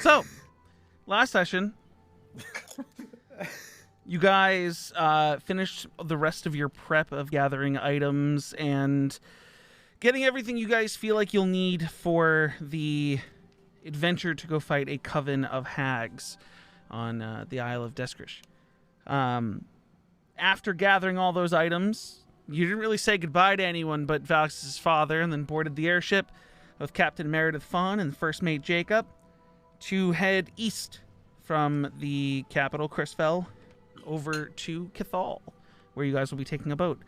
So, last session, you guys finished the rest of your prep of gathering items and getting everything you guys feel like you'll need for the adventure to go fight a coven of hags on the Isle of Deskrish. After gathering all those items, you didn't really say goodbye to anyone but Valix's father, and then boarded the airship with Captain Meredith Fawn and First Mate Jacob to head east from the capital, Chrisfell, over to Cathal, where you guys will be taking a boat.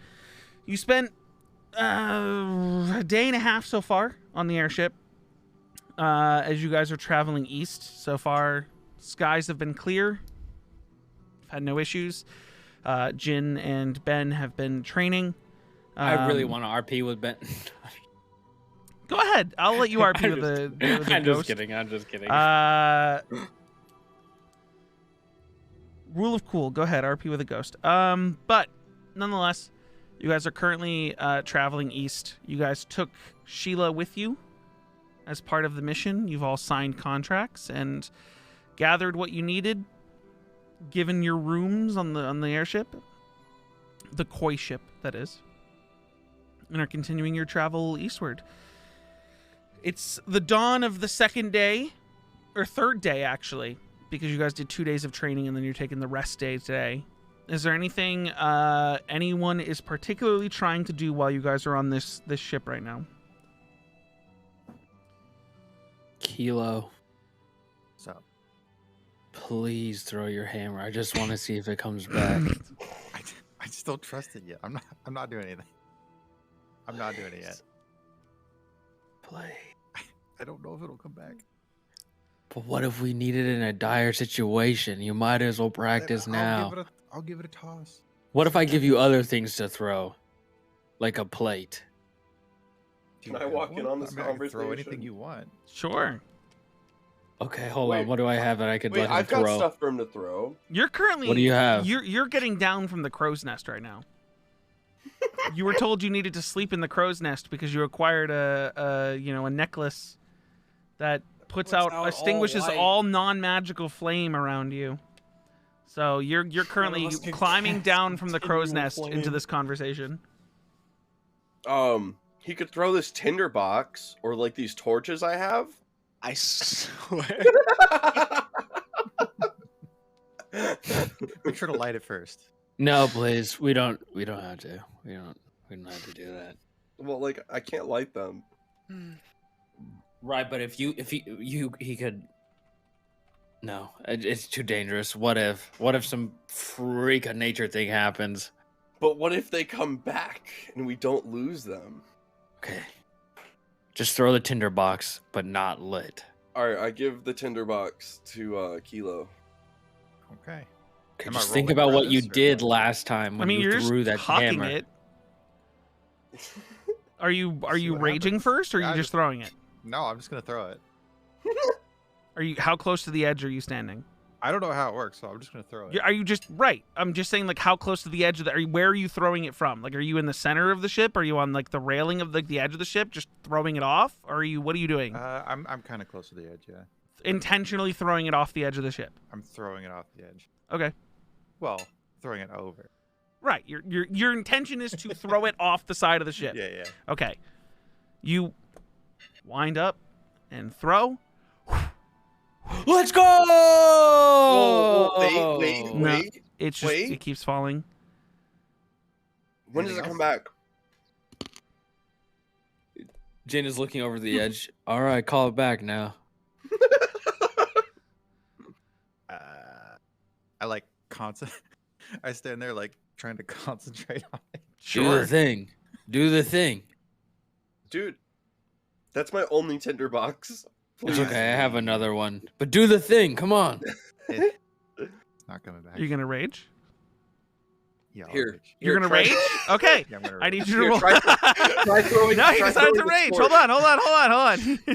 You spent a day and a half so far on the airship as you guys are traveling east. So far, skies have been clear. Had no issues. Jin and Ben have been training. I really want to RP with Ben. Go ahead. I'll let you RP with the I'm ghost. I'm just kidding. Rule of cool. Go ahead. RP with a ghost. But nonetheless, you guys are currently traveling east. You guys took Sheila with you as part of the mission. You've all signed contracts and gathered what you needed, given your rooms on the airship, the koi ship, that is, and are continuing your travel eastward. It's the dawn of the second day, or third day, actually, because you guys did 2 days of training and then you're taking the rest day today. Is there anything anyone is particularly trying to do while you guys are on this ship right now? Kilo, So please throw your hammer. I just want to see if it comes back. I just don't trust it yet. I'm not doing anything. I'm not doing it yet. Play. I don't know if it'll come back. But what if we need it in a dire situation? You might as well practice now. I'll give it a toss. What if I give you other things to throw? Like a plate? Can I walk in on this I can conversation? throw anything you want. Sure. Okay, hold on. What do I have that I could let him I've throw? got stuff for him to throw. You're currently... What do you have? You're getting down from the crow's nest right now. You were told you needed to sleep in the crow's nest because you acquired a necklace that extinguishes all non-magical flame around you. So you're currently climbing down from the crow's nest into this conversation. He could throw this tinder box or like these torches I have. I swear. Make sure to light it first. No, please. We don't have to. We don't have to do that. Well, like I can't light them. Right, but if he could. No, it's too dangerous. What if some freak of nature thing happens? But what if they come back and we don't lose them? Okay. Just throw the tinder box, but not lit. All right, I give the tinder box to Kilo. Okay. Okay, Am I just think rolling about for what you this, or did what? last time when you're you threw just that hawking hammer. it. Are you what raging happens. first, or are Yeah, you I just throwing it? No, I'm just gonna throw it. How close to the edge are you standing? I don't know how it works, so I'm just gonna throw it. Are you just right? I'm just saying, like, how close to the edge of the? Where are you throwing it from? Like, are you in the center of the ship? Are you on like the railing of the edge of the ship, just throwing it off? Or are you? What are you doing? I'm kind of close to the edge. Yeah. Intentionally throwing it off the edge of the ship. I'm throwing it off the edge. Okay. Well, throwing it over. Right. Your intention is to throw it off the side of the ship. Yeah, yeah. Okay. You wind up and throw. Let's go! Whoa, wait. No, it's just wait. it keeps falling. When does it come back? Jin is looking over the edge. All right, call it back now. I like I stand there like trying to concentrate on it. Do the thing. Do the thing. Dude, that's my only tinder box. It's Please. okay. I have another one. But do the thing. Come on. It's not coming back. Are you gonna rage? Yeah, I'll Here. rage. You're gonna try- rage? Okay. Yeah, I'm gonna I rage. need you to Here, roll. try throwing- No, he try decided throwing to the rage. torch. Hold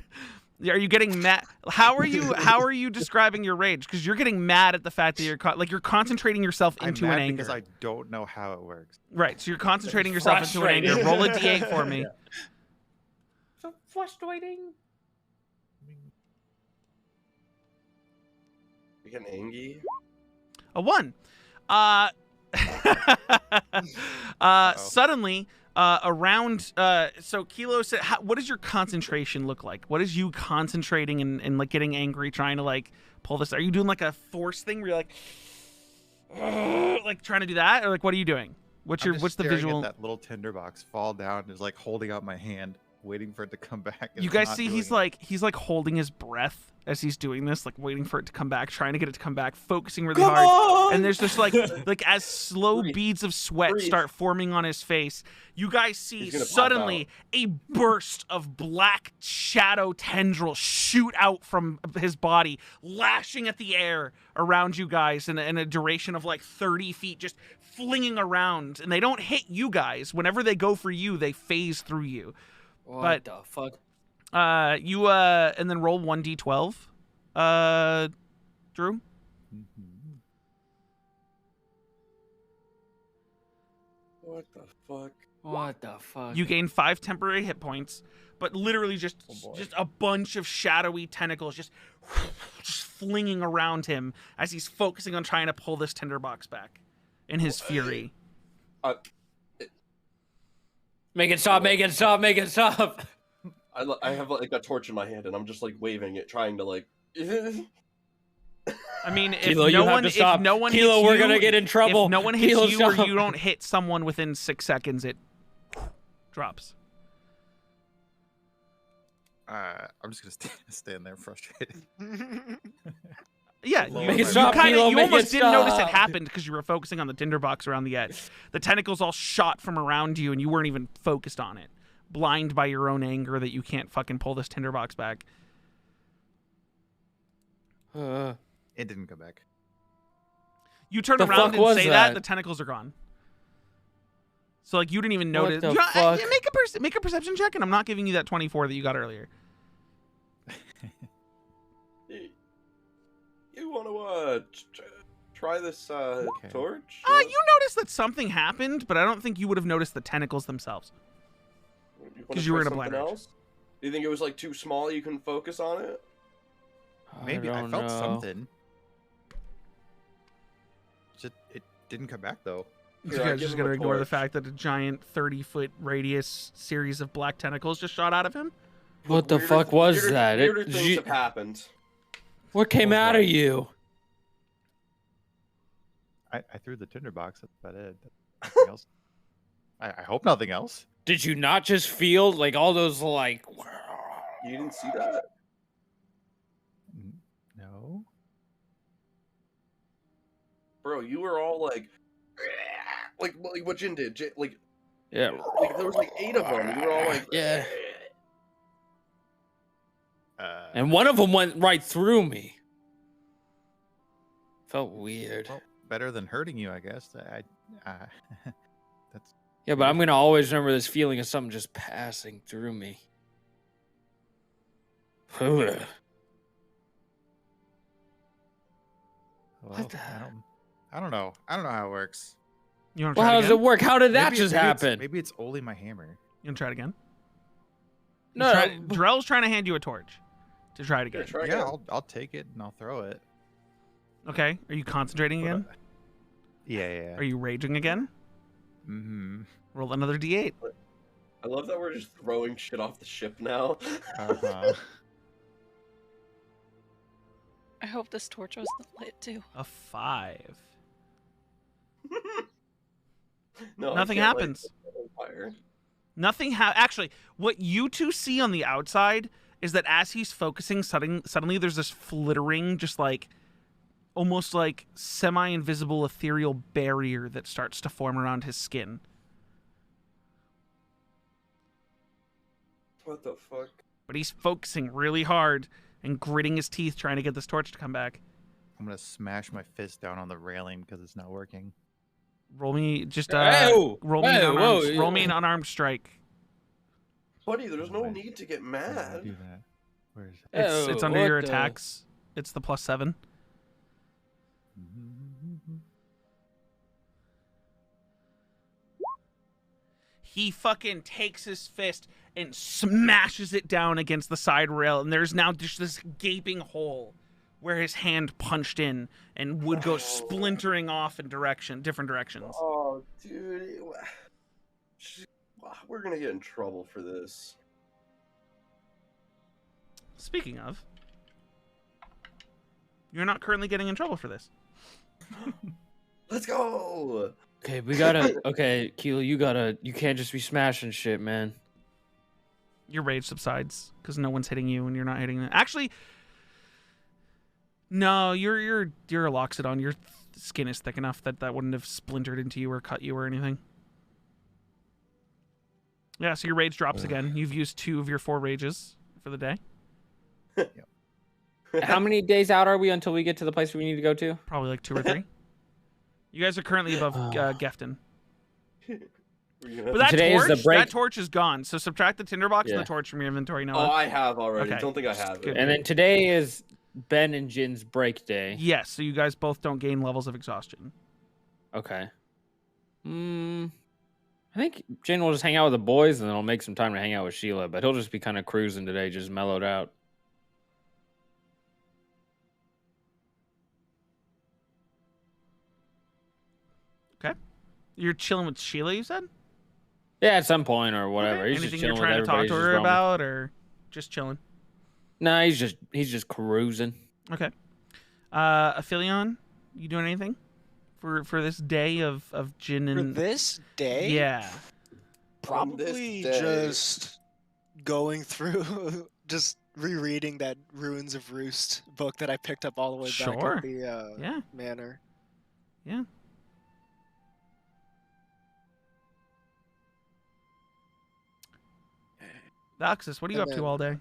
on. Are you getting mad? How are you describing your rage? Because you're getting mad at the fact that you're concentrating yourself I'm into mad an anger. because I don't know how it works. Right. So you're concentrating yourself into an frustrating. anger. Roll a d8 for me. So frustrating. We get an Angie. A 1. Suddenly, around. So Kilo said, "What does your concentration look like? What is you concentrating and like getting angry, trying to like pull this? Are you doing like a force thing where you're like trying to do that, or like what are you doing? What's I'm just the staring visual? At that little tinderbox fall down and is like holding out my hand, waiting for it to come back. and You it's guys not see doing he's it. like holding his breath as he's doing this, like waiting for it to come back, trying to get it to come back, focusing really Come hard. on! And there's just like as slow Breathe. beads of sweat Breathe. start forming on his face, you guys see He's gonna pop suddenly a burst of black shadow tendrils shoot out from his body, lashing at the air around you guys in a duration of like 30 feet, just flinging around. And they don't hit you guys. Whenever they go for you, they phase through you. What But- the fuck? And then roll 1d12. Drew? Mhm. What the fuck? What the fuck? You gain 5 temporary hit points, but literally just Oh, boy. just a bunch of shadowy tentacles just flinging around him as he's focusing on trying to pull this tinderbox back in his fury. Make it stop! Make it stop! Make it stop! I have like a torch in my hand and I'm just like waving it, trying to like. I mean, if Kilo, you no have one to if stop. no one Kilo, hits we're you, gonna get in trouble. If no one hits Kilo, you or stop. you don't hit someone within 6 seconds, it drops. I'm just gonna stand there frustrated. Yeah, Make you, it stop, you make almost it didn't notice it stop. happened because you were focusing on the tinderbox around the edge. The tentacles all shot from around you, and you weren't even focused on it, blind by your own anger that you can't fucking pull this tinderbox back. It didn't come back. You turn The around fuck and was say that? the tentacles are gone. So like you didn't even What notice. the You know, fuck? make a perception check, and I'm not giving you that 24 that you got earlier. You want to try this torch? You noticed that something happened, but I don't think you would have noticed the tentacles themselves. wanna 'cause you were try in a blind something rage. else? Do you think it was like too small? You couldn't focus on it? Maybe I don't felt know. something. It didn't come back though. You Here, I guys give just him a gonna ignore the torch. fact that a giant 30-foot radius series of black tentacles just shot out of him? What the Weirder- fuck was weirder- that? Weirder Did things you- have happened. What came Oh, out boy. of you? I threw the tinderbox. That's about it. Nothing else. I hope nothing else. Did you not just feel like all those like? You didn't see that? No. Bro, you were all like what Jin did. Like Yeah. there was like 8 of them. You were all like, Yeah. And one of them went right through me. Felt weird. Well, better than hurting you, I guess. That's Yeah, but I'm gonna always remember this feeling of something just passing through me. well, What the- I don't know. I don't know how it works. You want to Well, try how it does again? it work? How did that Maybe- just maybe it's- happen? Maybe it's only my hammer. You want to try it again? No, Drell's trying to hand you a torch to try it Here, again. try Yeah, again. I'll take it and I'll throw it. Okay. Are you concentrating again? Yeah. Are you raging again? Mm-hmm. Roll another d8. I love that we're just throwing shit off the ship now. Uh-huh. I hope this torch wasn't lit too. A 5. No, I Nothing can't, like, happens. on fire. Nothing actually, what you two see on the outside is that as he's focusing, suddenly there's this flittering, just like almost like semi-invisible ethereal barrier that starts to form around his skin. What the fuck? But he's focusing really hard and gritting his teeth trying to get this torch to come back. I'm gonna smash my fist down on the railing because it's not working. Roll me just Whoa! roll me an Whoa, unarmed, whoa. roll me an unarmed strike. Buddy, there's no Wait. need to get How do I mad. do that? Where is it? It's Oh, under what your the- attacks. It's the +7. He fucking takes his fist and smashes it down against the side rail, and there's now just this gaping hole where his hand punched in and would go splintering off in different directions. Oh, dude. We're going to get in trouble for this. Speaking of, you're not currently getting in trouble for this. Let's go. Okay, we gotta. Okay, Keel, you can't just be smashing shit, man. Your rage subsides because no one's hitting you and you're not hitting them. Actually, no, you're a Loxodon. Your skin is thick enough that wouldn't have splintered into you or cut you or anything. Yeah, so your rage drops again. You've used 2 of your 4 rages for the day. How many days out are we until we get to the place we need to go to? Probably like 2 or 3. You guys are currently above Gefton. But that torch is gone. So subtract the tinderbox and the torch from your inventory. Oh, I have already. Okay. Don't think I have it. And then today is Ben and Jin's break day. Yes, so you guys both don't gain levels of exhaustion. Okay. I think Jin will just hang out with the boys, and then I'll make some time to hang out with Sheila. But he'll just be kind of cruising today, just mellowed out. Okay. You're chilling with Sheila, you said? Yeah, at some point or whatever. Okay. He's Anything just you're chilling trying with to talk everybody, to he's her just roaming. about, or just chilling? No, he's just cruising. Okay. Aphelion, you doing anything for this day of Jin For and this day? Yeah. On this Probably day. just going through, just rereading that Ruins of Roost book that I picked up all the way back Sure. at the Yeah. manor. Yeah. Voxus, what are you And up to then- all day?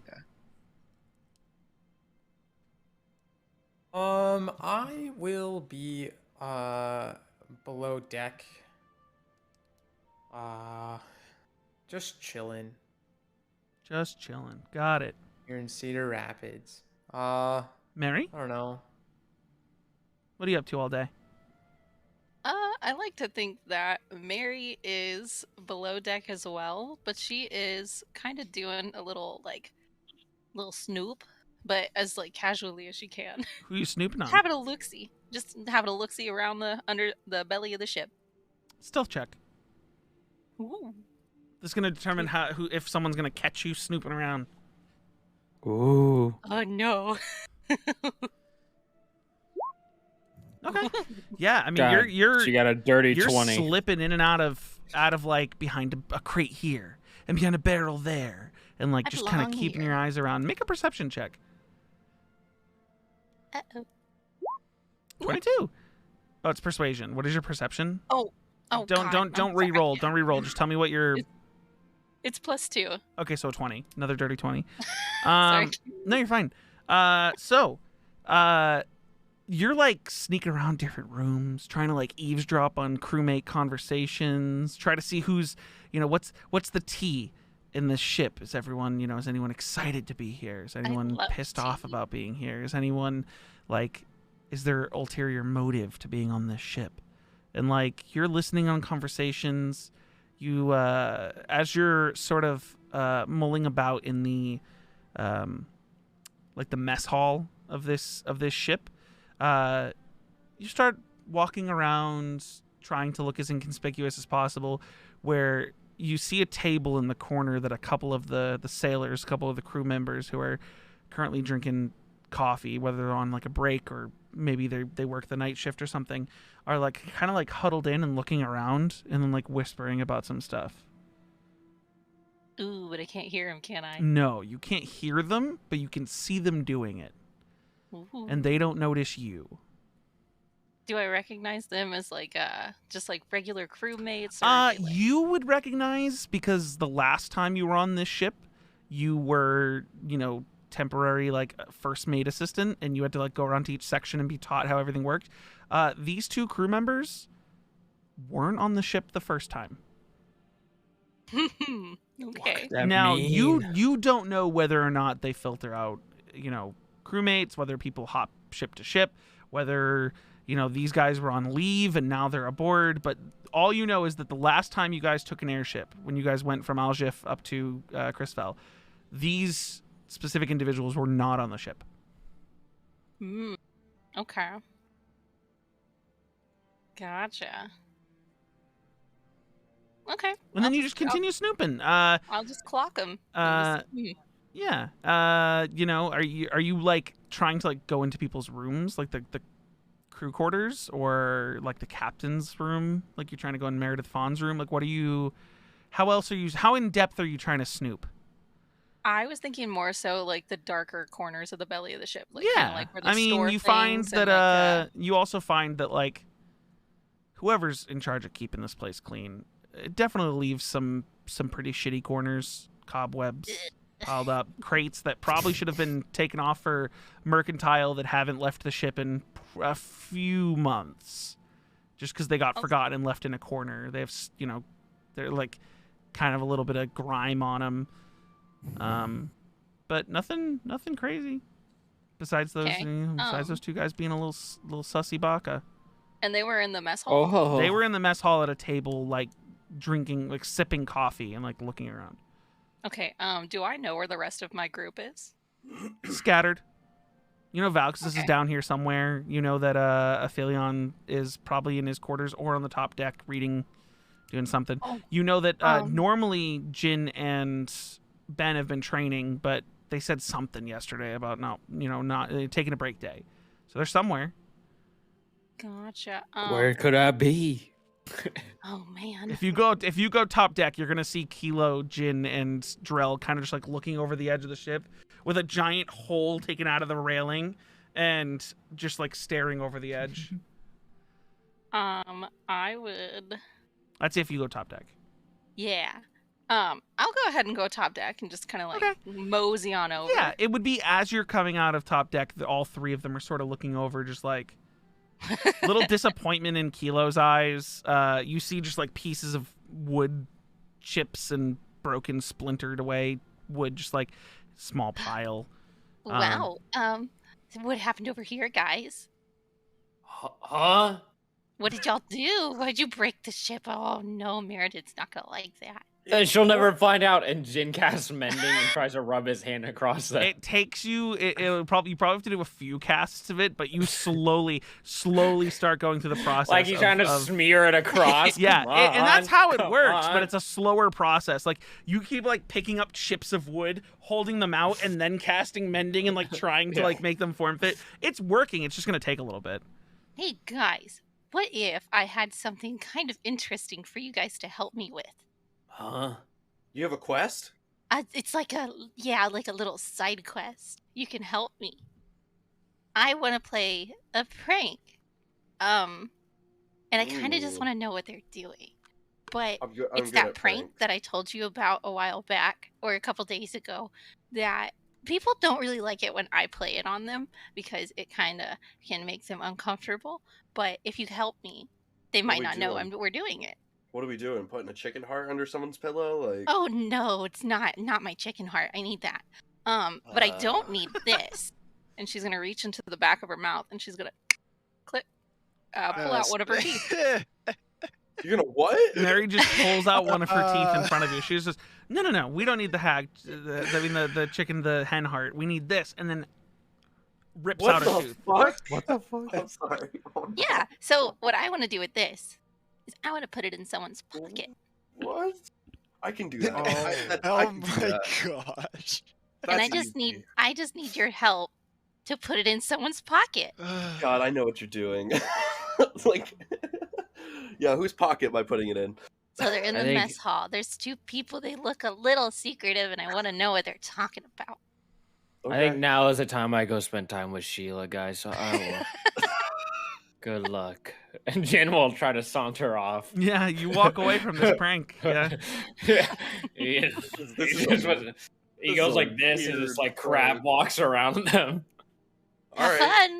I will be below deck. Just chilling Just chilling. Got it. here in Cedar Rapids. Mary, I don't know. what are you up to all day? I like to think that Mary is below deck as well, but she is kind of doing a little snoop, but as casually as she can. Who are you snooping on? Having a look-see. Just having a look-see around under the belly of the ship. Stealth check. Ooh. This is gonna determine if someone's gonna catch you snooping around. Ooh. Oh no. Okay. Yeah, I mean God, you're she got a dirty you're 20. slipping in and out of behind a crate here and behind a barrel there, and I just kind of belong keeping here. your eyes around. Make a perception check. Uh-oh. 22. Oh, it's persuasion. What is your perception? Oh, don't God, don't I'm re-roll. sorry. Don't re-roll. Just tell me what your. It's +2. Okay, so 20. Another dirty 20. Sorry. No, you're fine. You're sneaking around different rooms, trying to eavesdrop on crewmate conversations, try to see who's, what's the tea in this ship? Is everyone, is anyone excited to be here? Is anyone love pissed off tea. about being here? Is anyone is there ulterior motive to being on this ship? And you're listening on conversations, you as you're sort of mulling about in the the mess hall of this ship, you start walking around trying to look as inconspicuous as possible, where you see a table in the corner that a couple of the sailors, a couple of the crew members who are currently drinking coffee, whether they're on a break or maybe they work the night shift or something, are kind of huddled in and looking around and then whispering about some stuff. Ooh, but I can't hear him, can I? No, you can't hear them, but you can see them doing it, Ooh. and they don't notice you. Do I recognize them as just regular crewmates? Or are they, You would recognize, because the last time you were on this ship, you were, temporary first mate assistant, and you had to go around to each section and be taught how everything worked. These 2 crew members weren't on the ship the first time. Okay. That Now mean? you don't know whether or not they filter out, crewmates, whether people hop ship to ship, whether these guys were on leave and now they're aboard. But all you know is that the last time you guys took an airship, when you guys went from Aljif up to Chrisfell, these specific individuals were not on the ship. Hmm. Okay. Gotcha. Okay. And then you just continue snooping. I'll just clock him. Yeah. You know, are you like trying to like go into people's rooms, like the crew quarters, or like the captain's room? Like you're trying to go in Meredith Fawn's room? Like what are you? How else are you? How in depth are you trying to snoop? I was thinking more so like the darker corners of the belly of the ship, like Yeah. kind of like where they I mean, store you find things that and, like, you also find that like whoever's in charge of keeping this place clean, it definitely leaves some pretty shitty corners, cobwebs piled up, crates that probably should have been taken off for mercantile that haven't left the ship in a few months, just because they got forgotten and left in a corner. They have, you know, they're like kind of a little bit of grime on them, but nothing crazy. Besides those, Okay. besides those two guys being a little sussy baka. and they were in the mess hall. Oh, They were in the mess hall at a table, like drinking, like sipping coffee and like looking around. Okay. Do I know where the rest of my group is? Scattered. You know, Valkis is Okay. down here somewhere. You know that Aphelion is probably in his quarters or on the top deck reading, doing something. Oh, You know that normally Jin and Ben have been training, but they said something yesterday about not taking a break day. So they're somewhere. Gotcha. where could I be? Oh man. If you go top deck, you're gonna see Kilo, Jin, and Drell kind of just like looking over the edge of the ship with a giant hole taken out of the railing and just like staring over the edge. I would. That's if you go top deck. Yeah. I'll go ahead and go top deck and just kind of like mosey on over. Yeah, it would be as you're coming out of top deck that all three of them are sort of looking over, just like little disappointment in Kilo's eyes. You see just like pieces of wood chips and broken, splintered away wood, just like small pile. Wow. What happened over here, guys? Huh? What did y'all do? Why'd you break the ship? Oh no, Meredith's not gonna like that. And she'll never find out. And Jin casts mending and tries to rub his hand across that. It takes you. You probably have to do a few casts of it, but you slowly start going through the process. Like he's trying to smear it across. Yeah, Come and that's on, how it come works, on. but it's a slower process. Like you keep like picking up chips of wood, holding them out, and then casting mending and like trying to like make them form fit. It's working. It's just gonna take a little bit. Hey guys, what if I had something kind of interesting for you guys to help me with? Huh? You have a quest? It's like a little side quest. You can help me. I want to play a prank. And I kind of just Ooh. want to know what they're doing. But I'm it's good that at prank pranks. that I told you about a while back or a couple days ago that people don't really like it when I play it on them because it kind of can make them uncomfortable. But if you help me, they might we not know doing? we're doing it. What are we doing? Putting a chicken heart under someone's pillow? Like, Oh no, it's not my chicken heart. I need that. But I don't need this. And she's gonna reach into the back of her mouth and she's gonna click, pull out one of her teeth. you're gonna what? Mary just pulls out one of her teeth in front of you. She's just, no, we don't need the hag. The chicken, the hen heart. We need this, and then rips What out the a tooth. fuck? What the fuck? I'm sorry. Oh, no. Yeah. So what I want to do with this is I want to put it in someone's pocket. What? I can do that. Oh, I oh can do my that. gosh. And I That's just easy. need your help to put it in someone's pocket. God, I know what you're doing. Like, yeah, whose pocket am I putting it in? So they're in I the think- mess hall. There's two people. They look a little secretive, and I want to know what they're talking about. I think now is the time I go spend time with Sheila, guys. So I will. Good luck. And Jin will try to saunter off. Yeah, you walk away from this prank. Yeah. he This is he a goes like this and weird just like crab prank. walks around them. All Have right.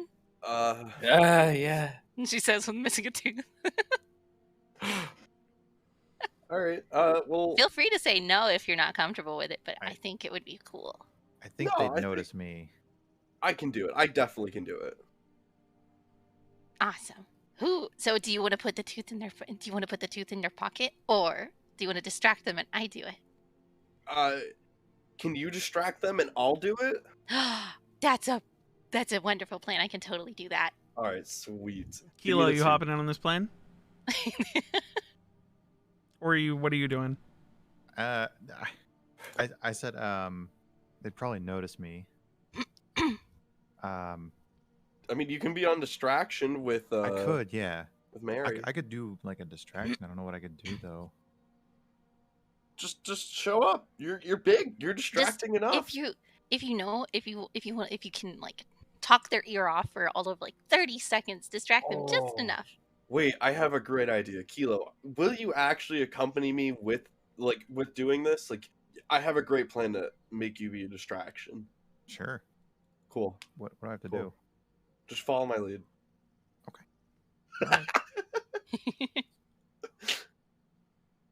fun. Yeah. And she says with missing a tooth. All right. Well, Feel free to say no if you're not comfortable with it, but I Right. think it would be cool. I think No, they'd I think- notice me. I can do it. I definitely can do it. Awesome. So do you want to put the tooth in their pocket, or do you want to distract them and I do it? Can you distract them and I'll do it? That's a That's a wonderful plan. I can totally do that. All right, sweet. Give me Kilo, the you two. hopping in on this plane? Or what are you doing? I said they'd probably notice me. I mean, you can be on distraction with. I could, yeah. With Mary. I could do like a distraction. I don't know what I could do though. Just show up. You're big. You're distracting enough. If you can like talk their ear off for all of like 30 seconds, distract them just Oh. enough. Wait, I have a great idea, Kilo. Will you actually accompany me with doing this? Like, I have a great plan to make you be a distraction. Sure. Cool. What do I have to Cool. do? Just follow my lead.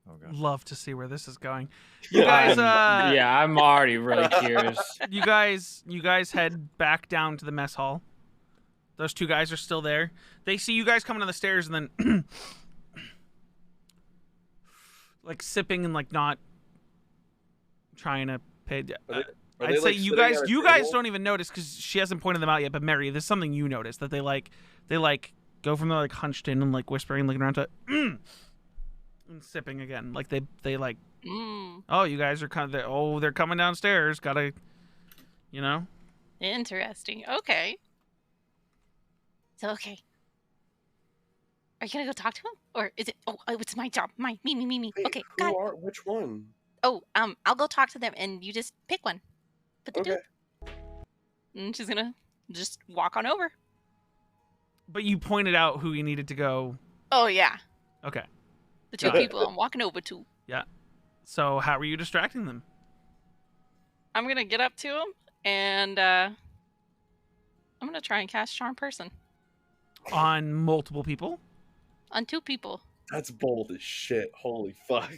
Oh god. Love to see where this is going. You guys, yeah, I'm already really curious. you guys head back down to the mess hall. Those two guys are still there. They see you guys coming down the stairs and then like sipping and like not trying to pay. Are I'd they, say like, you sitting guys at a don't table? even notice because she hasn't pointed them out yet. But Mary, there's something you notice that they go from there like hunched in and like whispering, looking around to and sipping again. Like they like, oh, you guys are kind of they're coming downstairs. Gotta, you know. Interesting. Okay. So okay. Are you gonna go talk to him, or is it? Oh, it's my job. Me. Wait, Okay, got it. which one? Oh, I'll go talk to them, and you just pick one. Put the Okay. two. And she's gonna just walk on over. But you pointed out who you needed to go. Oh yeah, Okay. the two Got it. people I'm walking over to. Yeah. So how were you distracting them? I'm gonna get up to him, and I'm gonna try and cast Charm Person On multiple people? on two people. That's bold as shit. Holy fuck.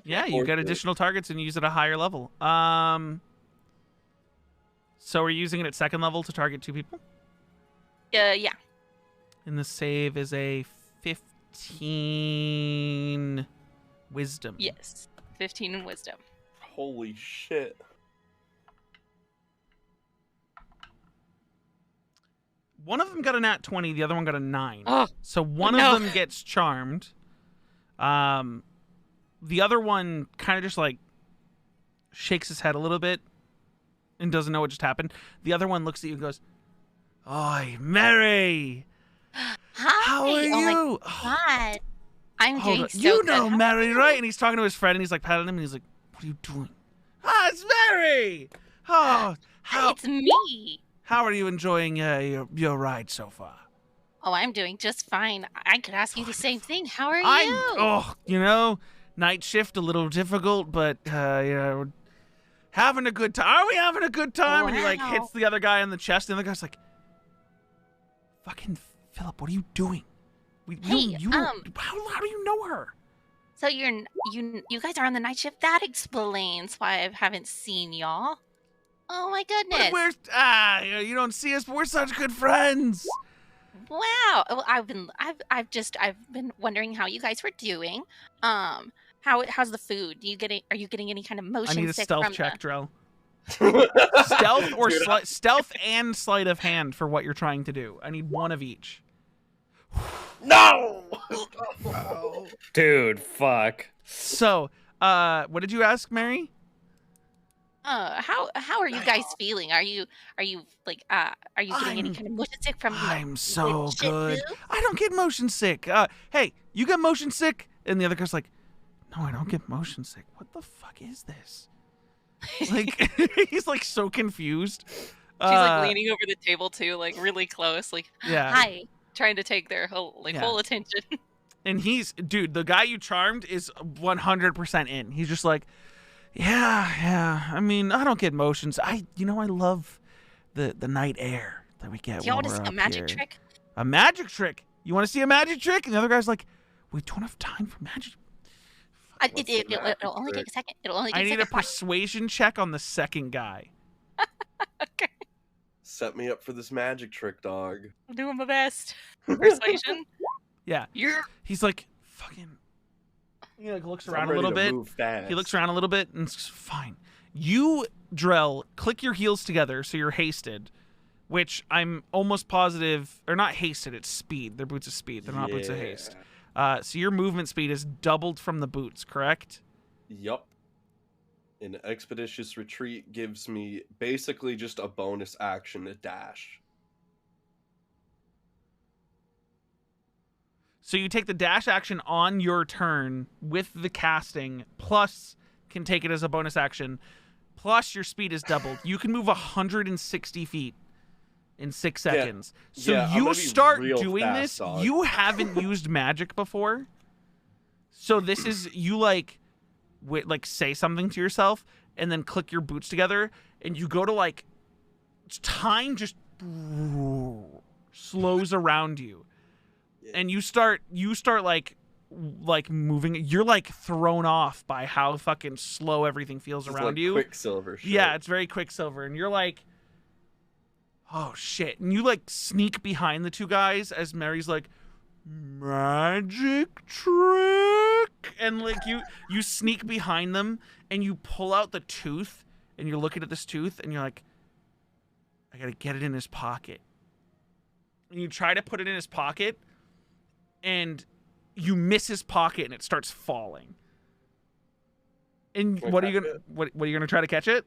Yeah, you get Okay. additional targets and use it at a higher level. So we're using it at second level to target two people? Yeah. And the save is a 15 wisdom. Yes. 15 in wisdom. Holy shit. One of them got a nat 20, the other one got a 9. Oh, So one no. of them gets charmed. The other one kind of just like shakes his head a little bit and doesn't know what just happened. The other one looks at you and goes, "Oi, Mary! Hi. How are Oh my you? god. I'm Hold doing on. so You good. know How Mary, are you? right?" And he's talking to his friend, and he's like patting him, and he's like, "What are you doing?" "Ah, it's Mary! Oh, It's me. how are you enjoying your ride so far?" Oh, I'm doing just fine. I could ask you the same thing. How are I'm, you? oh, night shift a little difficult, but we're having a good time. Are we having a good time? And he like Wow. hits the other guy on the chest, and the other guy's like, "Fucking Philip, what are you doing? Hey, how do you know her?" So you guys are on the night shift. That explains why I haven't seen y'all. Oh my goodness! But you don't see us, but we're such good friends. Wow. Well, I've been wondering how you guys were doing. How's the food? Are you getting any kind of motion I need a sick stealth from check, the... Drell. Stealth or Dude, stealth and sleight of hand for what you're trying to do. I need one of each. No! Dude, fuck. So, what did you ask, Mary? How are you guys feeling? Are you getting any I'm- kind of motion sick from the I'm so legit good. move? I don't get motion sick. Hey, you get motion sick? And the other guy's like, "No, I don't get motion sick. What the fuck is this?" Like, he's like so confused. She's like leaning over the table too, like really close, like Yeah. hi, trying to take their whole Yeah. full attention. And dude, the guy you charmed is 100% in. He's just like, yeah. I mean, I don't get motions. I love the night air that we get. Do y'all when want to we're see a up magic here. trick? A magic trick? You want to see a magic trick? And the other guy's like, we don't have time for magic. What's the It'll only magic take a second. It'll only I take need a a second. persuasion check on the second guy. Okay, Set me up for this magic trick, dog. I'm doing my best. Persuasion. Yeah. You're He's like, fucking. He like looks I'm around a ready little to bit. move fast. He looks around a little bit and it's fine. You, Drell, click your heels together so you're hasted, which I'm almost positive, or not hasted, it's speed. They're boots of speed. They're not boots of haste. So your movement speed is doubled from the boots, correct? Yup. An expeditious retreat gives me basically just a bonus action to dash. So you take the dash action on your turn with the casting, plus can take it as a bonus action, plus your speed is doubled. You can move 160 feet in 6 seconds. So Yeah, I'm you gonna be start real doing fast, this. dog. You haven't used magic before. So this is, you like say something to yourself and then click your boots together and you go to like, time just slows around you. And you start like moving. You're like thrown off by how fucking slow everything feels It's around like you. Quicksilver shit. Yeah, it's very Quicksilver, and you're like, oh shit! And you like sneak behind the two guys as Mary's like, magic trick, and like you sneak behind them and you pull out the tooth and you're looking at this tooth and you're like, I gotta get it in his pocket. And you try to put it in his pocket. And you miss his pocket and it starts falling. And Can I what are you catch gonna what are you gonna try to catch it?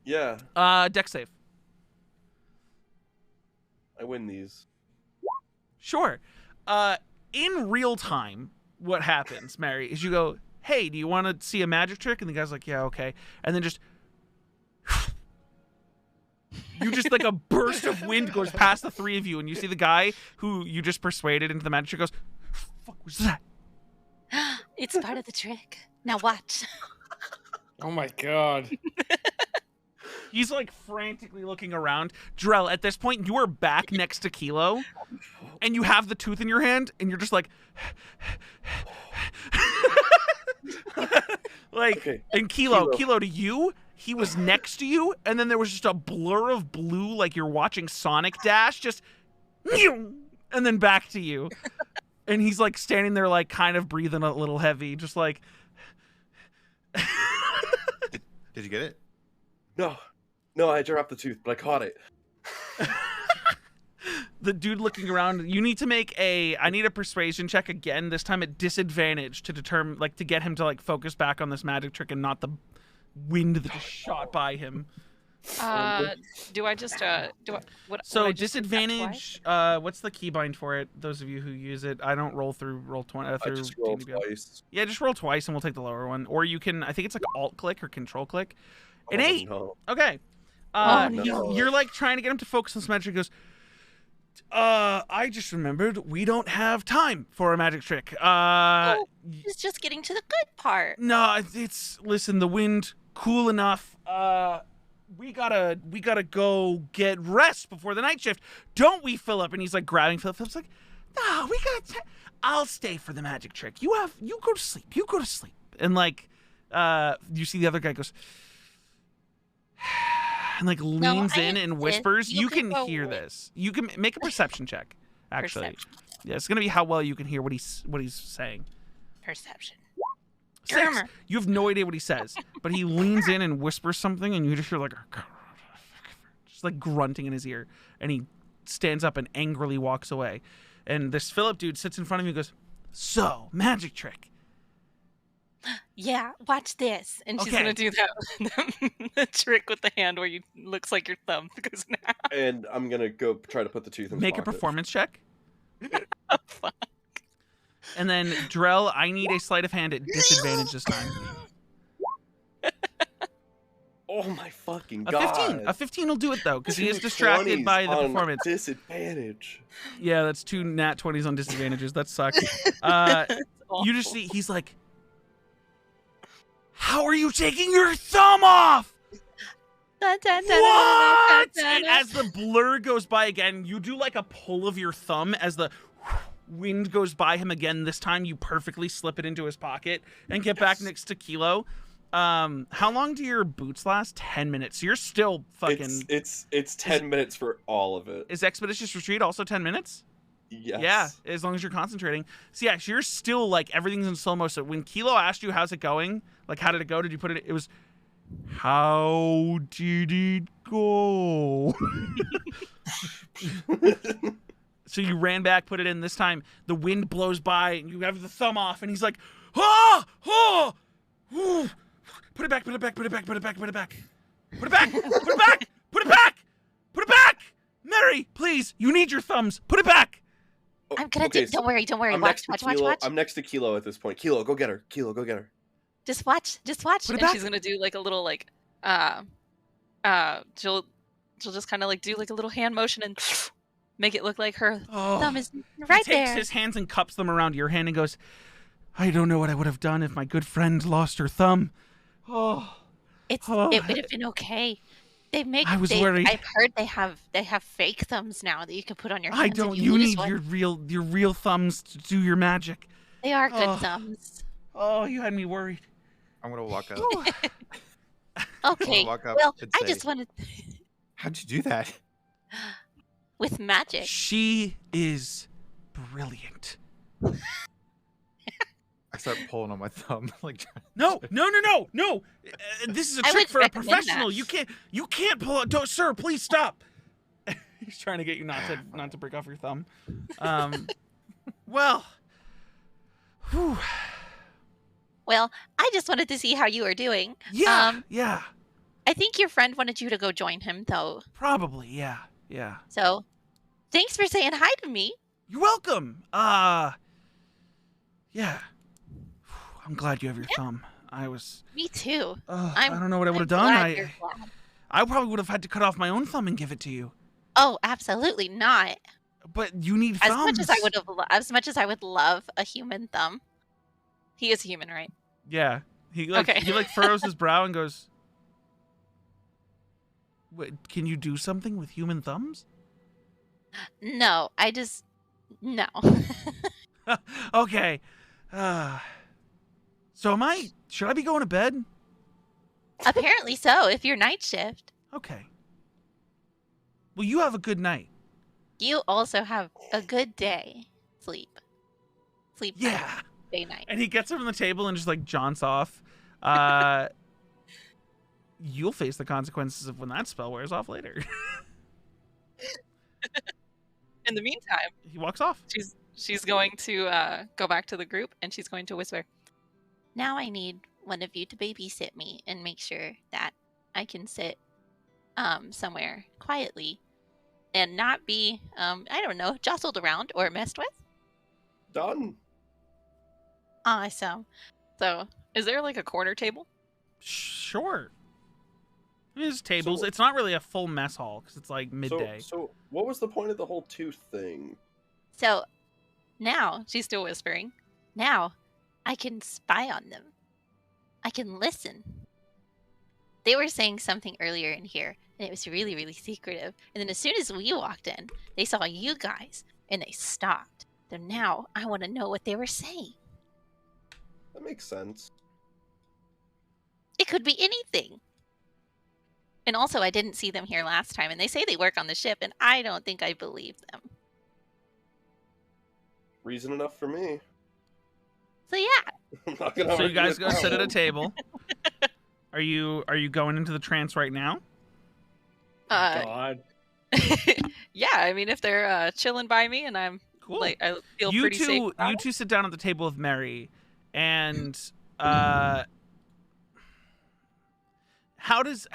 Yeah, Dex save. I win these. Sure. In real time, what happens, Mary, is you go, hey, do you want to see a magic trick? And the guy's like, yeah, okay. And then just you just like a burst of wind goes past the three of you, and you see the guy who you just persuaded into the magic trick goes, fuck was that? It's part of the trick. Now watch. Oh my god. He's like frantically looking around. Drell, at this point, you are back next to Kilo, and you have the tooth in your hand, and you're just like, like, Okay. and Kilo to you, he was next to you, and then there was just a blur of blue, like you're watching Sonic Dash, just, and then back to you. And he's like standing there, like kind of breathing a little heavy, just like. Did you get it? No, I dropped the tooth, but I caught it. The dude looking around, you need to make I need a persuasion check again, this time at disadvantage to determine, like, to get him to, like, focus back on this magic trick and not the wind that just shot by him. Do I just what? So would I just do that disadvantage, what's the keybind for it? Those of you who use it, I don't roll through 20 I through just rolled D&D Beyond. twice. Yeah, just roll twice and we'll take the lower one. Or you can, I think it's like alt click or control click. An Oh, 8. no. Okay. no. You're like trying to get him to focus on this magic. He goes, I just remembered we don't have time for a magic trick. He's just getting to the good part. No, listen, the wind cool enough. We gotta go get rest before the night shift, don't we, Philip? And he's like grabbing Philip. Philip's like, no, we got. I'll stay for the magic trick. You go to sleep. You go to sleep. And like, you see the other guy goes. And like leans in and whispers. You can hear this. You can make a perception check. Actually, Perception. yeah, it's gonna be how well you can hear what he's saying. Perception. 6. You have no idea what he says, but he leans in and whispers something, and you just hear like, just like grunting in his ear, and he stands up and angrily walks away. And this Philip dude sits in front of you and goes, "So, magic trick." Yeah, watch this. And she's Okay. gonna do that the trick with the hand where you looks like your thumb goes now. And I'm gonna go try to put the tooth in his Make a pocket. performance check. Oh, fuck. And then Drell, I need a sleight of hand at disadvantage this time. Oh my fucking A god. 15. A 15 will do it though, because he is Two distracted 20s by the on performance. Disadvantage. Yeah, that's 2 nat 20s on disadvantages. That sucks. You just see he's like, "How are you taking your thumb off?" What? And as the blur goes by again, you do like a pull of your thumb as the wind goes by him again. This time you perfectly slip it into his pocket and get back next to Kilo. How long do your boots last? 10 minutes. So you're still fucking... It's 10 minutes for all of it. Is Expeditious Retreat also 10 minutes? Yes. Yeah, as long as you're concentrating. So yeah, so you're still like, everything's in slow-mo. So when Kilo asked you, how's it going? Like, how did it go? Did you put it... It was... How did it go? So you ran back, put it in. This time the wind blows by and you have the thumb off, and he's like, ah, oh, ooh. Put it back, put it back, put it back, put it back, put it back. Put it back, put it back, put it back, put it back. Mary, please, you need your thumbs. Put it back. I'm gonna do. Don't worry. I'm Watch. I'm next to Kilo at this point. Kilo, go get her. Kilo, go get her. Just watch. Put it And back. she's gonna do like a little like, she'll just kind of like do like a little hand motion and make it look like her thumb is right he takes there. his hands and cups them around your hand and goes, I don't know what I would have done if my good friend lost her thumb. Oh. It would have been okay. I was worried. I've heard they have fake thumbs now that you can put on your hands. I don't. if You lose need one. your real thumbs to do your magic. They are good Oh. thumbs. Oh, you had me worried. I'm gonna walk up. Okay. walk up Well, and I say- just wanted How'd you do that? with magic. She is brilliant. I start pulling on my thumb, like. No. This is a I trick would for a recommend professional. that. You can't pull out. Don't, sir, please stop. He's trying to get you not to break off your thumb. Well. Whew. Well, I just wanted to see how you were doing. Yeah. Yeah. I think your friend wanted you to go join him, though. Probably. Yeah. Yeah. So, thanks for saying hi to me. You're welcome. Yeah. I'm glad you have your thumb. Me too. I don't know what I would have done. I probably would have had to cut off my own thumb and give it to you. Oh, absolutely not. But you need As thumbs. much as I would love a human thumb. He is a human, right? Yeah. He Okay. furrows his brow and goes, "Wait, can you do something with human thumbs?" No, no. Okay. So should I be going to bed? Apparently so, if you're night shift. Okay. Well, you have a good night. You also have a good day. Sleep. Night, Yeah. day night. And he gets up from the table and just like jaunts off. You'll face the consequences of when that spell wears off later. In the meantime, He walks off. she's going to go back to the group and she's going to whisper, now I need one of you to babysit me and make sure that I can sit somewhere quietly and not be I don't know, jostled around or messed with. Done. Awesome. So is there like a corner table? Sure. There's tables. So- It's not really a full mess hall because it's like midday. So what was the point of the whole tooth thing? So now she's still whispering. Now I can spy on them. I can listen. They were saying something earlier in here, and it was really, really secretive. And then as soon as we walked in, they saw you guys, and they stopped. So now I want to know what they were saying. That makes sense. It could be anything. And also, I didn't see them here last time, and they say they work on the ship, and I don't think I believe them. Reason enough for me. So yeah, I'm not gonna So you argue guys with go sit at a that. table. Are you going into the trance right now? God. yeah. I mean, if they're chilling by me, and I'm Cool. like, I feel you pretty safe. two about you it. two sit down at the table with Mary, and how does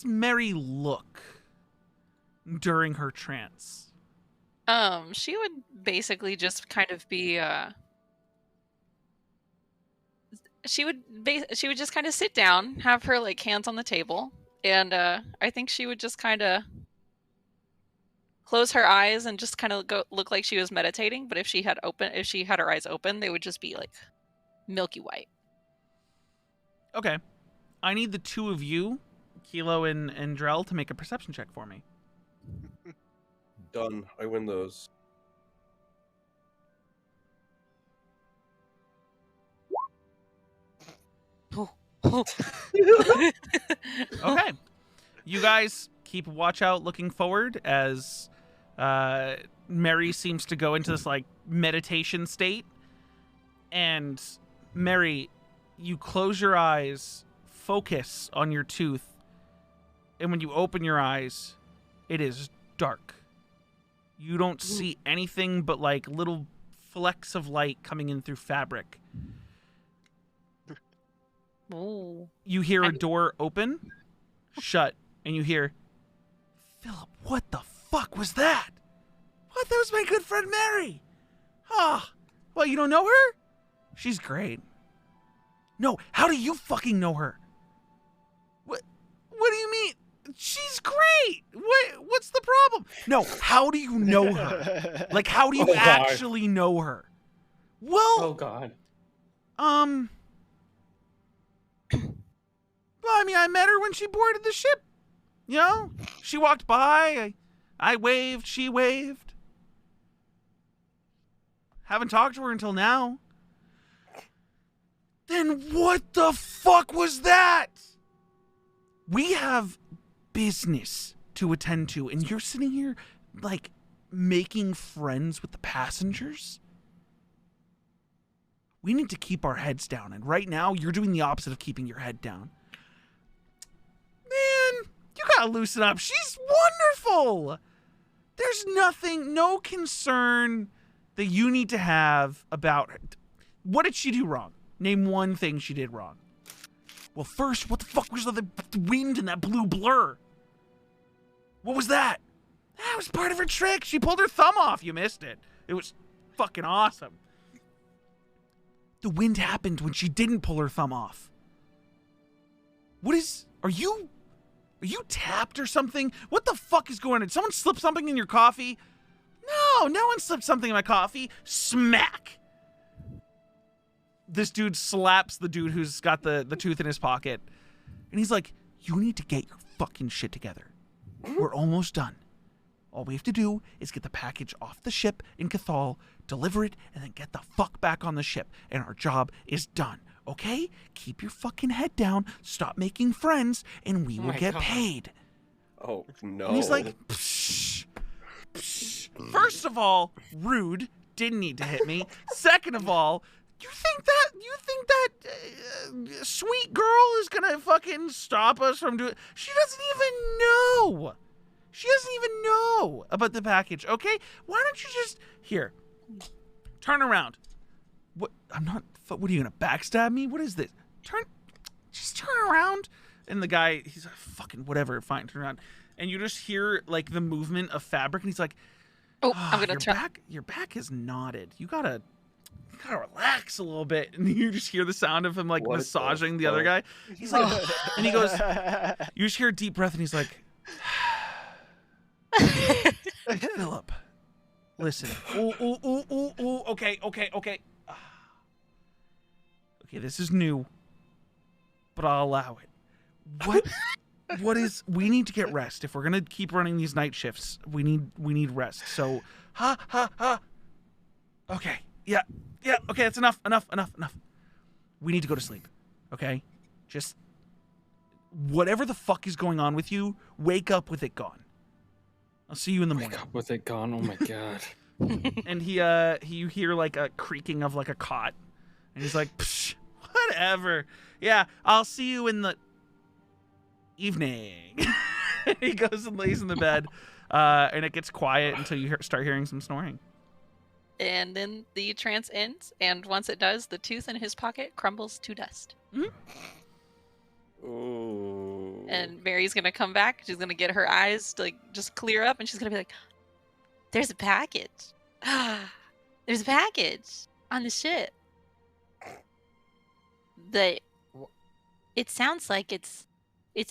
Mary look during her trance? She would basically just kind of be she would just kind of sit down, have her like hands on the table, and I think she would just kind of close her eyes and just kind of look like she was meditating, but if she had her eyes open, they would just be like milky white. Okay. I need the two of you, Kilo and Drell, to make a perception check for me. Done. I win those. Okay. You guys keep watch out looking forward as Mary seems to go into this like meditation state. And Mary, you close your eyes, focus on your tooth, and when you open your eyes, it is dark. You don't see anything but like little flecks of light coming in through fabric. Ooh. You hear a door open, shut, and you hear, Philip, what the fuck was that? What? That was my good friend Mary. Ah, well, you don't know her? She's great. No, how do you fucking know her? What do you mean? She's great. What's the problem? No, how do you know her? Like, how do you actually know her? Well, Oh God. well, I mean, I met her when she boarded the ship. You know, she walked by. I waved. She waved. Haven't talked to her until now. Then what the fuck was that? We have business to attend to, and you're sitting here, like, making friends with the passengers? We need to keep our heads down, and right now, you're doing the opposite of keeping your head down. Man, you gotta loosen up. She's wonderful! There's no concern that you need to have about her. What did she do wrong? Name one thing she did wrong. Well, first, what the fuck was the wind and that blue blur? What was that? That was part of her trick. She pulled her thumb off. You missed it. It was fucking awesome. The wind happened when she didn't pull her thumb off. Are you tapped or something? What the fuck is going on? Did someone slip something in your coffee? No one slipped something in my coffee. Smack. This dude slaps the dude who's got the tooth in his pocket. And he's like, you need to get your fucking shit together. We're almost done. All we have to do is get the package off the ship in Cathal, deliver it, and then get the fuck back on the ship. And our job is done. Okay? Keep your fucking head down, stop making friends, and we will get paid. Oh, no. And he's like, psh, psh. First of all, rude. Didn't need to hit me. Second of all, you think that sweet girl is gonna fucking stop us from doing? She doesn't even know. She doesn't even know about the package. Okay, why don't you just turn around? What? What are you gonna backstab me? What is this? Just turn around. And the guy, he's like, fucking whatever. Fine, turn around. And you just hear like the movement of fabric, and he's like, I'm gonna try. Your back is knotted. You gotta relax a little bit. And you just hear the sound of him like massaging the other guy. He's like, and he goes, you just hear a deep breath, and he's like, Philip, listen. Ooh. Okay. Okay, this is new, but I'll allow it. We need to get rest. If we're gonna keep running these night shifts, we need rest. So, okay. Yeah, okay, that's enough. We need to go to sleep, okay? Just, whatever the fuck is going on with you, wake up with it gone. I'll see you in the morning. Wake up with it gone, oh my God. And you hear like a creaking of like a cot, and he's like, psh, whatever. Yeah, I'll see you in the evening. He goes and lays in the bed, and it gets quiet until you start hearing some snoring. And then the trance ends, and once it does, the tooth in his pocket crumbles to dust. Mm-hmm. Ooh. And Mary's gonna come back. She's gonna get her eyes to, like, just clear up, and she's gonna be like, "There's a package. There's a package on the ship. It sounds like it's.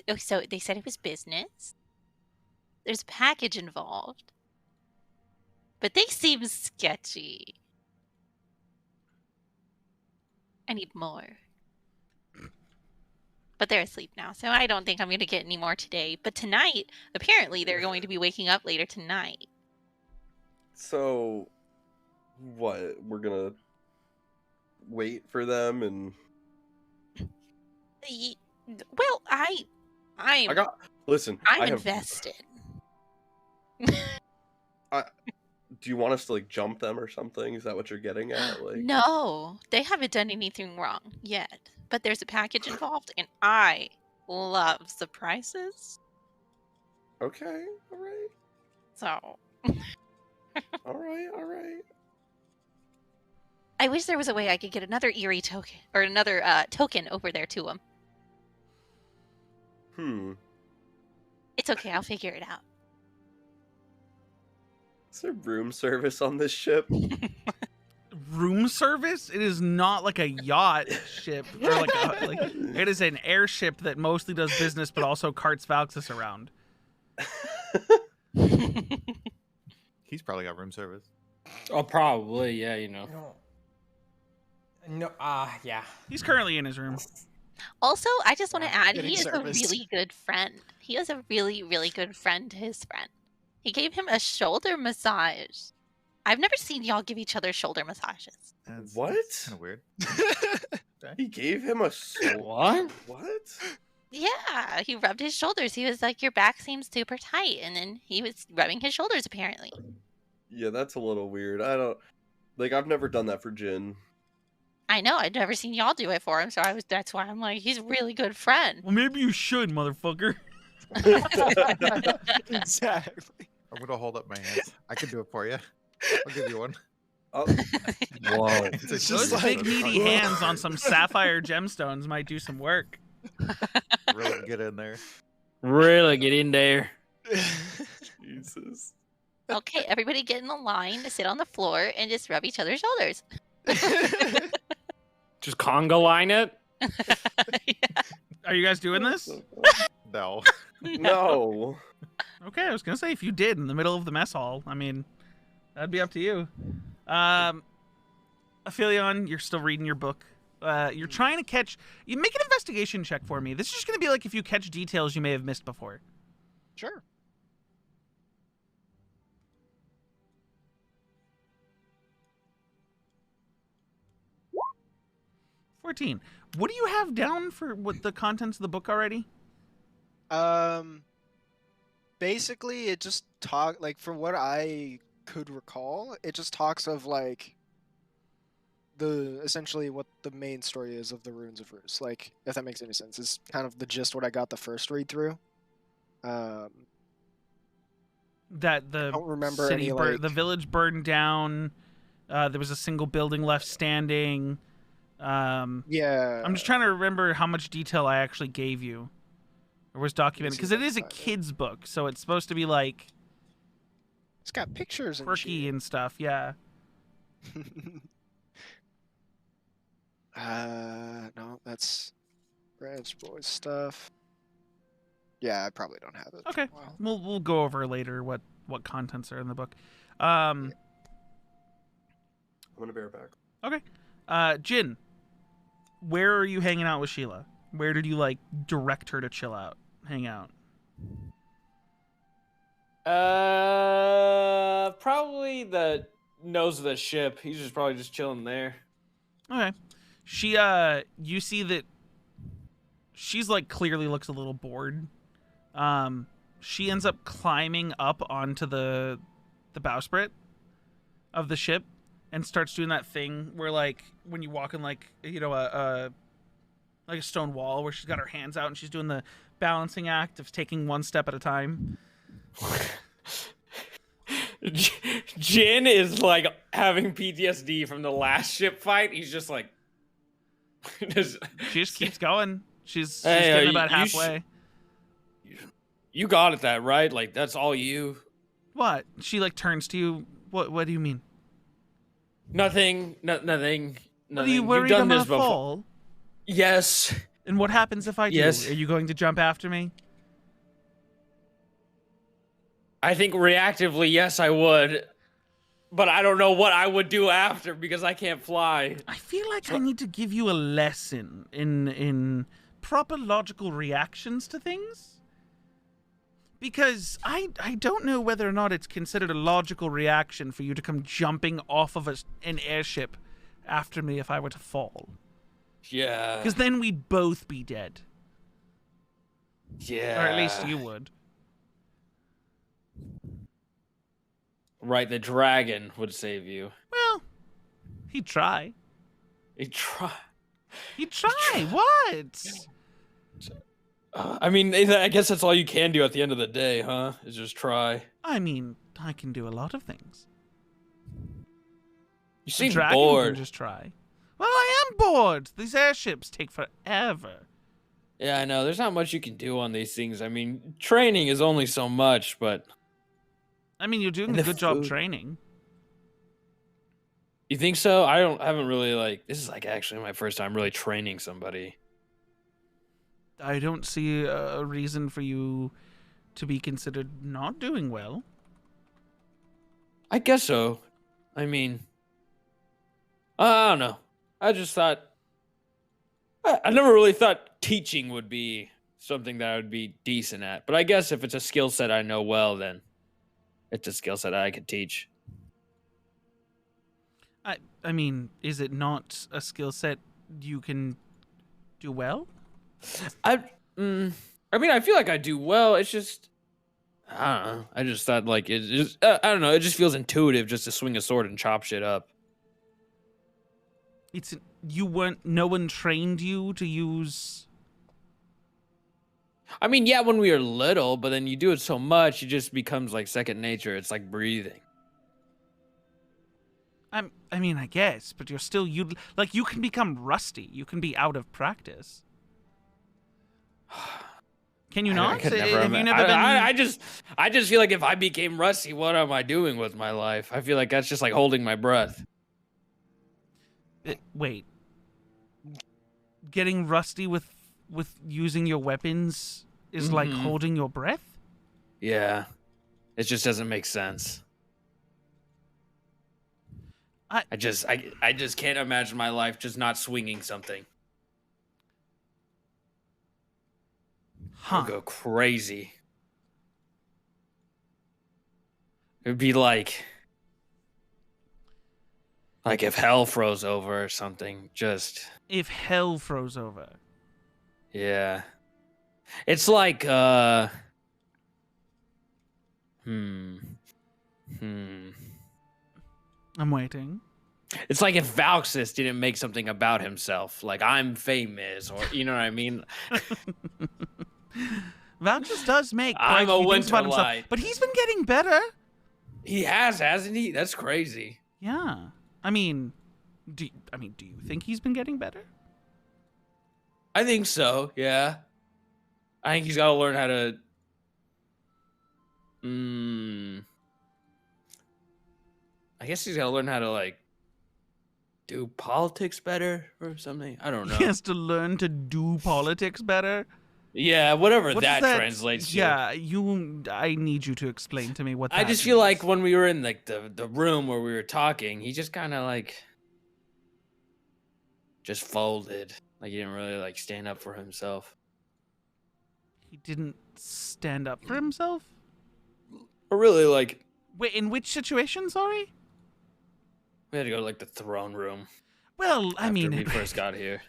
Oh, so they said it was business. There's a package involved." But they seem sketchy. I need more. But they're asleep now, so I don't think I'm going to get any more today. But tonight, apparently, they're going to be waking up later tonight. So, what? We're going to wait for them and... Well, I'm invested. Do you want us to, like, jump them or something? Is that what you're getting at? Like, No, they haven't done anything wrong yet. but there's a package involved, and I love surprises. Okay, all right, So all right, all right. I wish there was a way I could get another eerie token or another token over there to him. It's okay, I'll figure it out. Is there room service on this ship? Room service? It is not like a yacht ship or like it is an airship that mostly does business but also carts Valxis around. He's probably got room service. Oh, probably, yeah, you know. No, yeah. He's currently in his room. Also, I just want to add, Getting he is serviced. a really good friend. He is a really, really good friend to his friend. He gave him a shoulder massage. I've never seen y'all give each other shoulder massages. What? Kind of weird. He gave him a What? What? Yeah, he rubbed his shoulders. He was like, your back seems super tight. And then he was rubbing his shoulders, apparently. Yeah, that's a little weird. I don't like. I've never done that for Jin. I know, I'd never seen y'all do it for him. So that's why I'm like, he's a really good friend. Well, maybe you should, motherfucker. Exactly. I'm gonna hold up my hands. I can do it for you. I'll give you one. Oh, Whoa. It's It's Those just big like- meaty hands on some sapphire gemstones might do some work. really get in there. Really get in there. Jesus. Okay, everybody get in the line, sit on the floor, and just rub each other's shoulders. Just conga line it? Are you guys doing this? No. No. Okay, I was gonna say if you did in the middle of the mess hall, I mean, that'd be up to you. Aphelion, you're still reading your book. You're trying to catch. You make an investigation check for me. This is just gonna be like if you catch details you may have missed before. Sure. 14. What do you have down for what the contents of the book already? Basically, it just from what I could recall, it just talks of like essentially what the main story is of the Runes of Rus. Like, if that makes any sense, it's kind of the gist what I got the first read through. That the I don't remember city any, the village burned down. There was a single building left standing. Yeah. I'm just trying to remember how much detail I actually gave you, or was documented, because it is a Find it. kid's book, so it's supposed to be like It's got pictures and quirky shit. and stuff. Yeah. No, that's Branch Boys stuff. Yeah, I probably don't have it. Okay. Wow. We'll go over later what contents are in the book. Um, I'm gonna bear back. Jin, where are you hanging out with Sheila? Where did you like direct her to chill out, hang out? Probably the nose of the ship. He's just probably just chilling there. Okay. She you see that she's like clearly looks a little bored. She ends up climbing up onto the bowsprit of the ship and starts doing that thing where like when you walk in like a stone wall where she's got her hands out and she's doing the balancing act of taking one step at a time. Jin is like having PTSD from the last ship fight. He's just like She just keeps going. She's Hey, getting about you halfway. You got it, that right? Like that's all you. What? She like turns to you. What do you mean? Nothing. Nothing. Are you You've worried done I'm this gonna before. fall? Yes. And what happens if I do? Yes. Are you going to jump after me? I think reactively, yes, I would. But I don't know what I would do after because I can't fly. I feel like I need to give you a lesson in proper logical reactions to things. Because I don't know whether or not it's considered a logical reaction for you to come jumping off of an airship after me if I were to fall. Yeah. Because then we'd both be dead. Yeah. Or at least you would. Right, the dragon would save you. Well, he'd try. He try. You try. What? I mean, I guess that's all you can do at the end of the day, huh? Is just try. I mean, I can do a lot of things. You The seem dragon bored. can just try. Well, I am bored. These airships take forever. Yeah, I know. There's not much you can do on these things. I mean, training is only so much, but I mean, you're doing And a the good job food. training. you think so? Haven't really this is like actually my first time really training somebody. I don't see a reason for you to be considered not doing well. I guess so. I mean, I don't know. I just thought I never really thought teaching would be something that I would be decent at. But I guess if it's a skill set I know well, then it's a skill set I could teach. I mean, is it not a skill set you can do well? I mean, I feel like I do well. It's just I don't know. I just thought like it just I don't know. It just feels intuitive just to swing a sword and chop shit up. No one trained you to use. I mean, yeah, when we were little, but then you do it so much, it just becomes like second nature. It's like breathing. I mean, I guess, but you're still you can become rusty. You can be out of practice. Can you not? I could never. Have you ima- never been? I just feel like if I became rusty, what am I doing with my life? I feel like that's just like holding my breath. Wait. Getting rusty with using your weapons is like Mhm. holding your breath? Yeah, it just doesn't make sense. I just can't imagine my life just not swinging something. Huh. I'll go crazy. It'd be like if hell froze over or something. Just If hell froze over. yeah. It's like I'm waiting. It's like if Valxis didn't make something about himself, like I'm famous, or you know what I mean. Valkus does make I'm quite a few things about himself, Winterlight. but he's been getting better. He hasn't he? That's crazy. Yeah. I mean, do you think he's been getting better? I think so. Yeah. I think he's got to learn how to. I guess he's got to learn how to like do politics better or something. I don't know. He has to learn to do politics better. Yeah, whatever What that, does that translates to. Yeah, I need you to explain to me what that I just feel like means. when we were in like the room where we were talking, he just kind of like just folded. Like he didn't really like stand up for himself. He didn't stand up for himself? Or really like Wait, in which situation, sorry? we had to go to like the throne room Well, I after mean, we first got here.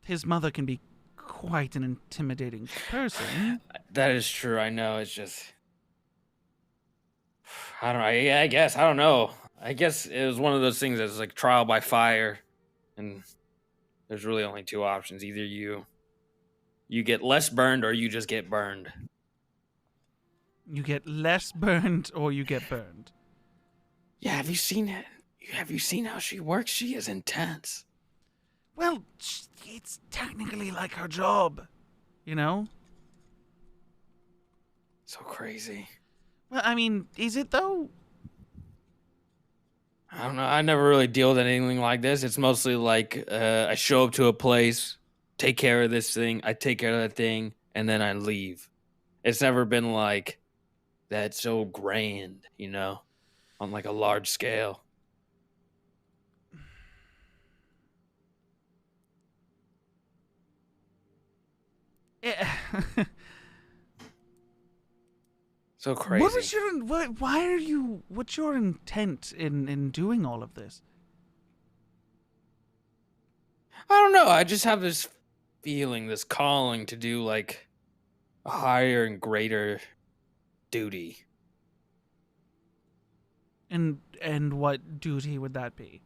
his mother can be quite an intimidating person. That is true. I know. It's just I don't know. I guess I don't know. I guess it was one of those things that's like trial by fire, and there's really only two options: either you get less burned, or you just get burned. You get less burned or you get burned. Yeah, have you seen it? Have you seen how she works? She is intense. Well, it's technically like her job, you know? So crazy. Well, I mean, is it though? I don't know. I never really deal with anything like this. It's mostly like I show up to a place, take care of this thing, I take care of that thing, and then I leave. It's never been like that so grand, you know, on like a large scale. So crazy. What was your why are you what's your intent in doing all of this? I don't know. I just have this feeling, this calling to do like a higher and greater duty. And what duty would that be?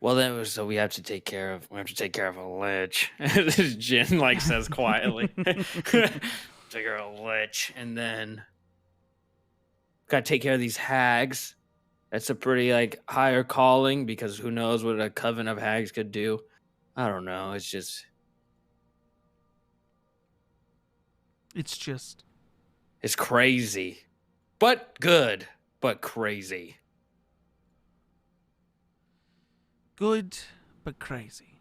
Well, so we have to take care of a lich. Jin like says quietly. Take care of a lich, and then gotta take care of these hags. That's a pretty like higher calling because who knows what a coven of hags could do. I don't know. It's just it's crazy, but good, but crazy. Good, but crazy.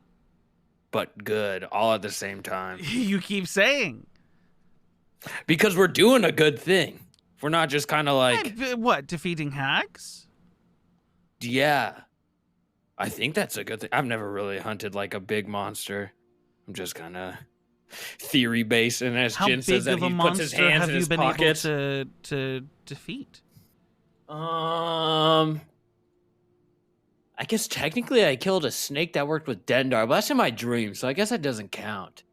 But good, all at the same time. You keep saying. Because we're doing a good thing. We're not just kind of like... What, defeating hags? Yeah. I think that's a good thing. I've never really hunted like a big monster. I'm just kind of theory-based. And as Jin says that, he puts his hands in his pockets. How big of a monster have you been able to defeat? I guess technically I killed a snake that worked with Dendar, but that's in my dream, so I guess that doesn't count.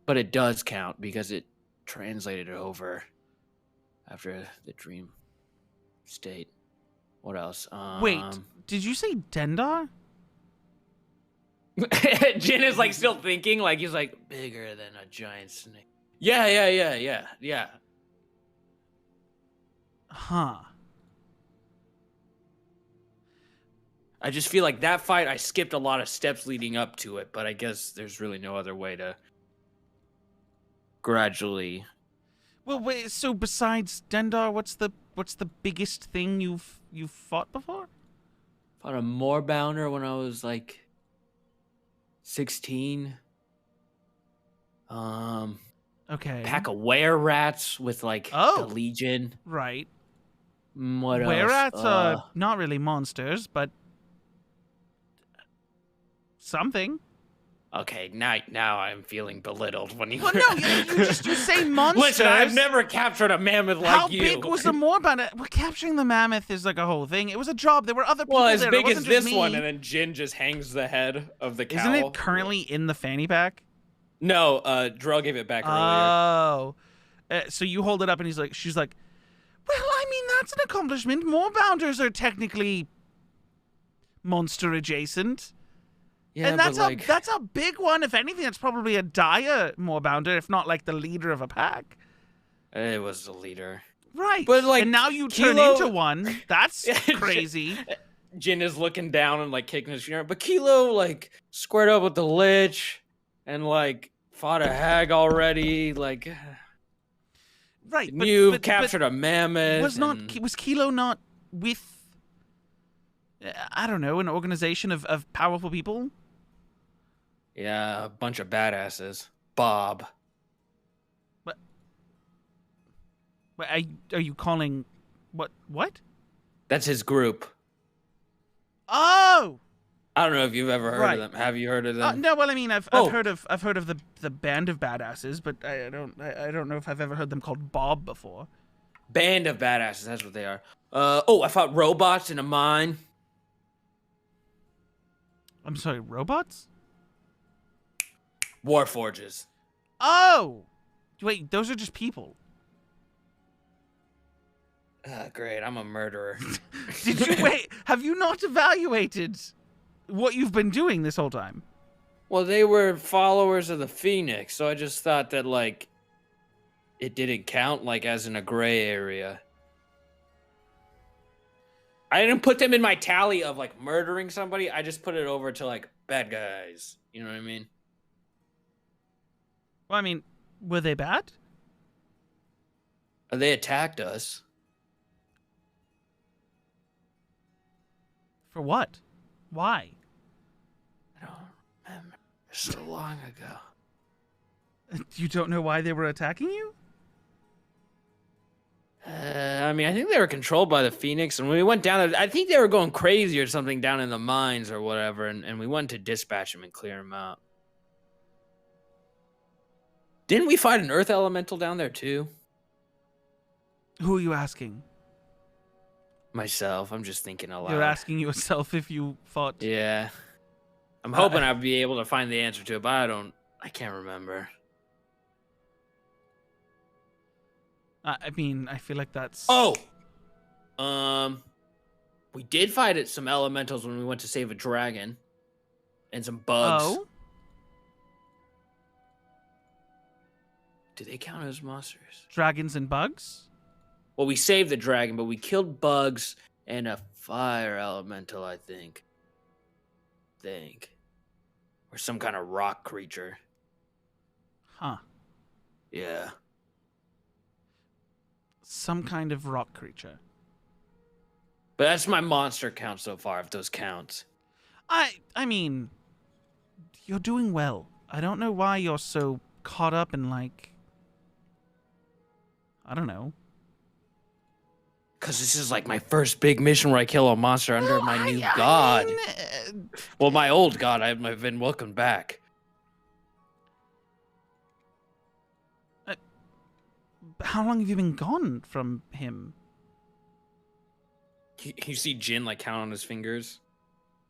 But it does count because it translated over after the dream state. What else? Wait, did you say Dendar? Jin is like still thinking, like he's like bigger than a giant snake. Yeah. Huh. I just feel like that fight, I skipped a lot of steps leading up to it, but I guess there's really no other way to gradually. Well, wait. So besides Dendar, what's the biggest thing you've fought before? Fought a Moorbounder when I was like 16. Okay. Pack of were-rats with like the Legion. Right. What else? Were-rats are not really monsters, but something. Okay, now I'm feeling belittled when you. Well, no, you say monsters. Listen, I've never captured a mammoth like you. How big was the Moorbounder? Well, capturing the mammoth is like a whole thing. It was a job. There were other people as there. big as this one, and then Jin just hangs the head of the cow. Isn't it currently in the fanny pack? No, Drell gave it back earlier. Oh, so you hold it up, and she's like, well, I mean, that's an accomplishment. Moorbounders are technically monster adjacent. Yeah, and that's but that's a big one. If anything, it's probably a dire Moorbounder, if not like the leader of a pack. It was the leader. Right. But like, and now you Kilo... turn into one. That's crazy. Jin is looking down and like kicking his finger. But Kilo like squared up with the Lich and like fought a hag already. Like, right. You've captured a mammoth. Was Kilo not with, I don't know, an organization of powerful people? Yeah, a bunch of badasses. Bob. But are you calling what? That's his group. Oh. I don't know if you've ever heard of them. Have you heard of them? No, well, I mean, I've heard of the band of badasses, but I don't know if I've ever heard them called Bob before. Band of badasses, that's what they are. I fought robots in a mine. I'm sorry, robots? Warforges. Oh! Wait, those are just people. Great, I'm a murderer. Have you not evaluated what you've been doing this whole time? Well, they were followers of the Phoenix, so I just thought that, like, it didn't count, like, as in a gray area. I didn't put them in my tally of, like, murdering somebody. I just put it over to, like, bad guys. You know what I mean? Well, I mean, were they bad? They attacked us. For what? Why? I don't remember. So long ago. You don't know why they were attacking you? I mean, I think they were controlled by the Phoenix, and when we went down there, I think they were going crazy or something down in the mines or whatever, and we went to dispatch them and clear them out. Didn't we fight an Earth Elemental down there, too? Who are you asking? Myself. I'm just thinking aloud. You're asking yourself if you fought... Yeah. I'm hoping I'd be able to find the answer to it, but I can't remember. I mean, I feel like that's... Oh! We did fight some elementals when we went to save a dragon. and some bugs. Oh, Do they count as monsters? dragons and bugs. Well, we saved the dragon, but we killed bugs and a fire elemental, I think. Or some kind of rock creature. Huh. Yeah. Some kind of rock creature. But that's my monster count so far, if those count. I mean, you're doing well. I don't know why you're so caught up in, like, I don't know. Because this is like my first big mission where I kill a monster under my new god. Well, my old god, I've been welcomed back. How long have you been gone from him? You see Jin like count on his fingers?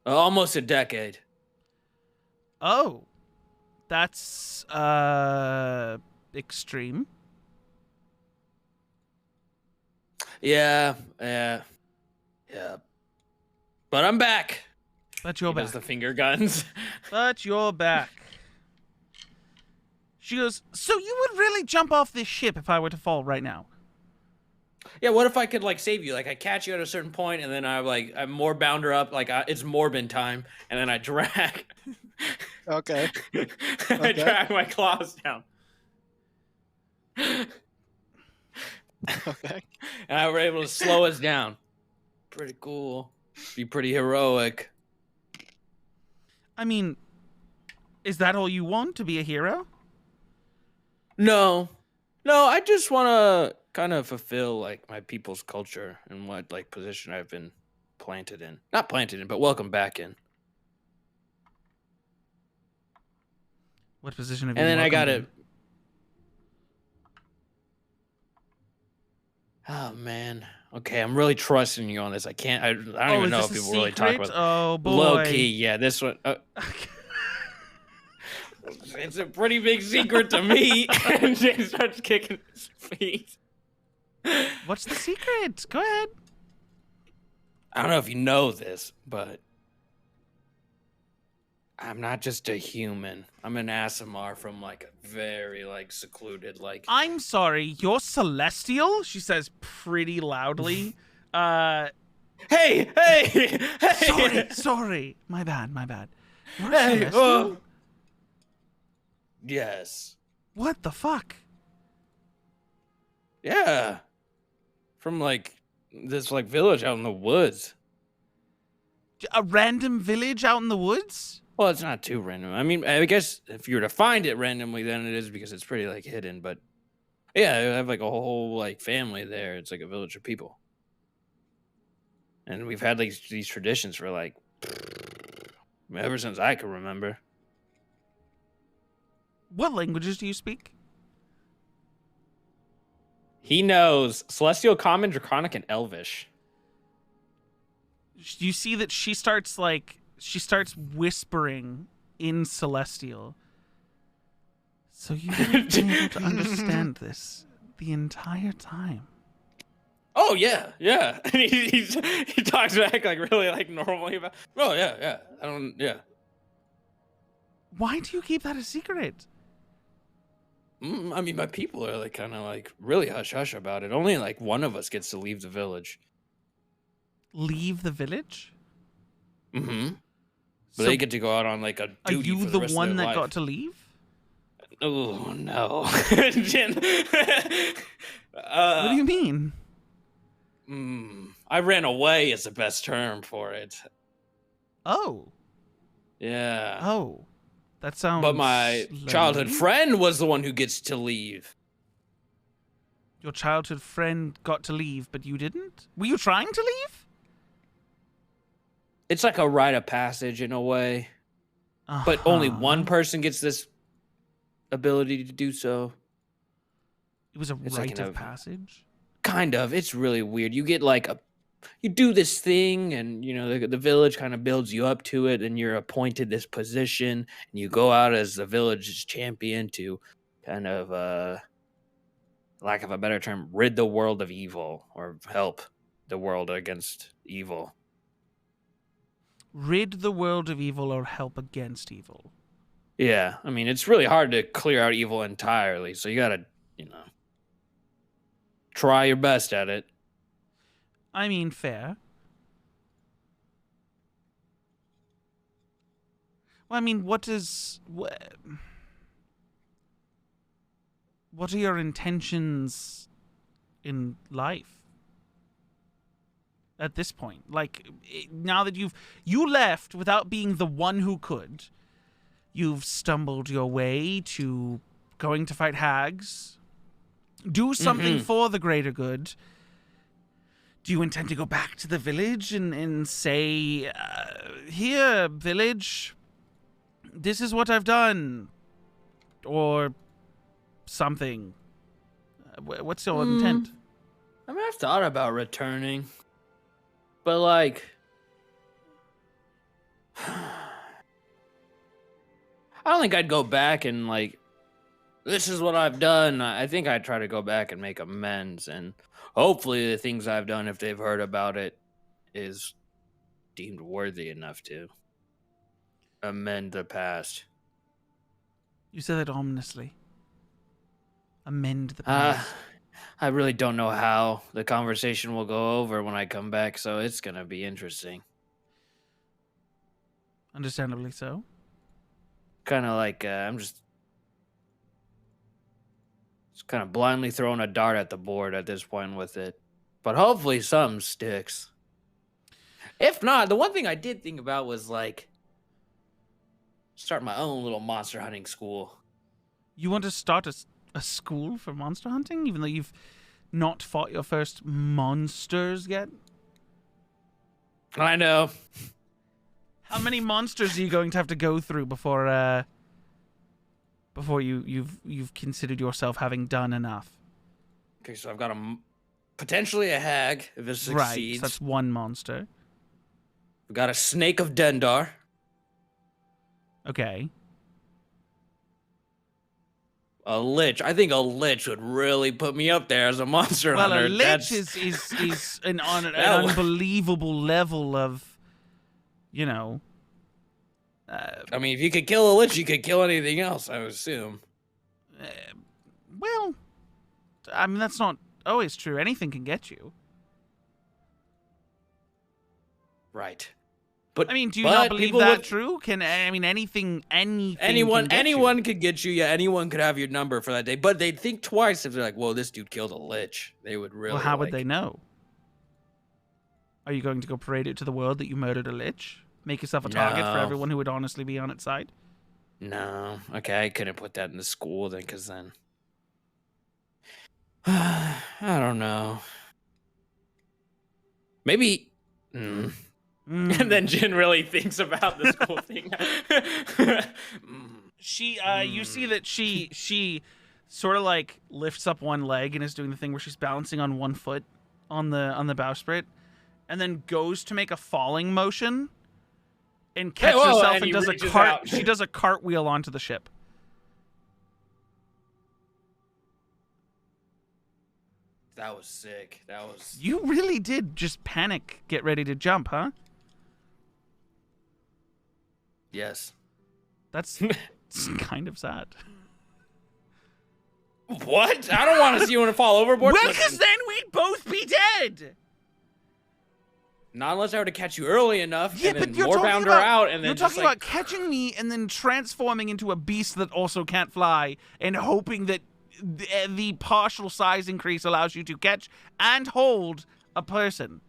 Almost a decade. Oh. That's, extreme. Yeah. But I'm back. But you're He back. does the finger guns. But you're back. She goes, so you would really jump off this ship if I were to fall right now? Yeah, what if I could like save you? Like I catch you at a certain point, and then I'm more bound her up. Like it's Morbin time, and then I drag. Okay. I drag my claws down. Okay. And I were able to slow us down. Pretty cool. Be pretty heroic. I mean, is that all you want, to be a hero? No, I just want to kind of fulfill like my people's culture and what like position I've been planted in. Not planted in, but welcome back in. What position have you And then I got welcomed it. Oh man. Okay, I'm really trusting you on this. I can't. I don't in? even know is if this a people really talk secret? about. Oh, boy. Low key, yeah. This one. It's a pretty big secret to me. And Jay starts kicking his feet. What's the secret? Go ahead. I don't know if you know this, but I'm not just a human. I'm an Asimar from like a very like secluded like. I'm sorry, you're celestial? She says pretty loudly. Hey! Sorry. My bad. You're Hey! celestial? Yes. What the fuck? Yeah. From like this like village out in the woods. A random village out in the woods? Well, it's not too random. I mean, I guess if you were to find it randomly, then it is because it's pretty like hidden. But yeah, I have like a whole like family there. It's like a village of people, and we've had like these traditions for like ever since I can remember. What languages do you speak? He knows Celestial, Common, Draconic, and Elvish. You see that she starts whispering in Celestial. So you've been able to understand this the entire time. Oh yeah. He talks back like really like normally about. Oh yeah. I don't. Yeah. Why do you keep that a secret? I mean, my people are like kind of like really hush hush about it. Only like one of us gets to leave the village. Leave the village? Mm-hmm. But So they get to go out on like a are duty you for the rest one of their that life. got to leave? Oh no. Jin. What do you mean? I ran away is the best term for it. Oh. Yeah. Oh. That sounds But my childhood lonely. friend was the one who gets to leave. Your childhood friend got to leave, but you didn't? Were you trying to leave? It's like a rite of passage in a way. But only one person gets this ability to do so. It was a It's like rite an of passage? Kind of. It's really weird. You get like you do this thing, and you know the village kind of builds you up to it, and you're appointed this position, and you go out as the village's champion to kind of, lack of a better term, rid the world of evil or help the world against evil. rid the world of evil or help against evil. Yeah, I mean, it's really hard to clear out evil entirely, so you gotta, try your best at it. I mean, fair. Well, I mean, what are your intentions in life at this point? Like, now that you left without being the one who could, you've stumbled your way to going to fight hags, do something for the greater good. Do you intend to go back to the village and say, here, village, this is what I've done, or something? What's your intent? I mean, I've thought about returning, but like, I don't think I'd go back and like, this is what I've done. I think I'd try to go back and make amends, and hopefully the things I've done, if they've heard about it, is deemed worthy enough to amend the past. You said that ominously. Amend the past. I really don't know how the conversation will go over when I come back, so it's gonna be interesting. Understandably so. Kind of like I'm just kind of blindly throwing a dart at the board at this point with it, but hopefully something sticks. If not, the one thing I did think about was like start my own little monster hunting school. You want to start a school for monster hunting, even though you've not fought your first monsters yet? I know. How many monsters are you going to have to go through before you've considered yourself having done enough? Okay, so I've got potentially a hag if it succeeds. Right, so that's one monster. We've got a snake of Dendar. Okay. A lich. I think a lich would really put me up there as a monster hunter. Well, a lich is an unbelievable level of, I mean, if you could kill a lich, you could kill anything else, I would assume. Well, I mean, that's not always true. Anything can get you. Right. But I mean, do you not believe that true? Anything anyone could get you. Yeah, anyone could have your number for that day. But they'd think twice if they're like, "Whoa, this dude killed a lich." They would really. Well, how would they know? Are you going to go parade it to the world that you murdered a lich? Make yourself a target for everyone who would honestly be on its side? No. Okay, I couldn't put that in the school then, because then I don't know. Maybe. And then Jin really thinks about this whole thing. You see that she sort of like lifts up one leg and is doing the thing where she's balancing on one foot on the bowsprit, and then goes to make a falling motion and catches herself and does a cart. She does a cartwheel onto the ship. That was sick. You really did just panic, get ready to jump, huh? Yes. That's kind of sad. What? I don't want to see you want to fall overboard. Well, because then we'd both be dead. Not unless I were to catch you early enough, Yeah, and but then you're more talking bound her about, out, and then you're just talking about catching me and then transforming into a beast that also can't fly, and hoping that the partial size increase allows you to catch and hold a person.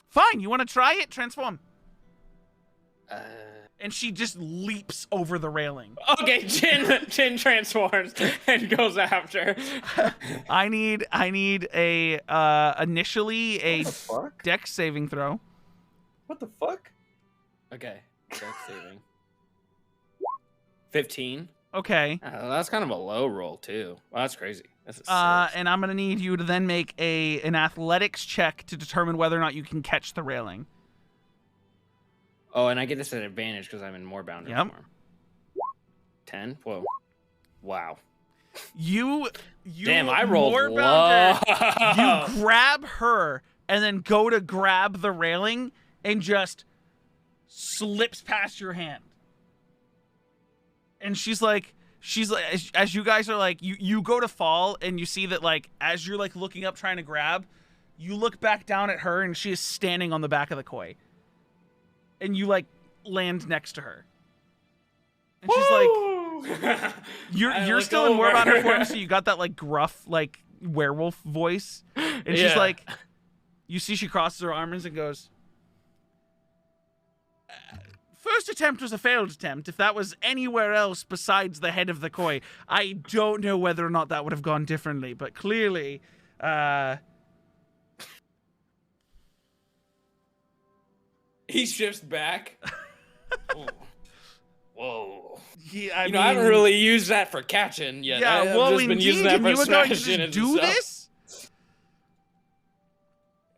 Fine, you want to try it? Transform. And she just leaps over the railing. Okay, Jin transforms and goes after. I need a initially a dex saving throw. What the fuck? Okay, dex saving. 15. Okay. That's kind of a low roll too. Well, that's crazy. That's and I'm gonna need you to then make an athletics check to determine whether or not you can catch the railing. Oh, and I get this at advantage because I'm in more bounded form. 10? Whoa. Wow. You Damn, I rolled more low. You grab her and then go to grab the railing and just slips past your hand. And she's like, as you guys are like, you go to fall, and you see that, like, as you're, like, looking up trying to grab, you look back down at her, and she is standing on the back of the koi. And you, like, land next to her. And she's like, you're still in Warbounder form, so you got that, like, gruff, like, werewolf voice. And she's like, you see she crosses her arms and goes, first attempt was a failed attempt. If that was anywhere else besides the head of the koi, I don't know whether or not that would have gone differently. But clearly, he shifts back. Whoa. Yeah, I haven't really used that for catching yet. Yeah, I've just been using that for smashing and do this?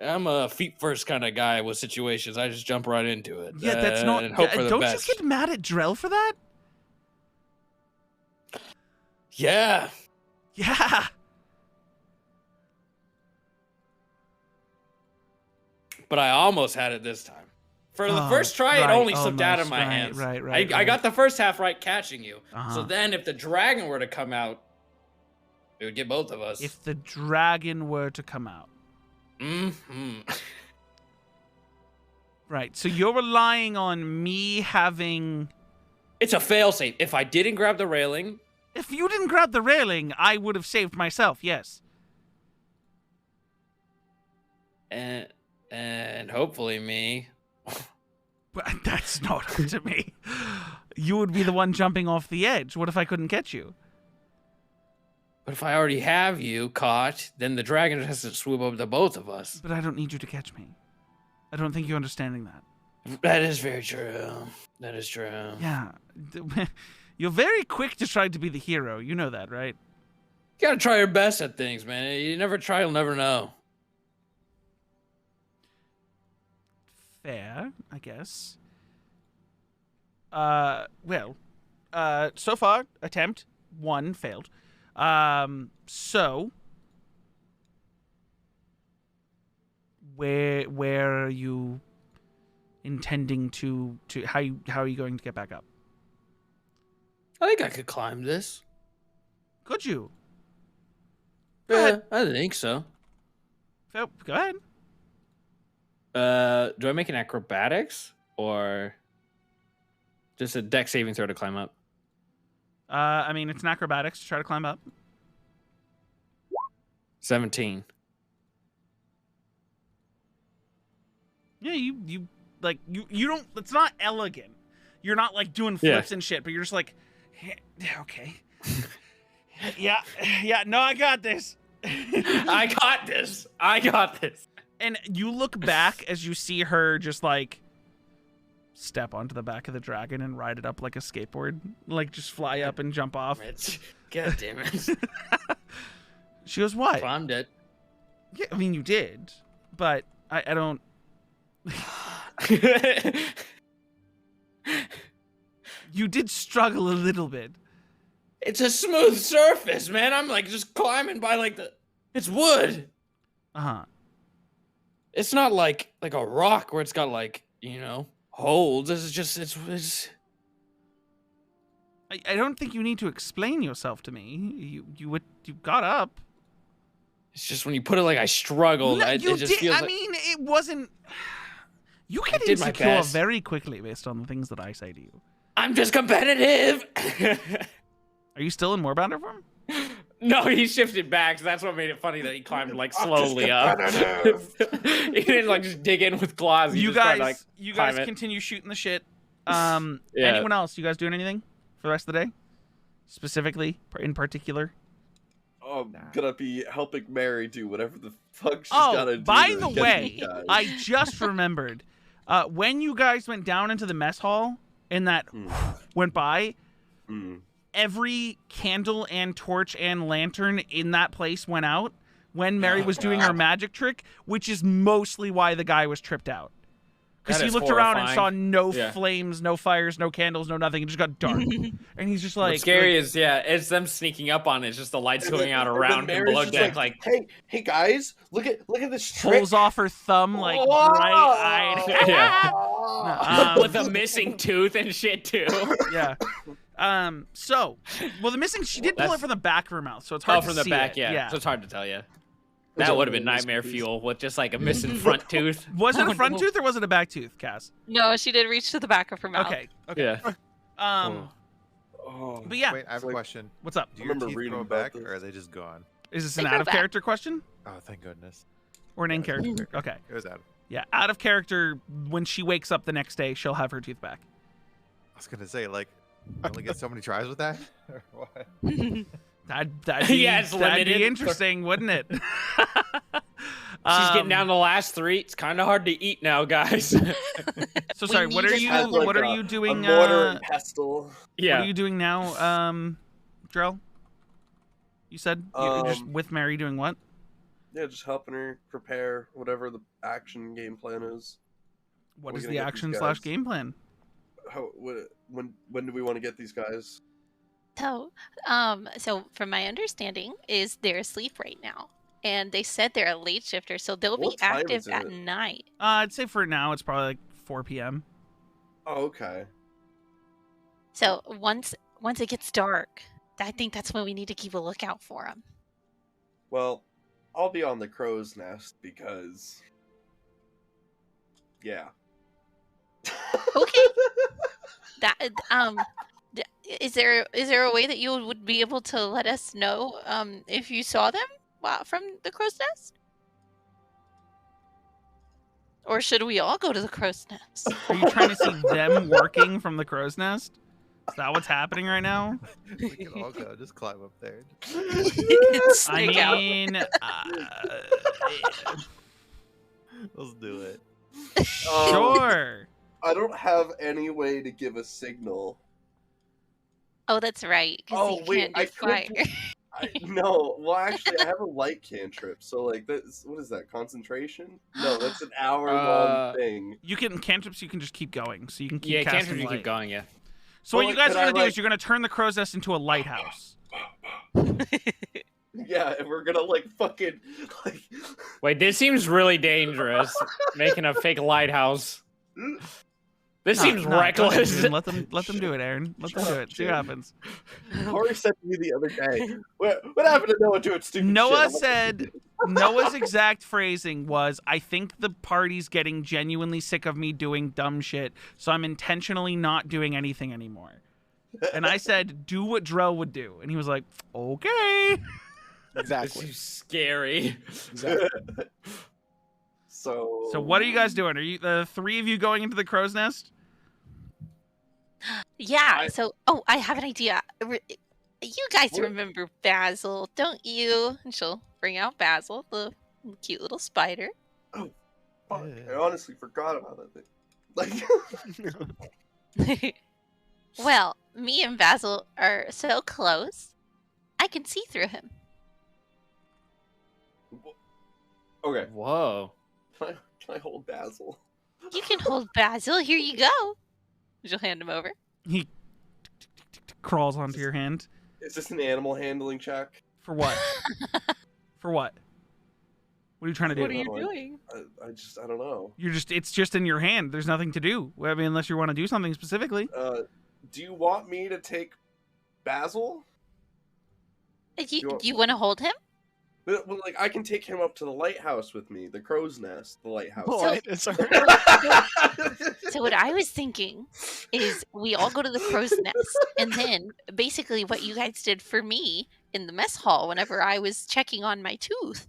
I'm a feet first kind of guy with situations. I just jump right into it. Yeah, that's not. And hope for the don't best. you get mad at Drell for that? Yeah. Yeah. But I almost had it this time. For the first try, it only slipped out of my hands. Right. I got the first half right catching you. Uh-huh. So then if the dragon were to come out, it would get both of us. If the dragon were to come out. Mm-hmm. Right, so you're relying on me having... It's a failsafe. If I didn't grab the railing... If you didn't grab the railing, I would have saved myself, yes. And hopefully me. But that's not up to me. You would be the one jumping off the edge. What if I couldn't catch you? But if I already have you caught, then the dragon has to swoop up to both of us. But I don't need you to catch me. I don't think you're understanding that. That is very true. That is true. Yeah. You're very quick to try to be the hero. You know that, right? You gotta try your best at things, man. You never try, you'll never know. Fair, I guess. So far, attempt 1 failed. So where are you intending to how are you going to get back up? I think I could climb this. Could you? Yeah, I think so. Go ahead. Do I make an acrobatics or just a dex saving throw to climb up? I mean, it's an acrobatics to try to climb up. 17. Yeah, you don't. It's not elegant. You're not like doing flips and shit, but you're just like, okay, yeah. No, I got this. I got this. And you look back as you see her just like step onto the back of the dragon and ride it up like a skateboard, like just fly up and jump off. God damn it. She goes, what? Climbed it. Yeah, I mean, you did, but I don't. You did struggle a little bit. It's a smooth surface, man. I'm like just climbing by like it's wood. Uh-huh. It's not like a rock where it's got like, holds. This is just it's I don't think you need to explain yourself to me. You got up. It's just when you put it like I struggled. No, It just feels I like... mean, it wasn't. You get did my insecure best. very quickly based on the things that I say to you. I'm just competitive. Are you still in Moorbounder form? No, he shifted back, so that's what made it funny that he climbed like slowly up. He didn't like just dig in with claws. He You just tried to, guys climb it. continue shooting the shit. Yeah. Anyone else? You guys doing anything for the rest of the day? Specifically, in particular? I'm gonna be helping Mary do whatever the fuck she's gotta do. By to the get way, these guys. I just remembered. When you guys went down into the mess hall and that went by, every candle and torch and lantern in that place went out when Mary was doing her magic trick, which is mostly why the guy was tripped out. Because That he is looked around and saw horrifying. no Yeah. flames, no fires, no candles, no nothing. It just got dark. And he's just like... What's scary is, it's them sneaking up on it. It's just the lights going out around him below deck. Like, hey guys, look at this trick. pulls off her thumb, like, Whoa! bright-eyed. yeah. With a missing tooth and shit, too. Yeah. The missing... She did pull it That's- from the back of her mouth, so it's hard to from the see back, it. yeah. So it's hard to tell you. Was That it would have one been of those nightmare movies? fuel with just like a missing front tooth. Was it a Oh, front no. tooth or was it a back tooth, Cass? No, she did reach to the back of her mouth. Okay. Yeah. Oh. But yeah, Wait, I have a like- question. what's up? Do your remember teeth reading grow about back, this. or are they just gone? Is this They an grow out of back. character question Oh, thank goodness. or an in Yeah, character? Okay. It was out. Yeah, out of character. When she wakes up the next day, she'll have her teeth back. I was gonna say, like, you only get so many tries with that. Or what? That'd be, Yeah, it's that'd be limited. interesting, wouldn't it? She's getting down the last 3. It's kind of hard to eat now, guys. So sorry, We what need are to you? have, What are a- you doing? A mortar and pestle. yeah. What are you doing now, Drell? You said you're just with Mary doing what? Yeah, just helping her prepare whatever the action game plan is. What We're is gonna the get these action guys. slash game plan? When do we want to get these guys? So from my understanding, is they're asleep right now, and they said they're a late shifter, so they'll be What time active is at it? night. I'd say for now it's probably like 4 p.m. Oh, okay. So once it gets dark, I think that's when we need to keep a lookout for them. Well, I'll be on the crow's nest because, yeah. Okay. Is there a way that you would be able to let us know if you saw them from the crow's nest? Or should we all go to the crow's nest? Are you trying to see them working from the crow's nest? Is that what's happening right now? We can all go. Just climb up there. I Sneak out. mean, Let's do it. sure. I don't have any way to give a signal. Oh, that's right. Because Oh, you wait, can't do I fire. could No, well, actually, I have a light cantrip. So, like, that's what is that? Concentration? No, that's an hour-long thing. You can cantrips. You can just keep going, so you can keep Yeah, casting can't you light. keep going, yeah. So Well, what you like, guys are could I, gonna do is like- you're gonna turn the crow's nest into a lighthouse. Yeah, and we're gonna like fucking like. Wait, this seems really dangerous. Making a fake lighthouse. This seems No, go ahead, reckless. dude. Let them do it, Aaron. Let them do it. See what happens. Corey said to me the other day, "What happened to Noah doing stupid Noah shit?" said. Noah's exact phrasing was, "I think the party's getting genuinely sick of me doing dumb shit, so I'm intentionally not doing anything anymore." And I said, "Do what Drell would do," and he was like, "Okay." This Exactly. is scary. Exactly. So So what are you guys doing? Are you the 3 of you going into the crow's nest? Yeah. So, I have an idea. You guys What? remember Basil, don't you? And she'll bring out Basil, the cute little spider. Fuck, I honestly forgot about that thing. Like, Well, me and Basil are so close, I can see through him. okay, Whoa. can I hold Basil? You can hold Basil. Here you go. She'll hand him over. He crawls onto your hand. Is this an animal handling check? For what? For what? What are you trying to do? What are you Like, doing? I don't know. It's just in your hand. There's nothing to do. I mean, unless you want to do something specifically. Do you want me to take Basil? You want to hold him? Well, like I can take him up to the lighthouse with me, the crow's nest, the lighthouse. What? It's So what I was thinking is we all go to the crow's nest, and then basically what you guys did for me in the mess hall whenever I was checking on my tooth,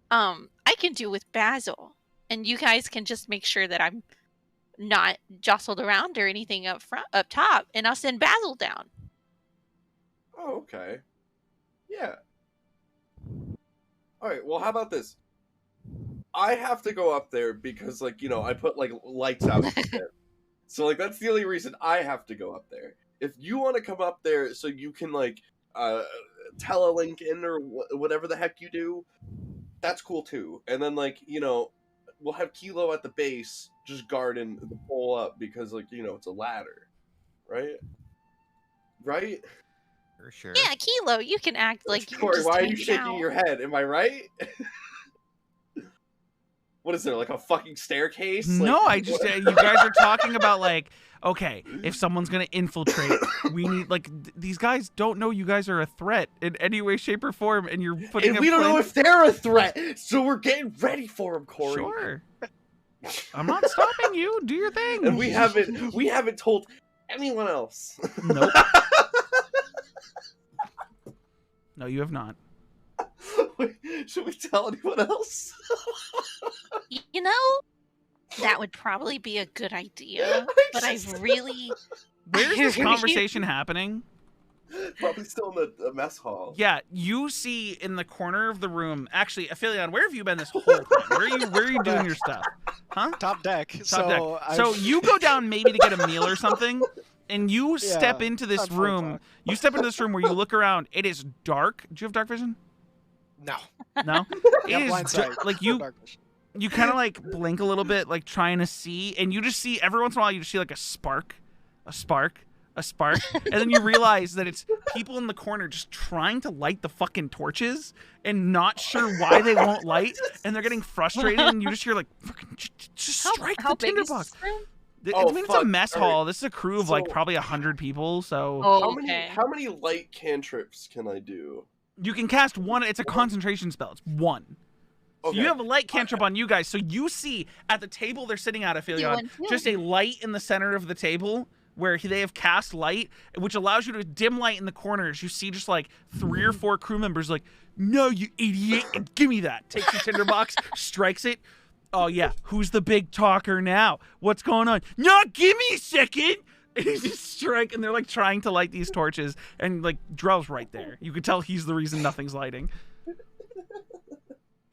I can do with Basil, and you guys can just make sure that I'm not jostled around or anything up top, and I'll send Basil down. Oh, okay. Yeah. All right. Well, how about this? I have to go up there because, like, you know, I put like lights out. and shit. So, like, that's the only reason I have to go up there. If you want to come up there so you can like telelink in or whatever the heck you do, that's cool too. And then, like, you know, we'll have Kilo at the base, just guarding the pole up because, like, you know, it's a ladder, right? Right? For sure. Yeah, Kilo, you can act like you're Corey, just why are you hanging shaking out. your head? Am I right? What is there, like a fucking staircase? No, Like, I just you guys are talking about like, okay, if someone's gonna infiltrate, we need like these guys don't know you guys are a threat in any way, shape, or form, and you're putting. And a we don't know plan- if they're a threat, so we're getting ready for them, Corey. Sure. I'm not stopping you. Do your thing. And we haven't told anyone else. Nope. No, you have not. Should we tell anyone else? You know, that would probably be a good idea, but I really... Where's this conversation happening? Probably still in the mess hall. Yeah, you see in the corner of the room. Actually, Aphelion, where have you been this whole time? Where are you doing your stuff? Huh? Top deck. Top deck. So you go down maybe to get a meal or something, and you step into this on room. 4 o'clock. You step into this room where you look around. It is dark. Do you have dark vision? No. No. Yeah, It is blind sight. like No dark vision. you kind of like blink a little bit, like trying to see, and you just see every once in a while you just see like a spark, and then you realize that it's people in the corner just trying to light the fucking torches and not sure why they won't light, and they're getting frustrated, and you just hear like, fucking just strike how the big is tinderbox. this room? Oh, I mean, it's a fuck. mess All right. hall. This is a crew of like So- probably 100 people, so Oh, How many light cantrips can I do? you can cast one. It's a concentration spell. It's one. So Okay. you have a light cantrip on you guys. So you see at the table they're sitting at, Aphelion, one too. just a light in the center of the table where they have cast light, which allows you to dim light in the corners. You see just like 3 or 4 crew members like, no, you idiot, and give me that. Takes your tinderbox, strikes it. Oh yeah, who's the big talker now? What's going on? No, give me a second. And he just strike, and they're like trying to light these torches, and like Drell's right there. You could tell he's the reason nothing's lighting.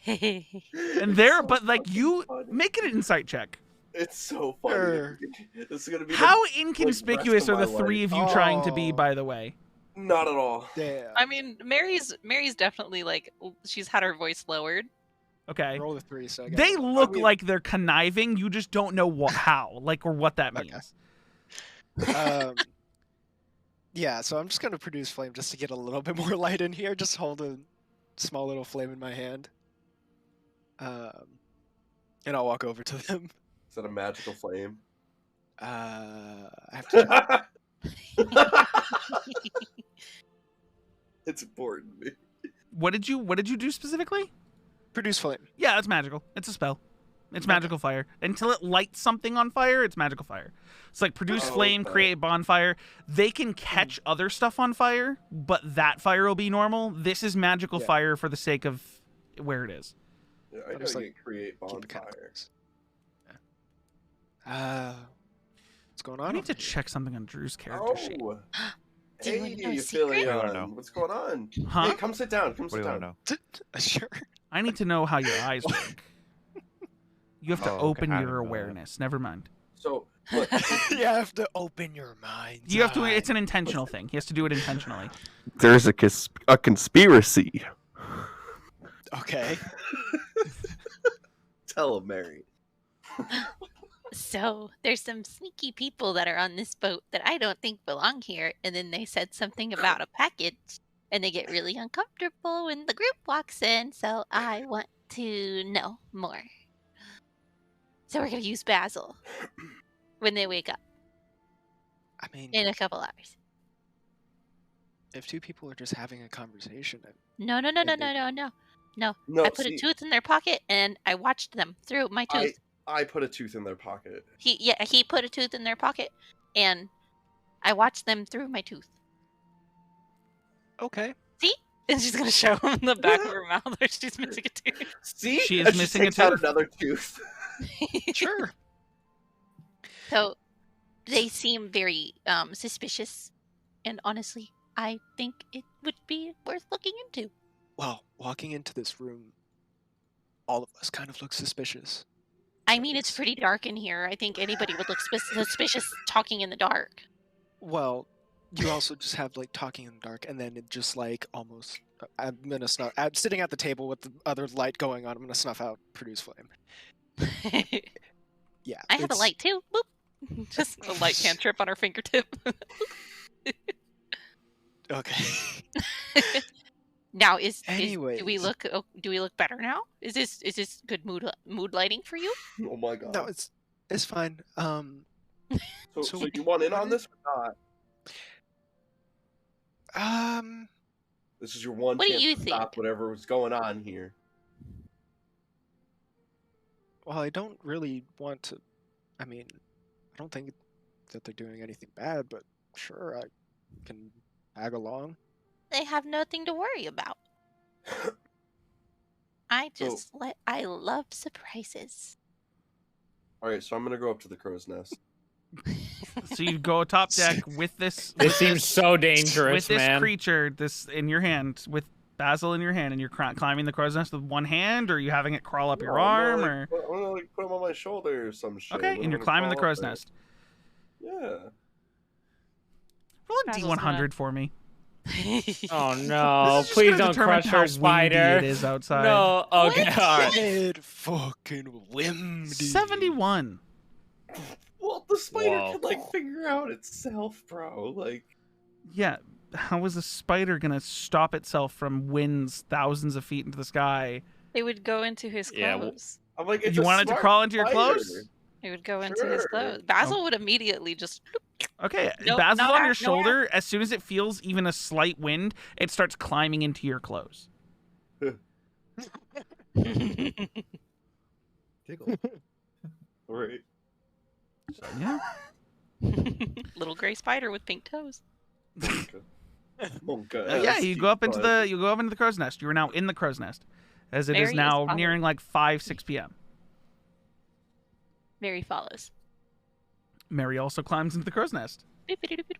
And there, but like you make it an insight check. It's so funny. Sure. This is gonna be How the, inconspicuous like, are rest the of my 3 life. of you trying to be, Oh. by the way? Not at all. Damn. I mean, Mary's definitely like she's had her voice lowered. Okay. Roll the 3, so I got They one. look mean- like they're conniving. You just don't know how, like, or what that Okay. means. Yeah, so I'm just gonna produce flame just to get a little bit more light in here. Just hold a small little flame in my hand, and I'll walk over to them. Is that a magical flame? I have to check. It's important to me. What did you do specifically? Produce flame. Yeah, that's magical. It's a spell. It's magical fire. Until it lights something on fire, it's magical fire. It's like produce Oh, flame, okay. create bonfire. They can catch other stuff on fire, but that fire will be normal. This is magical Yeah. fire for the sake of where it is. Yeah, I I'll know just, you like, can create Keep it kind of bonfire. close. What's going on? I need to over here? check something on Drew's character sheet. Oh. Do you Hey, wanna know a secret? I wanna know. Philion. What's going on? Huh? Hey, come sit down. Come What sit do you down. want to know? Sure. I need to know how your eyes work. You have to Oh, okay. open I your didn't know that. awareness. Never mind. So, look, You have to open your mind. You have to. It's an intentional thing. He has to do it intentionally. There's a conspiracy. Okay. tell him, Mary. So there's some sneaky people that are on this boat that I don't think belong here, and then they said something about a package, and they get really uncomfortable when the group walks in. So I want to know more. So we're gonna use Basil when they wake up I mean, in a couple hours. if 2 people are just having a conversation, No. No, I put see, a tooth in their pocket, and I watched them through my tooth. I put a tooth in their pocket. He put a tooth in their pocket, and I watched them through my tooth. okay. And she's gonna show him the back of her mouth where she's missing a tooth. See, She is And missing a takes out tooth. another tooth. Sure. So they seem very suspicious, and honestly, I think it would be worth looking into. Well, walking into this room, all of us kind of look suspicious. I mean, it's pretty dark in here. I think anybody would look suspicious talking in the dark. Well, you also just have like talking in the dark, and then it just like almost. I'm gonna snuff. I'm sitting at the table with the other light going on. I'm gonna snuff out produce flame, Yeah. I have a it's- light too. Boop. Just a light cantrip on her fingertip. Okay. Now do we Anyways. look better now? Is this good mood lighting for you? Oh my god. No, it's fine. so so you want in what on is- this or not? This is your one What do chance you to stop think? whatever was going on here. Well, I don't really want to. I mean, I don't think that they're doing anything bad, but sure, I can tag along. They have nothing to worry about. I love surprises. Alright, so I'm gonna go up to the crow's nest. So you go top deck with this This seems so dangerous, with this man. creature, this in your hand, with Basil in your hand, and you're climbing the crow's nest with one hand, or are you having it crawl up your No, I'm arm, gonna, or I'm gonna like put him on my shoulder or some shit. okay, then and you're I'm gonna climbing the crawl up crow's there. nest. Yeah. Roll a Basil's D100 for me. Oh no! This is just Please gonna don't determine crush how her, windy spider. it is outside. No. Okay. What? All right. Dead fucking windy. 71. Well, the spider Whoa. can like figure out itself, bro. Like, Yeah, how is a spider gonna stop itself from winds thousands of feet into the sky? It would go into his Yeah, well- clothes. I'm like, it's You a want it to smart crawl into your spider. clothes? It would go into his Sure. clothes. Basil would immediately just. Okay, Nope, Basil's not on that, your no shoulder. As soon as it feels even a slight wind, it starts climbing into your clothes. Tickle. Right. Yeah. Little gray spider with pink toes. Monka. Yeah, you go up into the crow's nest. You are now in the crow's nest, as it Mary is is now following. nearing like 6 p.m. Mary follows. Mary also climbs into the crow's nest.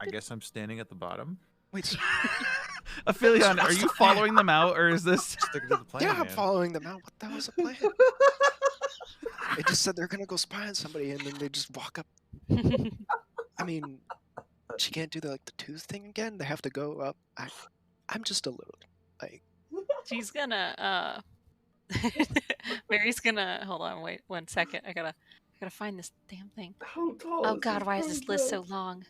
I guess I'm standing at the bottom. Wait, Aphelion, are you following them out, or is this? Sticking to the plan. yeah, I'm man. following them out. What the hell's the plan? They just said they're gonna go spy on somebody, and then they just walk up. I mean, she can't do the tooth thing again. They have to go up. I'm just a little like. She's gonna. Mary's gonna. Hold on. Wait 1 second. I gotta find this damn thing. How tall Oh is God, the why is crow's this list so nest? long?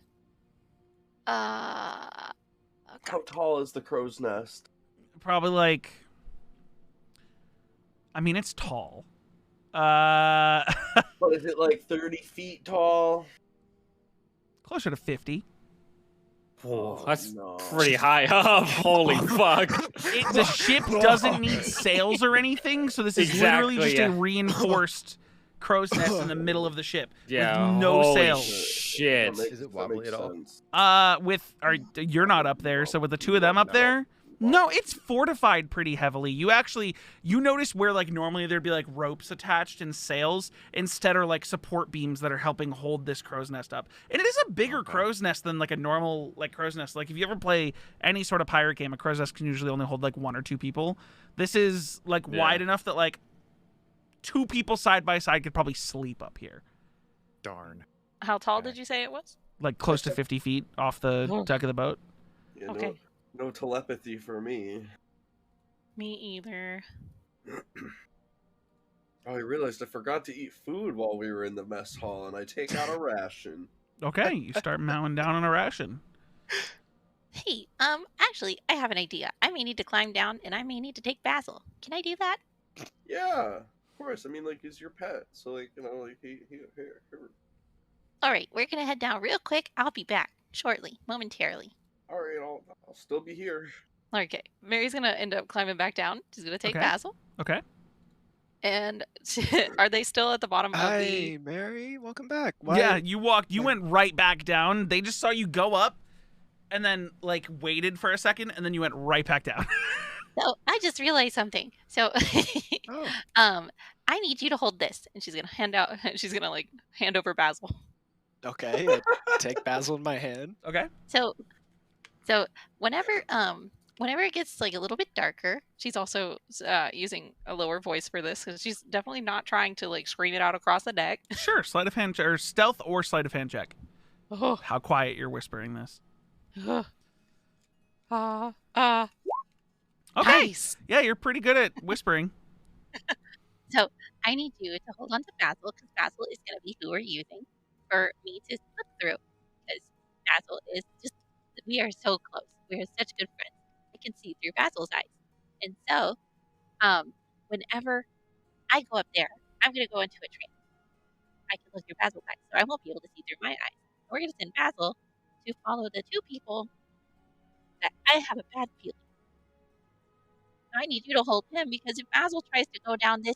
How tall is the crow's nest? Probably like. I mean, it's tall. But is it like 30 feet tall? Closer to 50. Whoa, that's no. pretty high up. Holy fuck! The ship doesn't need sails or anything, so this is literally Exactly, just yeah. a reinforced crow's nest in the middle of the ship Yeah. with no holy sails. Shit. Is it wobbly at all? You're not up there, so with the two of them up there, no, it's fortified pretty heavily. You notice where like normally there'd be like ropes attached and sails, instead are like support beams that are helping hold this crow's nest up. And it is a bigger crow's nest than like a normal like crow's nest. Like if you ever play any sort of pirate game, a crow's nest can usually only hold like 1 or 2 people. This is like wide enough that like 2 people side by side could probably sleep up here. Darn. How tall did you say it was? Like close to 50 feet off the deck of the boat. Yeah, Okay. No telepathy for me. Me either. Oh, I realized I forgot to eat food while we were in the mess hall, and I take out a ration. Okay, you start mowing down on a ration. Hey, actually, I have an idea. I may need to climb down, and I may need to take Basil. Can I do that? Yeah, of course. I mean, like, he's your pet, so like, you know, like, here. All right, we're gonna head down real quick. I'll be back shortly, momentarily. All right, I'll still be here. Okay, Mary's gonna end up climbing back down. She's gonna take Okay. Basil. Okay. And are they still at the bottom of Hi, the? Mary. Welcome back. Yeah, you went right back down. They just saw you go up and then like waited for a second and then you went right back down. So I just realized something. So, Oh. I need you to hold this, and she's gonna She's gonna like hand over Basil. Okay. I take Basil in my hand. Okay. So whenever it gets like a little bit darker, she's also using a lower voice for this because she's definitely not trying to like scream it out across the deck. Sure, sleight of hand or stealth or sleight of hand check. Oh, How quiet you're whispering this. Okay. Nice. Yeah, you're pretty good at whispering. I need you to hold on to Basil because Basil is going to be who we're using for me to slip through. Because Basil is just, we are so close. We are such good friends. I can see through Basil's eyes. And so, whenever I go up there, I'm going to go into a trance. I can look through Basil's eyes, so I won't be able to see through my eyes. We're going to send Basil to follow the two people that I have a bad feeling. I need you to hold him because if Basil tries to go down this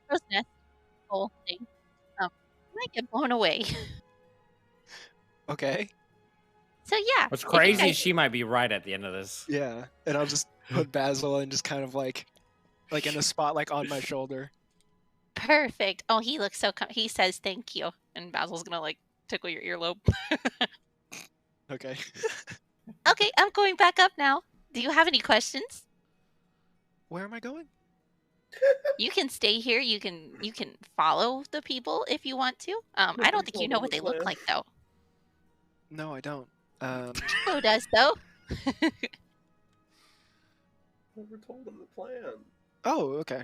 crow's nest hole thing, he might get blown away. Okay. So yeah. What's if you crazy guys- is she might be right at the end of this. Yeah, and I'll just put Basil and just kind of like in a spot like on my shoulder. Perfect. Oh, he looks so. He says thank you, and Basil's gonna like tickle your earlobe. Okay. Okay, I'm going back up now. Do you have any questions? Where am I going? You can stay here. You can follow the people if you want to. I don't think you know what they look like though. No, I don't. Who does though? Never told him the plan. Oh, okay.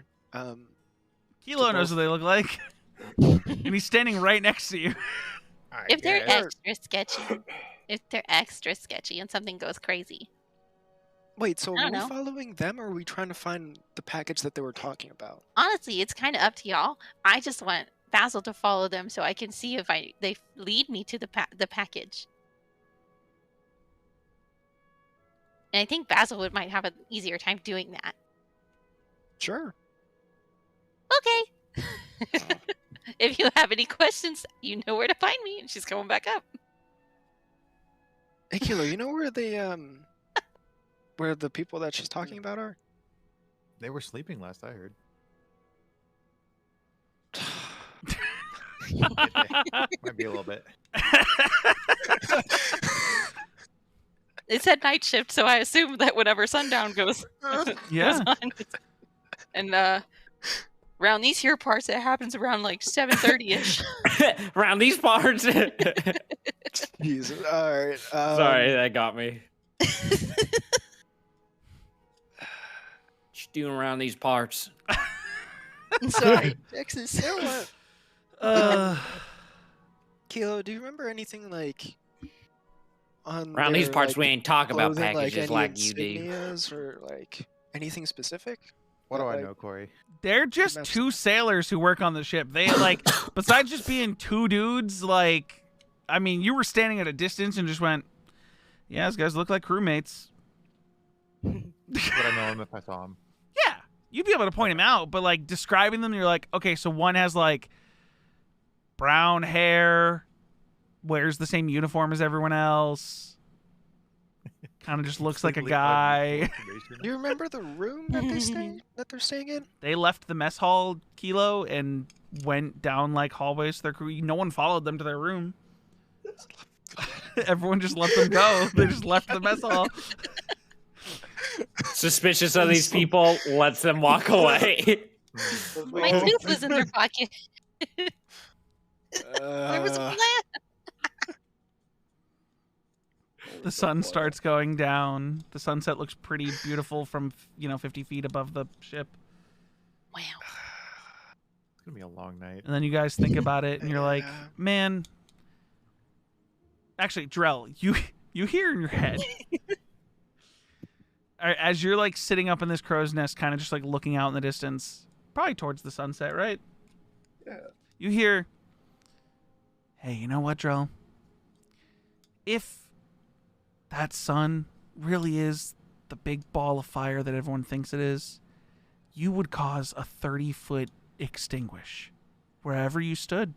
Kilo knows what they look like. And he's standing right next to you. If they're extra sketchy and something goes crazy. Wait, so I are don't we know. following them, or are we trying to find the package that they were talking about? Honestly, it's kind of up to y'all. I just want Basil to follow them so I can see if they lead me to the package. And I think Basil might have an easier time doing that. Sure. Okay. If you have any questions, you know where to find me. And she's going back up. Hey, Kilo, you know where the people that she's talking about are? They were sleeping last I heard. Might be a little bit. It said night shift, so I assume that whenever sundown goes, Yeah. goes on. And around these here parts, it happens around like 7:30ish. Around these parts. Jesus. All right. Sorry, that got me. Just doing around these parts. Sorry, Texas. You know what? Uh, Kilo, do you remember anything like on Around these their, parts, like, we ain't talk about clothing, packages any like you do. insignias or like anything specific? What do That, I like- know, Corey? they're just Mess- two sailors who work on the ship. They like, besides just being two dudes, like, I mean, you were standing at a distance and just went, yeah, these guys look like crewmates. Would I know him if I saw him? Yeah, you'd be able to point them out, but like describing them, you're like, okay, so one has like brown hair, wears the same uniform as everyone else, kind of just looks like a Completely guy. information. Do you remember the room that they're staying in? They left the mess hall, Kilo, and went down like hallways to their crew. No one followed them to their room. Everyone just let them go. They just left the mess hall. Suspicious of these people, lets them walk away. My tooth was in their pocket. There was a Uh, plan. The sun starts going down. The sunset looks pretty beautiful from 50 feet above the ship. Wow. It's gonna be a long night. And then you guys think about it, and you're like, Yeah. man. Actually, Drell, you hear in your head, as you're like sitting up in this crow's nest, kind of just like looking out in the distance, probably towards the sunset, right? Yeah. You hear, hey, you know what, Drell? If that sun really is the big ball of fire that everyone thinks it is, you would cause a 30-foot extinguish wherever you stood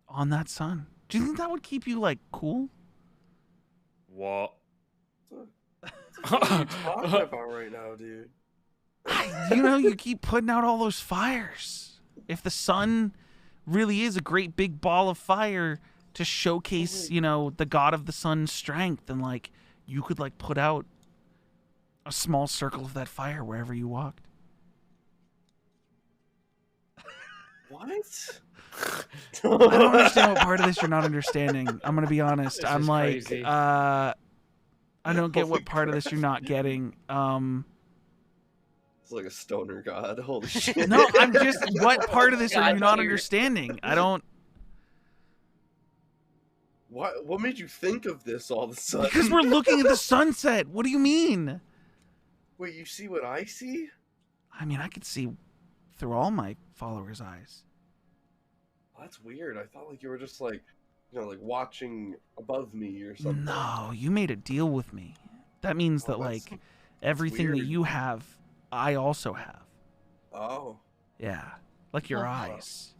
on that sun. Do you think that would keep you like cool? What? What are you talking about right now, dude? You keep putting out all those fires. If the sun really is a great big ball of fire to showcase, the god of the sun's strength, and like you could like put out a small circle of that fire wherever you walked. What? I don't understand what part of this you're not understanding. I'm gonna be honest. This I'm is like, crazy. I don't get what part of this you're not getting. It's like a stoner god. Holy shit. No, I'm just. What part of this are you God not tier. understanding? I don't. What made you think of this all of a sudden? Because we're looking at the sunset. What do you mean? Wait, you see what I see? I mean, I could see through all my followers' eyes. Oh, that's weird. I thought like you were just like, like watching above me or something. No, you made a deal with me. That means that that's- like everything that weird. you have, I also have. Oh. Yeah, like your Oh. eyes.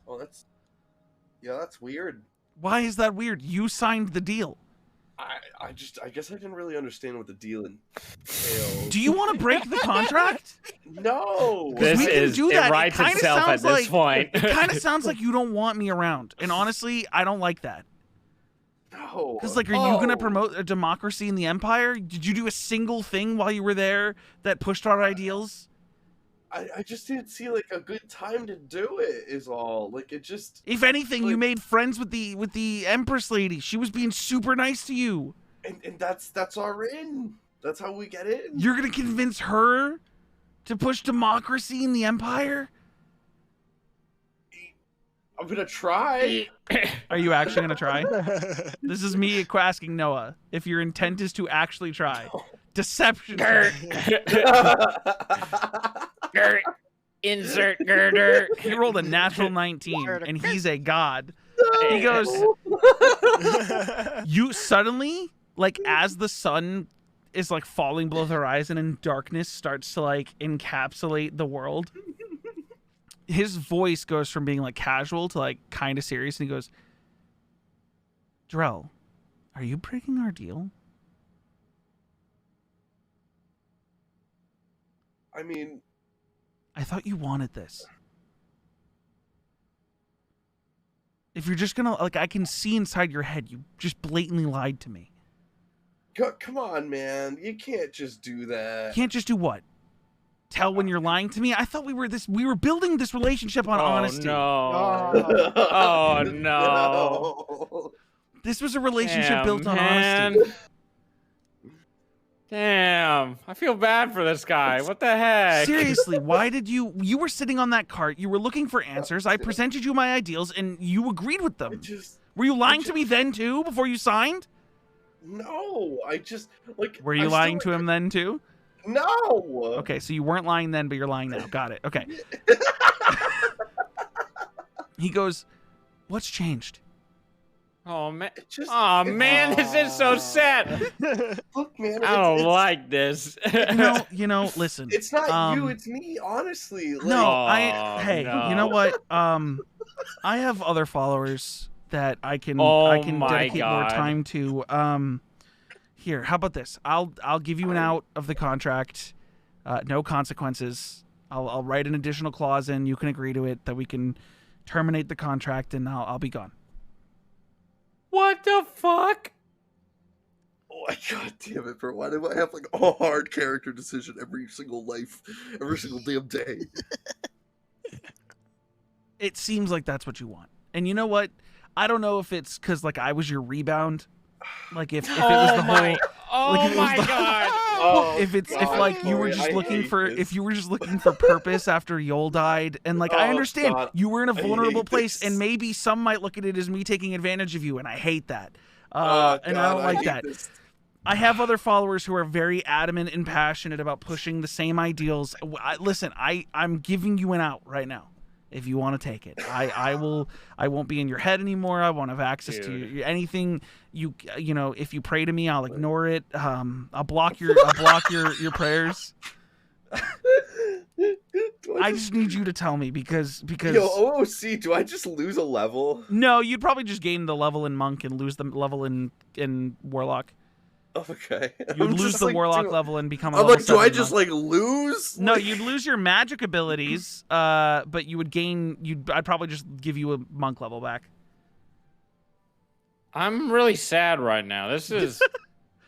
Oh, that's weird. Why is that weird? You signed the deal. I guess I didn't really understand what the deal entailed. Do you want to break the contract? No. This we can is do it that. It writes kinda itself at sounds this like- point. It kind of sounds like you don't want me around, and honestly, I don't like that. No. Because like, are you gonna Oh. promote a democracy in the Empire? Did you do a single thing while you were there that pushed our ideals? I just didn't see like a good time to do it. Is all. Like it just. If anything, you Like- made friends with the Empress lady. She was being super nice to you. And that's our in. That's how we get in. You're gonna convince her to push democracy in the Empire? I'm gonna try. Are you actually gonna try? This is me asking Noah if your intent is to actually try. Deception. Insert girder. He rolled a natural 19, and he's a god. He goes, you suddenly, like, as the sun is like falling below the horizon and darkness starts to like encapsulate the world, his voice goes from being like casual to like kind of serious, and he goes, Drell, are you breaking our deal? I mean, I thought you wanted this. If you're just gonna, like, I can see inside your head, you just blatantly lied to me. come on, man. You can't just do that. You can't just do what? Tell when you're lying to me? I thought we were building this relationship on honesty. No. Oh, no. No. This was a relationship Damn, built on man. honesty. Damn. I feel bad for this guy. What the heck? Seriously, why did you were sitting on that cart, you were looking for answers, I presented you my ideals, and you agreed with them. Were you lying to me then too, before you signed? No, I just like. Were you lying to him then too? No. Okay, so you weren't lying then, but you're lying now. Got it. Okay. He goes, what's changed? Oh man! Just, Oh man, this is so sad. Look, man. I don't it's, like this. You know. Listen. It's not you. um, It's me. Honestly. Like, No, Oh, hey, no. you know what? I have other followers that I can Oh I can my dedicate more God. time to. Here, how about this? I'll give you an out of the contract, no consequences. I'll write an additional clause in. You can agree to it that we can terminate the contract, and I'll be gone. What the fuck? Oh my god damn it, bro. Why do I have like a hard character decision every single damn day? It seems like that's what you want, and you know what? I don't know if it's because like I was your rebound, like if it was the whole. Oh Like, if it was my the- god! Oh, if God, like you were Corey, just I looking hate for this. if you were just looking for purpose after Yol died, and like I Oh, understand God, you were in a I vulnerable hate place, this. and maybe some might look at it as me taking advantage of you, and I hate that. Oh, And God, I don't like hate that. this. I have other followers who are very adamant and passionate about pushing the same ideals. Listen, I'm giving you an out right now. If you want to take it, I won't be in your head anymore. I won't have access to anything. You know, if you pray to me, I'll ignore it. I'll block your your prayers. I just need you to tell me because Yo, OOC, do I just lose a level? no, you'd probably just gain the level in monk and lose the level in warlock. Okay. You'd I'm lose just, the like, warlock do- level and become a I'm level like, do I 7 just monk. like lose? No, Like- you'd lose your magic abilities, but you would gain. I'd probably just give you a monk level back. I'm really sad right now. This is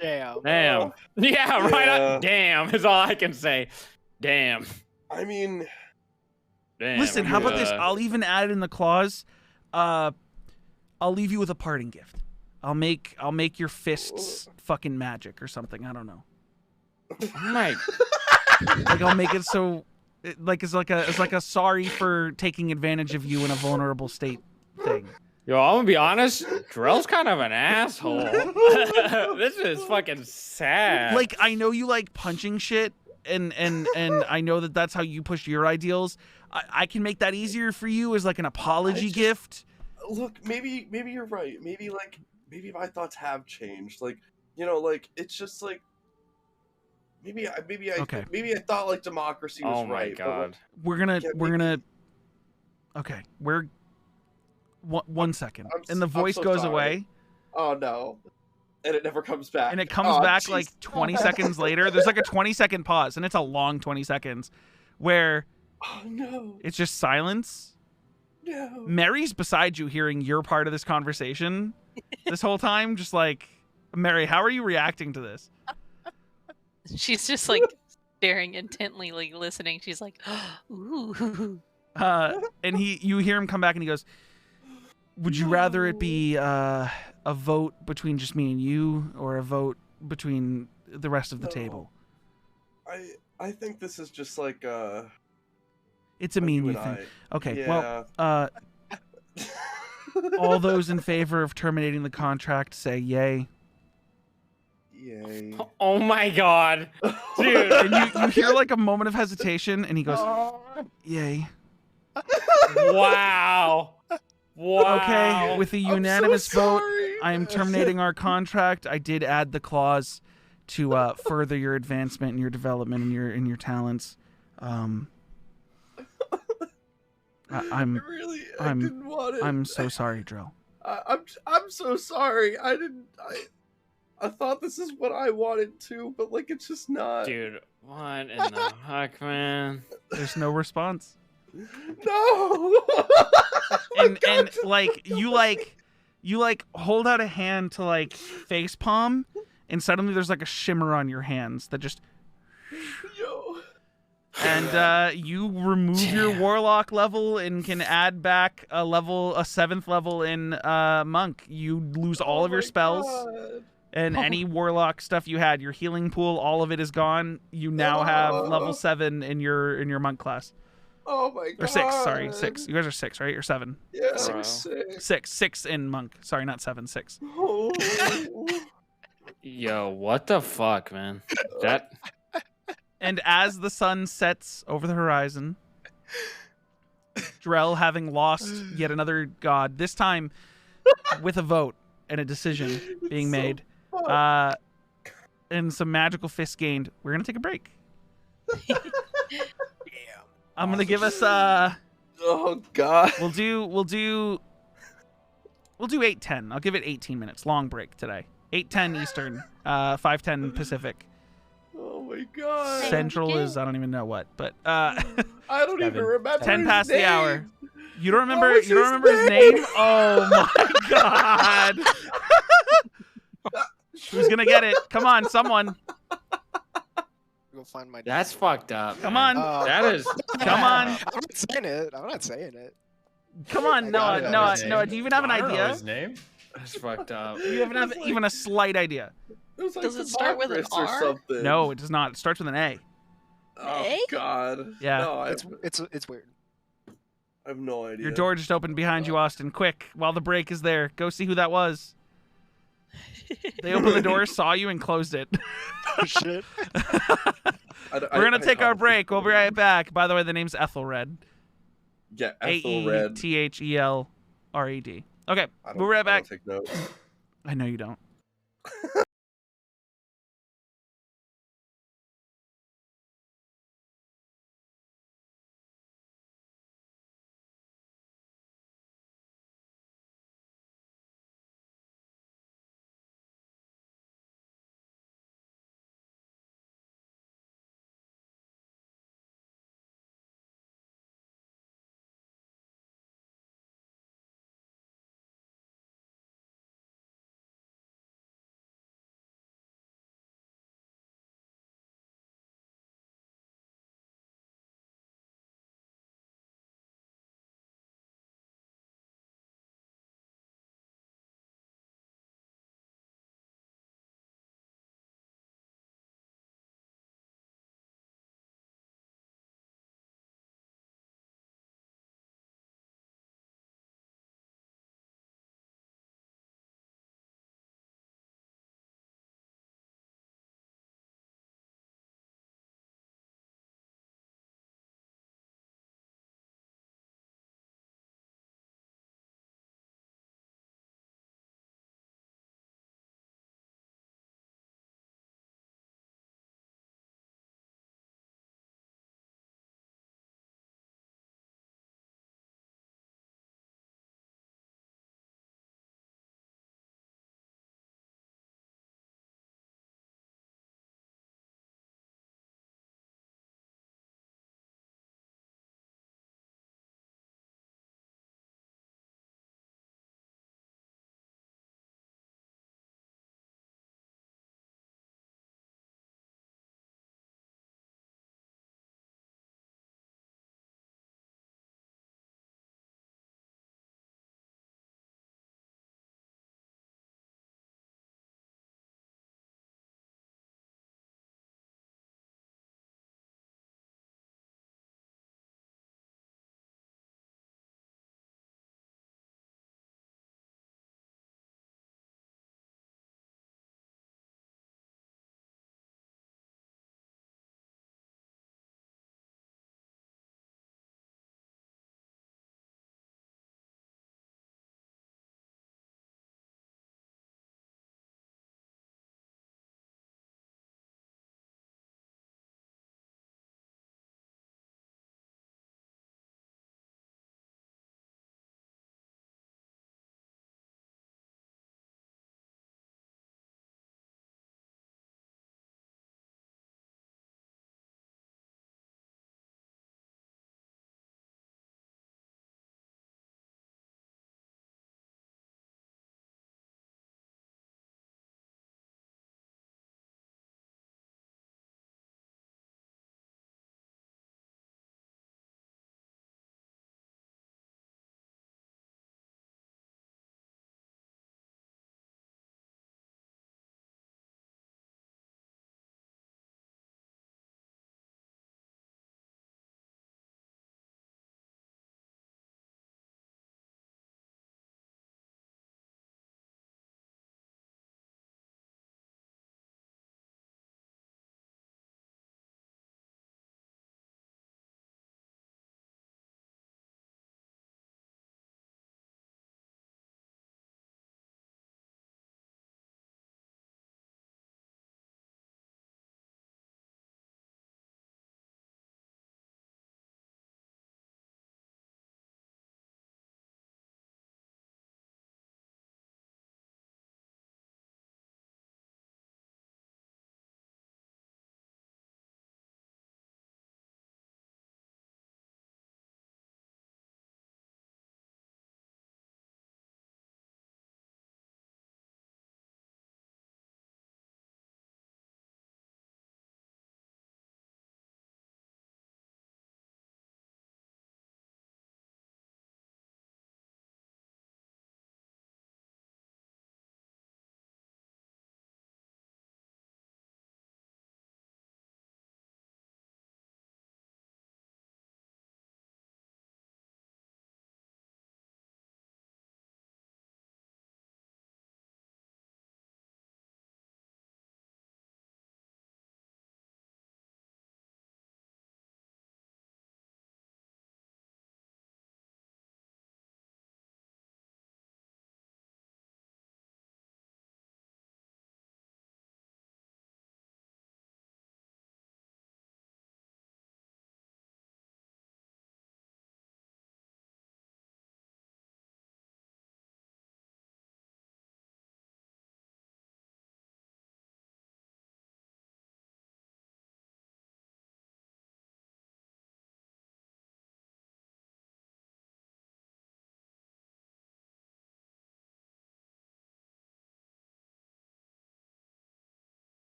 Damn. damn. Yeah, right. Yeah. Damn is all I can say. Damn. I mean, Damn. Listen, how about this? Uh, I'll even add it in the clause. I'll leave you with a parting gift. I'll make your fists fucking magic or something. I don't know. oh my Like I'll make it so, it's like a sorry for taking advantage of you in a vulnerable state thing. Yo, I'm gonna be honest. Drell's kind of an asshole. This is fucking sad. Like I know you like punching shit, and I know that that's how you push your ideals. I can make that easier for you as like an apology gift. Look, maybe you're right. Maybe my thoughts have changed. Like, like it's just like maybe I thought like democracy was oh my right. god. We're gonna. Okay, we're. One second, and the voice so goes sorry. away. Oh no. And it never comes back. And it comes back jeez. like 20 seconds later. There's like a 20-second pause, and it's a long 20 seconds where oh no. it's just silence. No. Mary's beside you hearing your part of this conversation this whole time. Just like, Mary, how are you reacting to this? She's just like staring intently, like listening. She's like, ooh. And you hear him come back and he goes, would you rather it be a vote between just me and you, or a vote between the rest of the table? I think this is just like it's a me and you and thing. I. Okay, Yeah. well, all those in favor of terminating the contract say yay. Yay. Oh my god, dude. And you hear like a moment of hesitation, and he goes, yay. Wow. Wow. Okay, with a I'm unanimous so vote, sorry. I am terminating our contract. I did add the clause to further your advancement and your development and your talents. I'm didn't want it. I'm so sorry, Drill. I'm so sorry. I thought this is what I wanted to, but like it's just not. Dude, what in the heck, man? There's no response. No. And like you hold out a hand to like face palm, and suddenly there's like a shimmer on your hands that just. Yo. And you remove your warlock level and can add back a 7th level in monk. You lose all of your spells. God. And any warlock stuff you had, your healing pool, all of it is gone. You now have level 7 in your monk class. Oh my god. Or 6, sorry, 6. You guys are 6, right? Or 7? Yeah, Bro. 6 in monk. Sorry, not 7, 6. Oh. Yo, what the fuck, man? That. And as the sun sets over the horizon, Drell, having lost yet another god, this time with a vote and a decision being made, and some magical fists gained, we're gonna take a break. I'm gonna give us Oh god. we'll do 8:10. I'll give it 18 minutes. Long break today. 8:10 Eastern, 5:10 Pacific. Oh my god. Central is I don't even know what, but I don't even remember. 10 his past the name. hour. You don't remember? What was You don't his remember his name? Oh my god! Who's gonna get it? Come on, someone! Go find my. That's fucked up. Come man. on! That is. Come on! I'm not saying it. I'm not saying it. Come on, I Noah! got it. Noah! His name. Noah! Do you even have an I don't know idea? his name. That's fucked up. You even have even a slight idea? It was like Does it start with an Democracy or R? something. No, it does not. It starts with an A. Oh A? god. Yeah. No, I It's weird. have no idea. Your door just opened behind you, Austin. Quick, while the break is there, go see who that was. They opened the door, saw you, and closed it. Oh shit. We're gonna take our break. We'll be right back. By the way, the name's Ethelred. Yeah, Ethelred. Aethelred. Okay, I don't- we'll be right I back. don't take notes. I know you don't.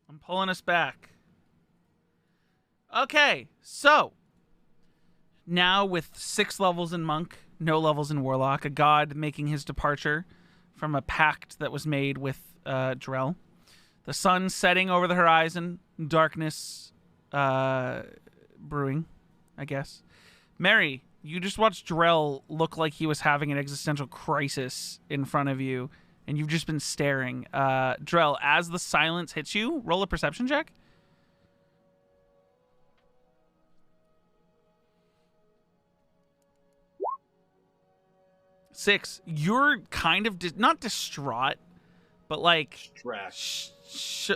I'm pulling us back. Okay, so now with 6 levels in Monk, no levels in Warlock, a god making his departure from a pact that was made with Drell. The sun setting over the horizon, darkness brewing, I guess. Mary, you just watched Drell look like he was having an existential crisis in front of you, and you've just been staring. Drell, as the silence hits you, roll a perception check. Six. You're kind of not distraught, but like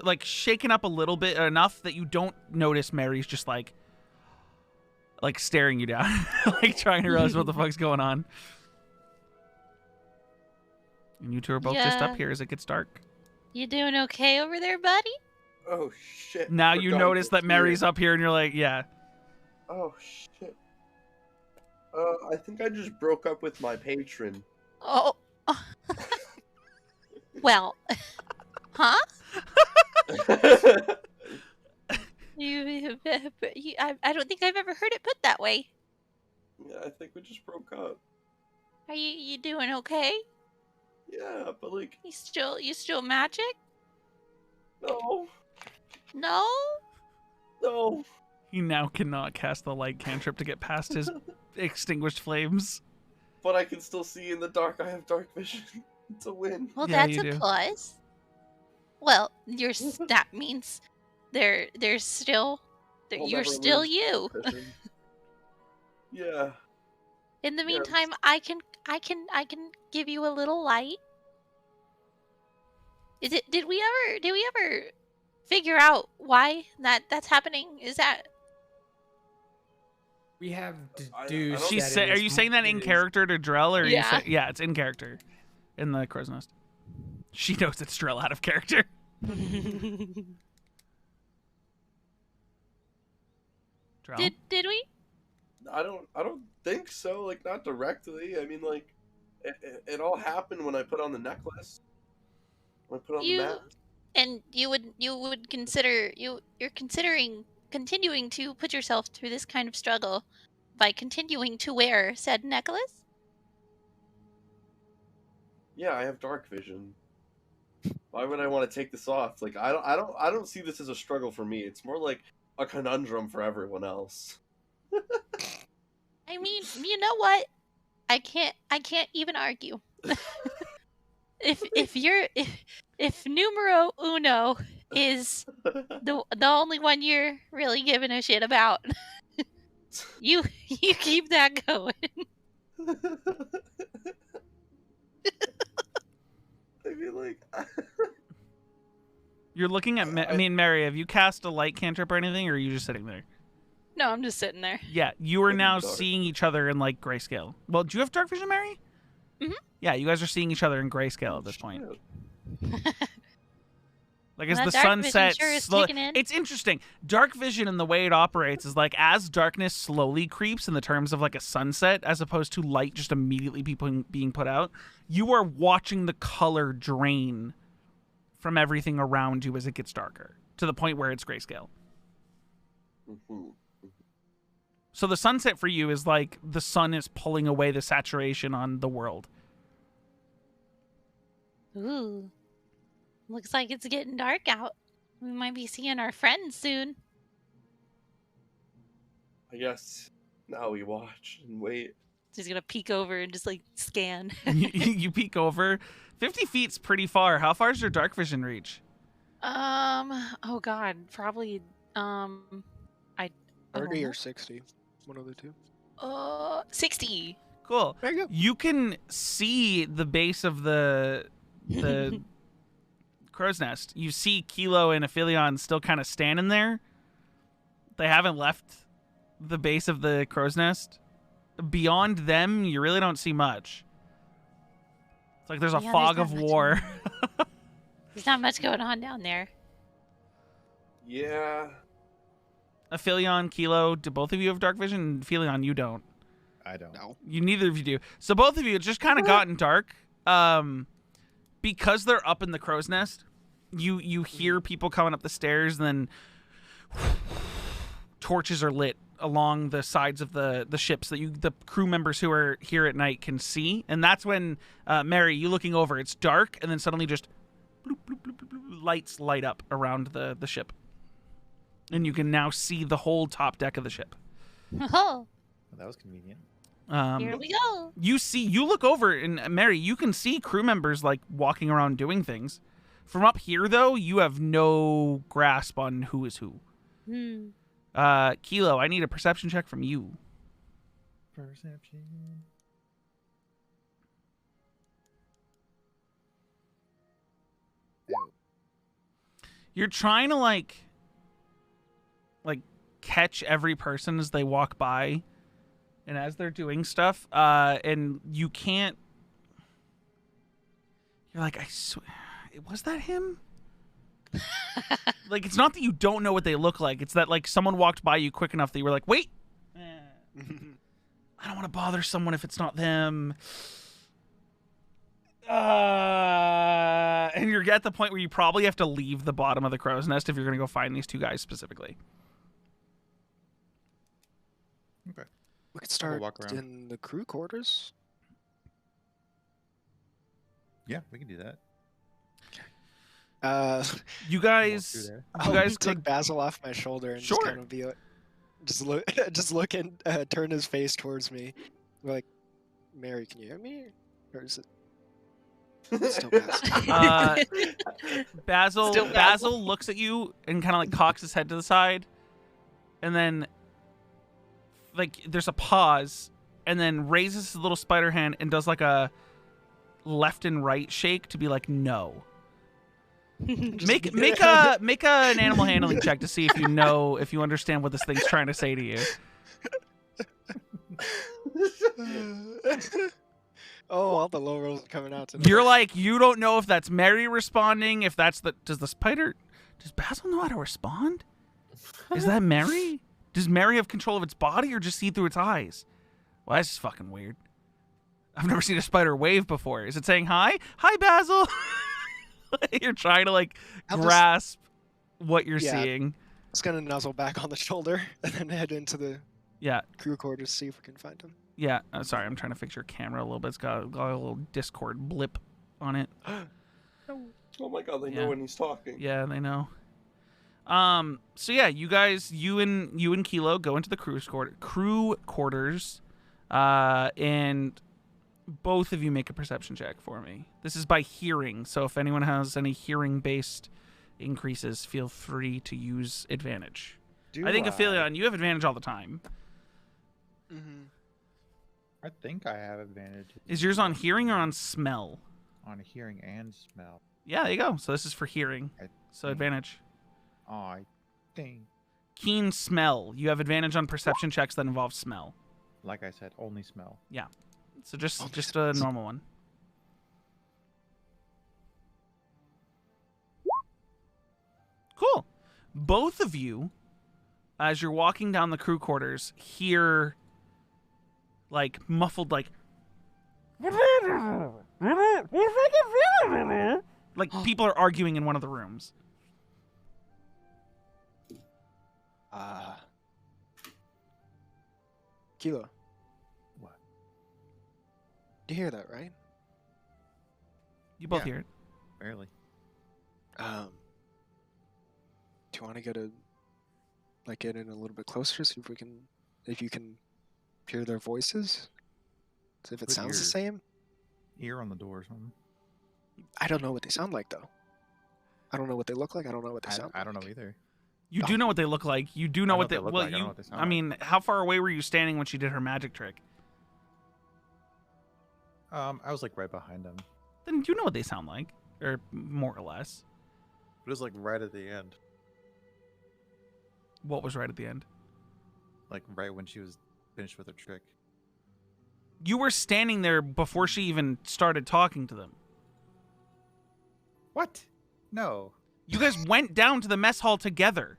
like shaken up a little bit, enough that you don't notice Mary's just like staring you down, like trying to realize what the fuck's going on. And you two are both just up here as it gets dark. You doing okay over there, buddy? Oh shit. Now We're you going notice to that here. Mary's up here, and you're like, yeah. Oh shit. I think I just broke up with my patron. Oh. Well, huh? I don't think I've ever heard it put that way. Yeah, I think we just broke up. Are you doing okay? Yeah, but like, You still magic? no, No? no. He now cannot cast the light cantrip to get past his extinguished flames. But I can still see in the dark. I have dark vision. It's a win. Well, Yeah, that's you a do. plus. Well, that means there's still I'll you're never still lose you. vision. Yeah. In the Yes. meantime, I can give you a little light. Did we ever figure out why that's happening? Is that We have I deduced. don't- She's that it are is you saying that in it is- character to Drell, or are you Yeah. yeah, it's in character in the crow's nest. She knows it's Drell out of character. Drell? did we? I don't think so. Like, not directly. I mean, like, it all happened when I put on the necklace. When I put on the mask. And you would consider you're considering continuing to put yourself through this kind of struggle by continuing to wear said necklace? Yeah, I have dark vision. Why would I want to take this off? Like, I don't see this as a struggle for me. It's more like a conundrum for everyone else. I mean, you know what? I can't even argue. if numero uno is the only one you're really giving a shit about, you keep that going. I mean, like, You're looking at I mean, Mary, have you cast a light cantrip or anything, or are you just sitting there? No, I'm just sitting there. Yeah, you are Looking now dark. seeing each other in like grayscale. Well, do you have dark vision, Mary? Mhm. Yeah, you guys are seeing each other in grayscale at this point. Like as Well, the that dark sun vision sets, sure is slow- kicking in. it's interesting. Dark vision and the way it operates is like as darkness slowly creeps in the terms of like a sunset, as opposed to light just immediately being put out. You are watching the color drain from everything around you as it gets darker to the point where it's grayscale. Mhm. So the sunset for you is like the sun is pulling away the saturation on the world. Ooh. Looks like it's getting dark out. We might be seeing our friends soon. I guess now we watch and wait. She's gonna peek over and just like scan. You peek over. 50 feet's pretty far. How far does your dark vision reach? Oh god, probably I 30 know. or 60. One of the two. 60. Cool. There you go. You can see the base of the crow's nest. You see Kilo and Aphelion still kind of standing there. They haven't left the base of the crow's nest. Beyond them, you really don't see much. It's like there's a Yeah, fog there's of not much war. There's not much going on down there. Yeah. Aphelion, Kilo, do both of you have dark vision? Aphelion, you don't. I don't. No. Neither of you do. So both of you, it's just kind of gotten dark. Because they're up in the crow's nest, You hear people coming up the stairs, and then torches are lit along the sides of the ships that the crew members who are here at night can see. And that's when, Mary, you looking over, it's dark, and then suddenly just bloop, bloop, bloop, bloop, bloop, lights light up around the ship. And you can now see the whole top deck of the ship. Oh, Well, that was convenient. here we go. You look over, and Mary, you can see crew members like walking around doing things. From up here, though, you have no grasp on who is who. Kilo, I need a perception check from you. Perception. You're trying to like catch every person as they walk by and as they're doing stuff, and you can't. You're like, I swear, was that him? Like, it's not that you don't know what they look like, it's that like someone walked by you quick enough that you were like, wait, I don't want to bother someone if it's not them. And you're at the point where you probably have to leave the bottom of the crow's nest if you're going to go find these two guys specifically. Okay. We could start walk around. in the crew quarters. Yeah, we can do that. You Walk guys, through there. you guys take Basil off my shoulder and Sure. just kind of be like, just look and turn his face towards me. We're like, Mary, can you hear me? Or is it still Basil? Basil, Still Basil Basil. looks at you and kind of like cocks his head to the side, and then like there's a pause, and then raises his little spider hand and does like a left and right shake to be like no. Make an animal handling check to see if you understand what this thing's trying to say to you. Oh, all the low rolls are coming out tonight. You're like, you don't know if that's Mary responding, if that's does Basil know how to respond? Is that Mary? Does Mary have control of its body or just see through its eyes? Well, that's just fucking weird. I've never seen a spider wave before. Is it saying hi? Hi, Basil. You're trying to like grasp what you're seeing. Just gonna nuzzle back on the shoulder and then head into the crew quarters to see if we can find him. Yeah. Sorry, I'm trying to fix your camera a little bit. It's got a little Discord blip on it. Oh my god, they know when he's talking. Yeah, they know. So yeah, you guys, you and Kilo go into the crew quarters, and both of you make a perception check for me. This is by hearing, so if anyone has any hearing-based increases, feel free to use advantage. I think Aphelion, you have advantage all the time. Mm-hmm. I think I have advantage. Is yours on hearing or on smell? On hearing and smell. Yeah, there you go. So this is for hearing. So advantage. I think. Keen smell. You have advantage on perception checks that involve smell. Like I said, only smell. Yeah. So just a normal one. Cool. Both of you, as you're walking down the crew quarters, hear like muffled like people are arguing in one of the rooms. Kilo. What? Do you hear that, right? You both hear it. Barely. Do you want to get in a little bit closer, see if you can hear their voices? See if it Put sounds the your same? Ear on the door or something. I don't know what they sound like, though. I don't know what they look like. I don't know what they sound like. I don't know either. You do know what they look like. You do know what they look well, like. I don't you know what they sound I like. mean, how far away were you standing when she did her magic trick? I was like right behind them. Then you know what they sound like, or more or less. It was like right at the end. What was right at the end? Like right when she was finished with her trick. You were standing there before she even started talking to them. What? No. You guys went down to the mess hall together.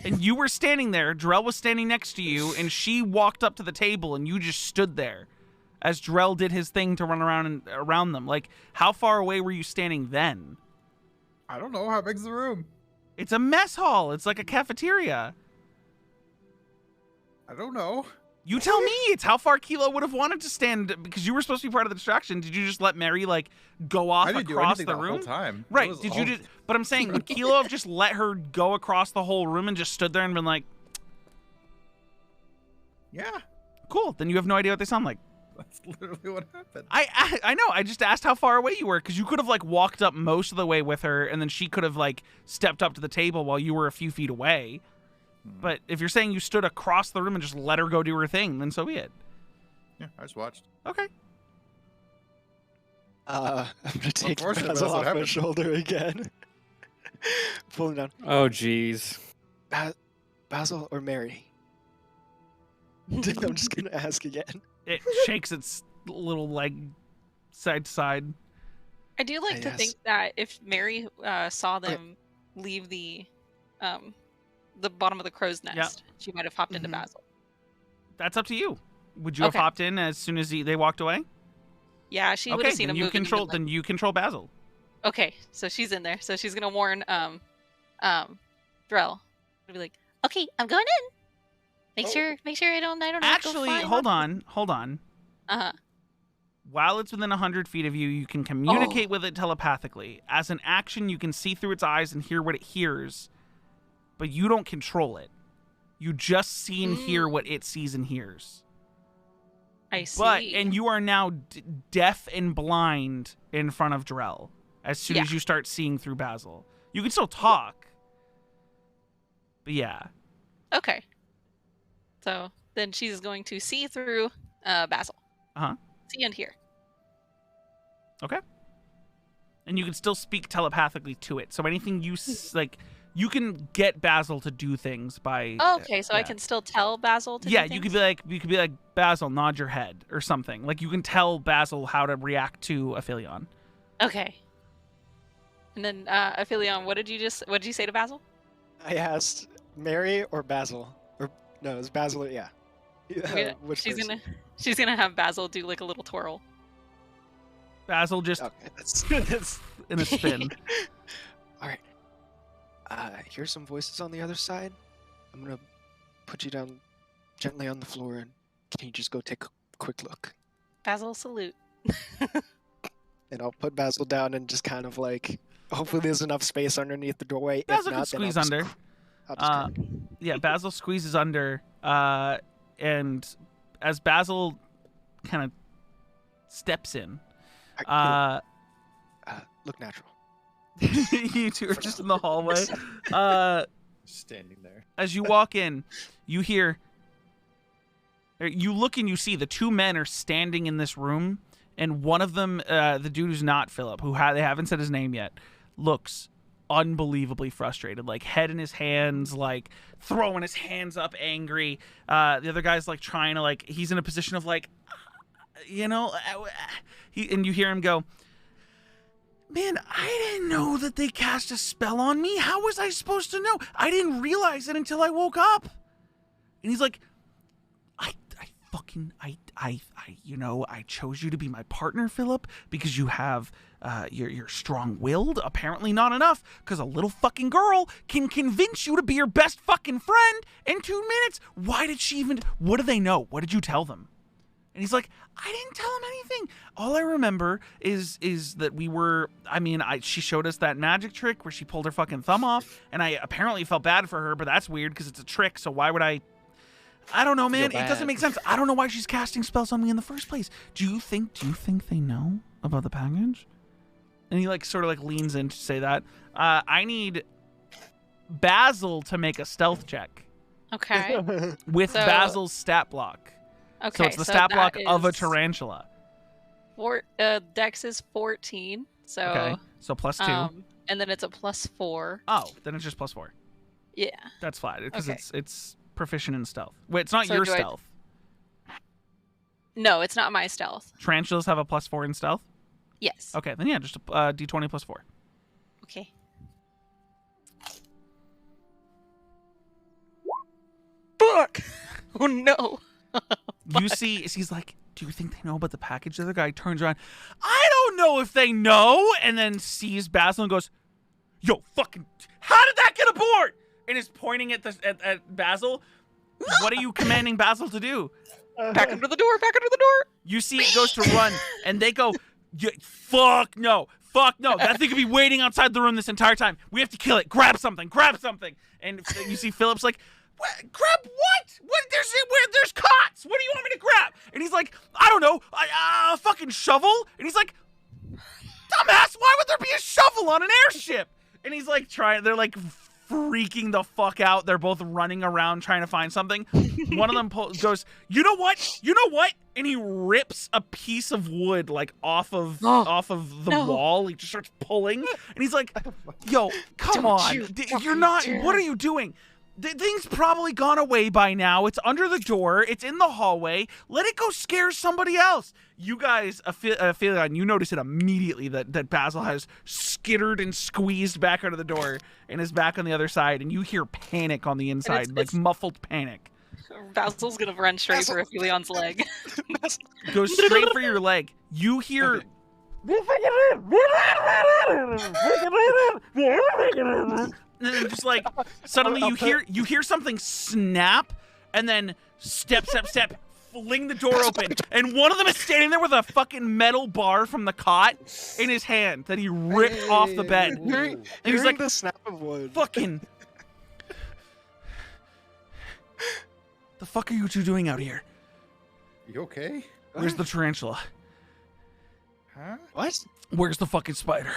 And you were standing there, Drell was standing next to you, and she walked up to the table and you just stood there as Drell did his thing to run around them. Like, how far away were you standing then? I don't know. How big's the room? It's a mess hall. It's like a cafeteria. I don't know. You tell me. It's how far Kilo would have wanted to stand because you were supposed to be part of the distraction. Did you just let Mary like go off I didn't do across anything the the room? whole time. It Right. was Did all- you just? But I'm saying, would Kilo have just let her go across the whole room and just stood there and been like, Yeah, "Cool." Then you have no idea what they sound like. that's literally what happened. I know. I just asked how far away you were because you could have like walked up most of the way with her, and then she could have like stepped up to the table while you were a few feet away. But if you're saying you stood across the room and just let her go do her thing, then so be it. Yeah, I just watched. Okay. I'm gonna take Unfortunately, Basil that's what off my happened. shoulder again. Pull him down. Oh, jeez. Basil or Mary? I'm just gonna ask again. It shakes its little leg side to side. I do like to Yes. think that if Mary saw them leave the bottom of the crow's nest, she might have hopped into Mhm. Basil. That's up to you. Would you have Okay. hopped in as soon as they walked away? Yeah, she would Okay, have seen then him you moving. control. and been Then you control Basil. like, okay, so she's in there. So she's gonna warn Drell. She'll be like, Okay, I'm going in. Make Oh. sure I don't have to go Actually, flying hold off. on. uh-huh. While it's within 100 feet of you, you can communicate with it telepathically. As an action, you can see through its eyes and hear what it hears, but you don't control it. You just see and hear what it sees and hears. I see. But and you are now deaf and blind in front of Drell. As soon as you start seeing through Basil, you can still talk. But yeah, Okay. So then she's going to see through Basil. Uh-huh. See and hear. okay. And you can still speak telepathically to it. So anything you like, you can get Basil to do things by. Okay, so I can still tell Basil to do Yeah, things? you could be like Basil, nod your head or something. Like you can tell Basil how to react to Aphelion. Okay. And then Aphelion, what did you say to Basil? I asked Mary or Basil, or no, it's Basil. Or, yeah. Which she's person? gonna have Basil do like a little twirl. Basil just Okay, that's in a spin. all right. I hear some voices on the other side. I'm gonna put you down gently on the floor, and can you just go take a quick look? Basil salute. And I'll put Basil down and just kind of like, hopefully there's enough space underneath the doorway. Basil if can not, then I'll squeeze just- under. I'll just kinda- Yeah, Basil squeezes under, and as Basil kind of steps in, look natural. you two are just in the hallway. Standing there. As you walk in, you hear, or you look and you see the two men are standing in this room, and one of them, the dude who's not Philip, they haven't said his name yet, looks unbelievably frustrated, like head in his hands, like throwing his hands up angry. The other guy's like trying to, like, he's in a position of like, and you hear him go, man, I didn't know that they cast a spell on me. How was I supposed to know? I didn't realize it until I woke up. And he's like, I chose you to be my partner, Philip, because you have, you're strong-willed. Apparently not enough, because a little fucking girl can convince you to be your best fucking friend in 2 minutes. Why did she even, what do they know? What did you tell them? And he's like, I didn't tell him anything. All I remember is that we were, she showed us that magic trick where she pulled her fucking thumb off, and I apparently felt bad for her, but that's weird because it's a trick, so why would I don't know, man. It doesn't make sense. I don't know why she's casting spells on me in the first place. Do you think they know about the package? And he sort of leans in to say that. I need Basil to make a stealth check Okay. with So- Basil's stat block. Okay. So it's the stat block that of a is tarantula. Dex is 14. So Okay. So plus 2. and then it's a +4. Oh, then it's just +4. Yeah. That's fine because Okay. it's proficient in stealth. Wait, it's not So your do I- stealth. No, it's not my stealth. Tarantulas have a +4 in stealth. Yes. Okay, then yeah, just a d20 +4. Okay. Fuck. Oh no. You see, he's like, do you think they know about the package? The other guy turns around, I don't know if they know, and then sees Basil and goes, yo, fucking, how did that get aboard? And is pointing at at Basil. What are you commanding Basil to do? Back under the door. Back under the door. You see it goes to run, and they go, fuck no. Fuck no. That thing could be waiting outside the room this entire time. We have to kill it. Grab something. Grab something. And you see Philip's like, grab what? There's cots. What do you want me to grab? And he's like, I don't know. A fucking shovel? And he's like, dumbass, why would there be a shovel on an airship? And he's like they're like freaking the fuck out. They're both running around trying to find something. One of them goes, you know what? And he rips a piece of wood like off of the wall. He just starts pulling, and he's like, yo, come on. You're not, what are you doing? The thing's probably gone away by now. It's under the door. It's in the hallway. Let it go scare somebody else. You guys, Aetheria, you notice it immediately that Basil has skittered and squeezed back out of the door and is back on the other side, and you hear panic on the inside, like muffled panic. Basil's gonna run straight for Aphilion's leg. Go straight for your leg. You hear... And then just like suddenly you hear something snap, and then step, fling the door open, and one of them is standing there with a fucking metal bar from the cot in his hand that he ripped off the bed. And he's like, the snap of wood. fucking, the fuck are you two doing out here? You okay? Where's the tarantula? Huh? What? Where's the fucking spider?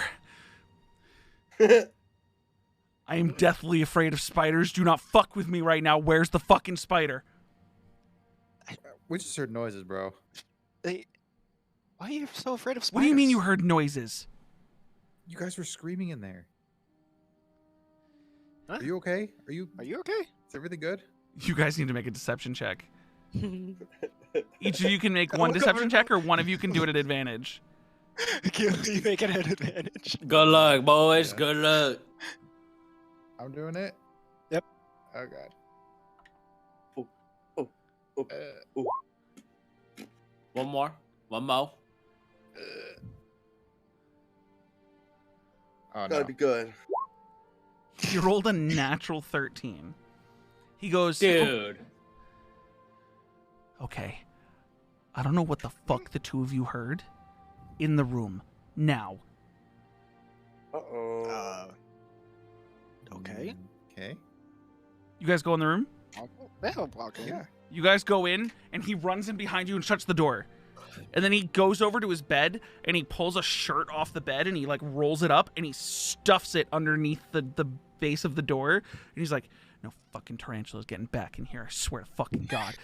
I am deathly afraid of spiders. Do not fuck with me right now. Where's the fucking spider? We just heard noises, bro. Why are you so afraid of spiders? What do you mean you heard noises? You guys were screaming in there. Huh? Are you okay? Are you okay? Is everything good? You guys need to make a deception check. Each of you can make one deception check, or one of you can do it at advantage. You make it at advantage. Good luck, boys. Yeah. Good luck. I'm doing it. Yep. Oh god. One more. One more. Oh Gotta no. be good. He rolled a natural 13. He goes, Dude. okay, I don't know what the fuck the two of you heard in the room now. Uh-oh. Okay. Okay. You guys go in the room? Yeah. You guys go in, and he runs in behind you and shuts the door. And then he goes over to his bed, and he pulls a shirt off the bed, and he like rolls it up, and he stuffs it underneath the base of the door. And he's like, no fucking tarantula's getting back in here, I swear to fucking God.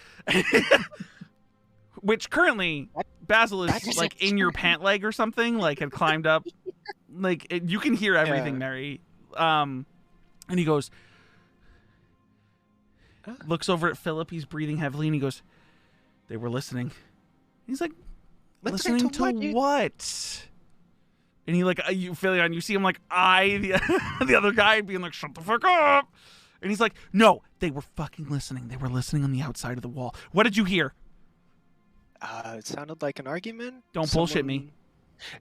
Which currently, Basil is like in your pant leg or something, like had climbed up. Like, you can hear everything, Mary. And he goes, looks over at Philip, he's breathing heavily, and he goes, they were listening. He's like, listening to what? And he like, you see him like eye the other guy being like, shut the fuck up. And he's like, no, they were fucking listening. They were listening on the outside of the wall. What did you hear? It sounded like an argument. Don't bullshit me.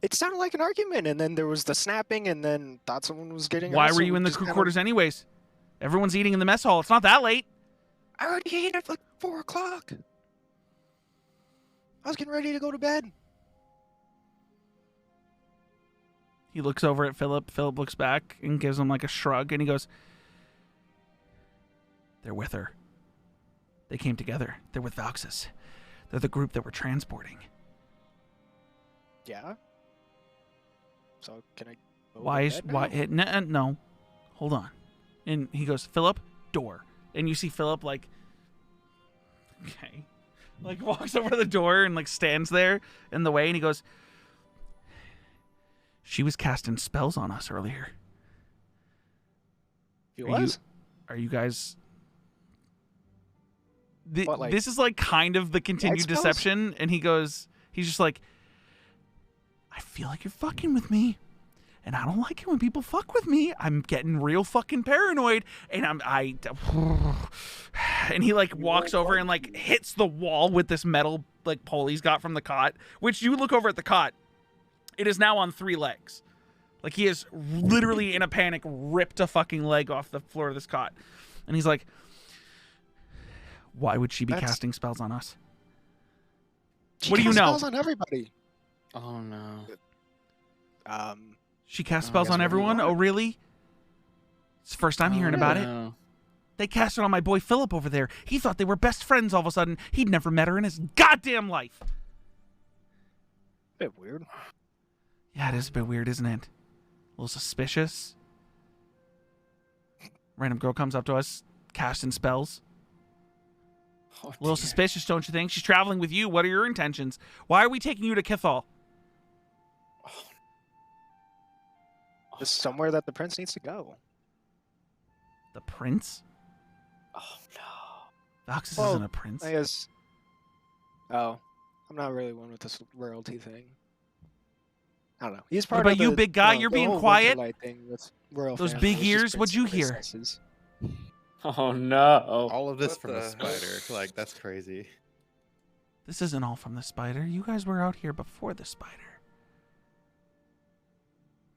It sounded like an argument, and then there was the snapping, and then thought someone was getting. Why were you in the crew quarters anyways? Everyone's eating in the mess hall. It's not that late. I already ate at like 4 o'clock. I was getting ready to go to bed. He looks over at Philip. Philip looks back and gives him like a shrug, and he goes, they're with her. They came together. They're with Valxis. They're the group that we're transporting. Yeah. So can I? No. Hold on. And he goes, Philip, door. And you see Philip like, okay, like walks over to the door and like stands there in the way, and he goes, she was casting spells on us earlier. He was? Are you guys? What, like, this is like kind of the continued spells? deception, and he's just like, I feel like you're fucking with me, and I don't like it when people fuck with me. I'm getting real fucking paranoid, and and he like walks over and like hits the wall with this metal like pole he's got from the cot, which you look over at the cot. It is now on 3 legs. Like, he is literally in a panic, ripped a fucking leg off the floor of this cot. And he's like, why would she be casting spells on us? What do you know? Spells on everybody. Oh no. She casts spells on everyone? Oh, really? It's the first time hearing about it. They cast it on my boy Philip over there. He thought they were best friends all of a sudden. He'd never met her in his goddamn life. Bit weird. Yeah, it is a bit weird, isn't it? A little suspicious. Random girl comes up to us, casting spells. Oh, A little suspicious, don't you think? She's traveling with you. What are your intentions? Why are we taking you to Kithal? Just somewhere that the prince needs to go. The prince? Oh no. Voxus Well, isn't a prince. I guess. Oh, I'm not really one with this royalty thing. I don't know. He's part about of you, the, big guy? the- You're the being whole quiet? Winterlight thing with royal Those families, big just ears? What'd you princes and hear? princesses. Oh no. All of this What from the the- spider. Like, that's crazy. This isn't all from the spider. You guys were out here before the spider.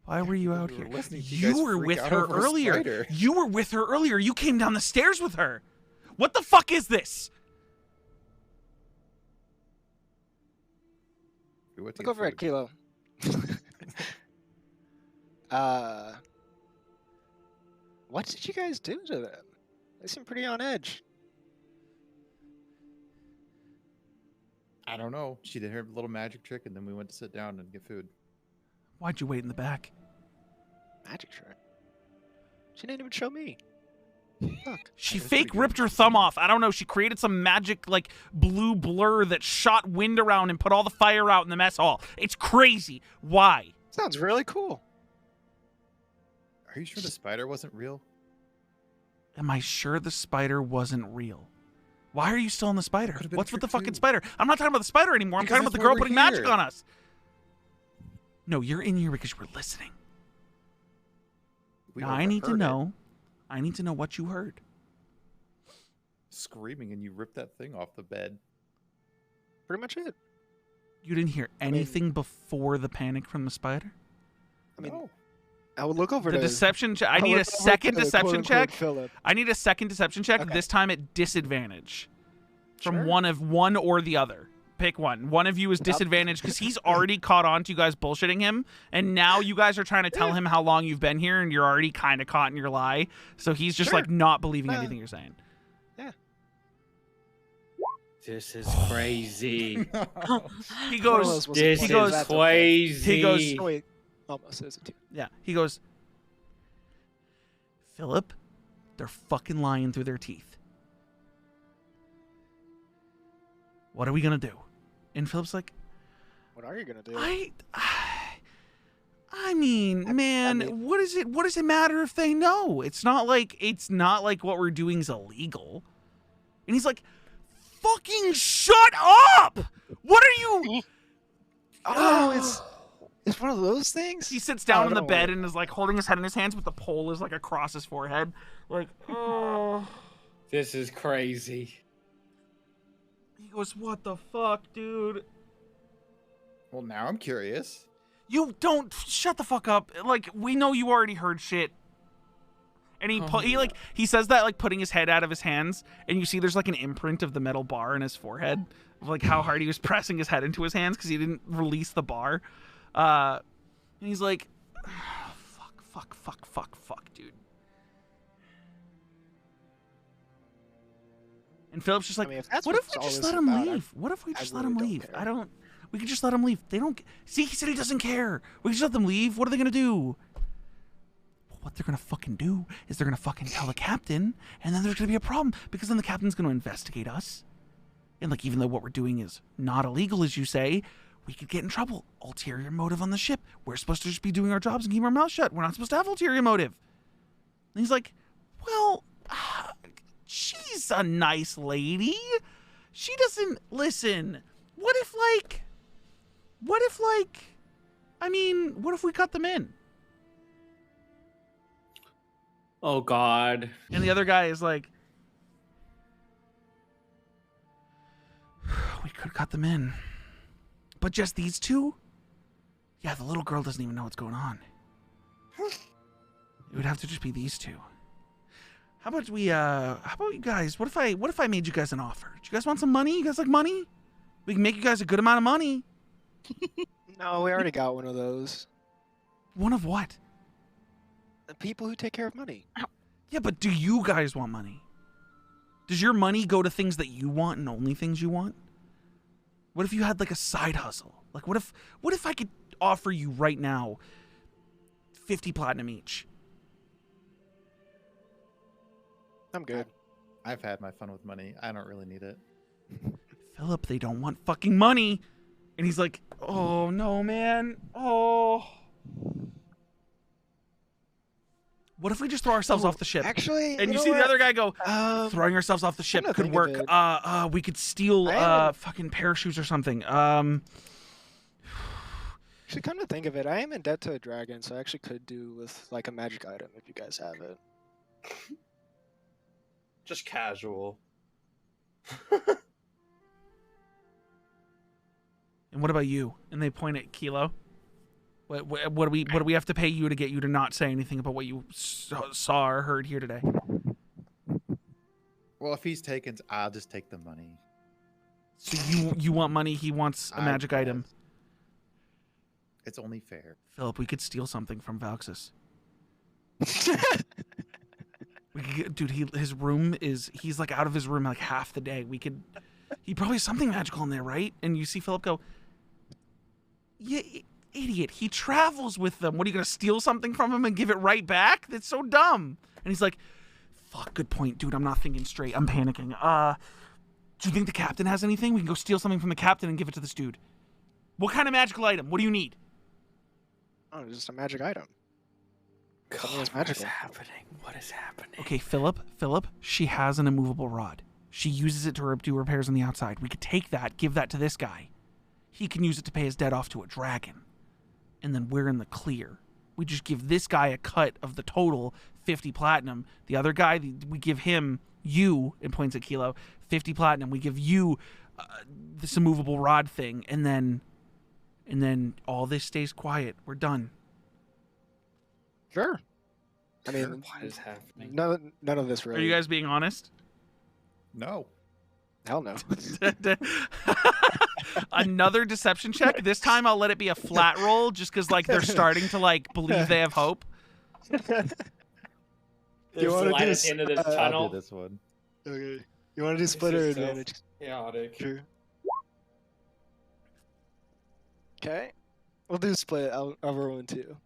Why were you out We here? were listening to you guys You were freak with out her over a earlier. spider. You were with her earlier. You came down the stairs with her. What the fuck is this? We went to Look get over at food. Kilo. What did you guys do to them? They seem pretty on edge. I don't know. She did her little magic trick, and then we went to sit down and get food. Why'd you wait in the back? Magic trick. She didn't even show me. Fuck. She That's fake pretty good. ripped her thumb off. I don't know. She created some magic, like, blue blur that shot wind around and put all the fire out in the mess hall. It's crazy. Why? Sounds really cool. Are you sure the spider wasn't real? Am I sure the spider wasn't real? Why are you still on the spider? Could've been What's a with the trick, fucking too. spider? I'm not talking about the spider anymore. I'm Because talking about the that's girl why we're putting magic here. on us. No, you're in here because you were listening. We Now, I need to overheard it. know. I need to know what you heard. Screaming, and you ripped that thing off the bed. Pretty much it. You didn't hear mean- anything before the panic from the spider? I mean, No. I would look over The to deception check. I I'll need look a over second to deception quote-unquote check. Philip. I need a second deception check. Okay. This time at disadvantage. From Sure. one or the other. Pick one. One of you is disadvantaged because he's already caught on to you guys bullshitting him, and now you guys are trying to tell him how long you've been here, and you're already kind of caught in your lie. So he's just Sure. like not believing No. anything you're saying. This is crazy. He One of goes. those was a This point. he goes- That's okay. crazy. He goes- Oh, wait, almost is a two. Yeah. He goes. Philip, they're fucking lying through their teeth. What are we gonna do? And Philip's like, What are you gonna do? I mean, man, mean- what is it? What does it matter if they know? It's not like what we're doing is illegal. And he's like, "Fucking shut up! What are you?" Oh, it's one of those things. He sits down Oh, on the don't bed worry. and is like holding his head in his hands, with the pole is like across his forehead, like, oh. This is crazy. He goes, "What the fuck, dude? Well, now I'm curious. You don't shut the fuck up. Like, we know you already heard shit." And he says that, like, putting his head out of his hands, and you see there's like an imprint of the metal bar in his forehead, of like how hard he was pressing his head into his hands because he didn't release the bar. And he's like, fuck, dude. And Philip's just like, I mean, if that's what what if we all just this let is him about, leave? What if we I just let really him don't leave? care. We could just let him leave. They don't. See, he said he doesn't care. We can just let them leave. What are they gonna do? What they're gonna fucking do is they're gonna fucking tell the captain, and then there's gonna be a problem because then the captain's gonna investigate us. And like, even though what we're doing is not illegal, as you say, we could get in trouble. Ulterior motive on the ship. We're supposed to just be doing our jobs and keep our mouth shut. We're not supposed to have ulterior motive. And he's like, well, she's a nice lady. She doesn't listen. What if we cut them in? Oh God. And the other guy is like, we could cut them in. But just these two? Yeah, the little girl doesn't even know what's going on. It would have to just be these two. How about we? How about you guys? What if I made you guys an offer? Do you guys want some money? You guys like money? We can make you guys a good amount of money. No, we already got one of those. One of what? The people who take care of money. Yeah, but do you guys want money? Does your money go to things that you want and only things you want? What if you had like a side hustle? Like what if I could offer you right now 50 platinum each? I'm good. I've had my fun with money. I don't really need it. Philip, they don't want fucking money. And he's like, oh no, man. Oh. What if we just throw ourselves off the ship? Actually, And you know see what? the other guy go, throwing Um, ourselves off the ship come to could think work. of it- We could steal I haven't- fucking parachutes or something. Actually, come to think of it, I am in debt to a dragon, so I actually could do with like a magic item if you guys have it. Just casual. And what about you? And they point at Kilo. What do we have to pay you to get you to not say anything about what you saw or heard here today? Well, if he's taken, I'll just take the money. So you want money? He wants a magic item. It's only fair. Philip, we could steal something from Valxis. We could get, dude, his room is, he's like out of his room like half the day. He probably has something magical in there, right? And you see Philip go, yeah, idiot, he travels with them. What, are you going to steal something from him and give it right back? That's so dumb. And he's like, fuck, good point, dude. I'm not thinking straight. I'm panicking. Do you think the captain has anything? We can go steal something from the captain and give it to this dude. What kind of magical item? What do you need? Oh, just a magic item. God, Something that's what is magical. happening? What is happening? Okay, Philip, she has an immovable rod. She uses it to do repairs on the outside. We could take that, give that to this guy. He can use it to pay his debt off to a dragon. And then we're in the clear. We just give this guy a cut of the total 50 platinum. The other guy, we give him, you, and points at Kilo, 50 platinum. We give you this immovable rod thing. And then all this stays quiet. We're done. Sure. I mean, What is happening? none of this really. Are you guys being honest? No. Hell no. Another deception check. This time I'll let it be a flat roll just because like they're starting to like believe they have hope. There's You a wanna light do at the end of this I'll do tunnel. I'll do this one. Okay. You want to do This splitter is so advantage? chaotic. True. Okay. We'll do split. I'll roll one too.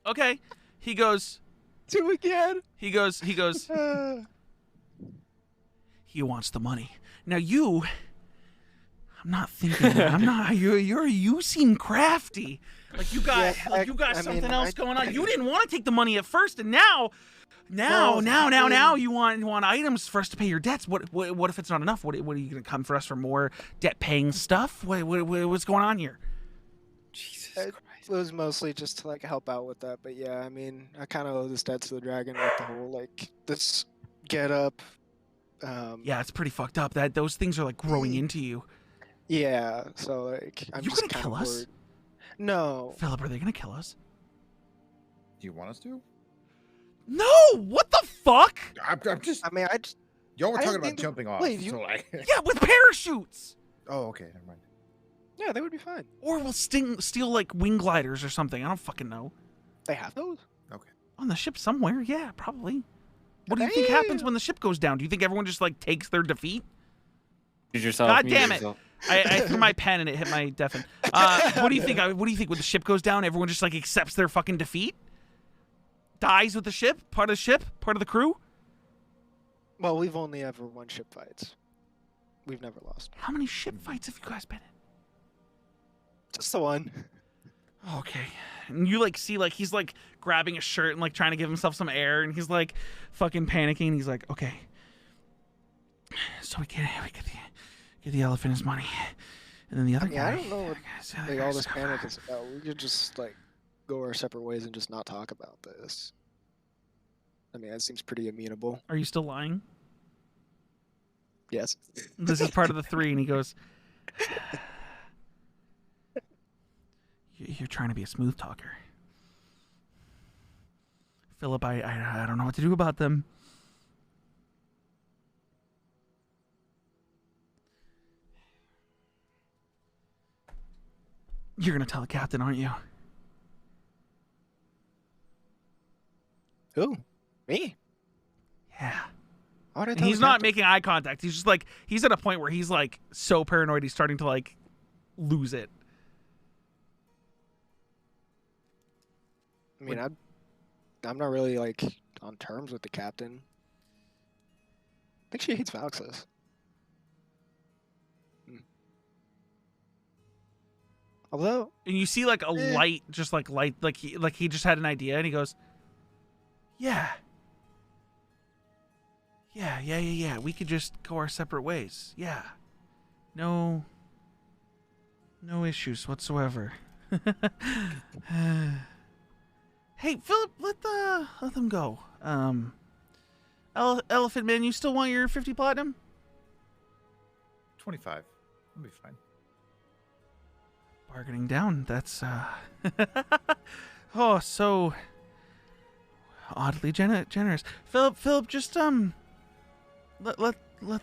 Okay. He goes, 2 again. he goes, he wants the money. Now you, I'm not thinking that. I'm not, you seem crafty. Like you got, Yeah, like you got I something mean, else going on. You didn't want to take the money at first, and now you want items for us to pay your debts. What if it's not enough? What are you gonna come for us for more debt paying stuff? What's going on here? Jesus It Christ. was mostly just to like help out with that, but yeah, I mean, I kind of owe this debt to the dragon with the whole like this get up. Yeah, it's pretty fucked up. That those things are like growing into you. Yeah, so like I'm You just gonna kind kill of us? worried. No. Philip, are they gonna kill us? Do you want us to? No! What the fuck? I'm just. I mean, I just Y'all were I talking didn't about think- jumping off. wait, you- So like. Yeah, with parachutes. Oh, okay. Never mind. yeah, they would be fine. Or we'll steal like wing gliders or something. I don't fucking know. They have those. On the ship somewhere, yeah, probably. What do you think happens when the ship goes down? Do you think everyone just like takes their defeat? Mute yourself. God mute damn it. yourself. I threw my pen and it hit my deafen. What do you think? What do you think when the ship goes down? Everyone just like accepts their fucking defeat? Dies with the ship? Part of the ship? Part of the crew? Well, we've only ever won ship fights. We've never lost. How many ship fights have you guys been in? Just the one. Okay. And you like see like he's like grabbing a shirt and like trying to give himself some air and he's like fucking panicking. He's like, okay. So we get the elephant his money. And then the other I mean, guy. I don't know what the other like all guy's this like, panic is about. We could just like go our separate ways and just not talk about this. I mean, that seems pretty amenable. Are you still lying? Yes. This is part of the 3 and he goes, you're trying to be a smooth talker. Philip, I don't know what to do about them. You're gonna tell the captain, aren't you? Who? Me? Yeah. Why would I And tell he's the not captain? making eye contact. He's just like, he's at a point where he's like so paranoid he's starting to like lose it. I mean, I'm not really like on terms with the captain. I think she hates Valxis. Although, And you see like a light, just like light, like he just had an idea, and he goes, "Yeah, we could just go our separate ways. Yeah, no issues whatsoever." Hey, Philip, let them go. Elephant Man, you still want your 50 platinum? 25. I'll be fine. Bargaining down. That's oh, so oddly generous. Philip, just let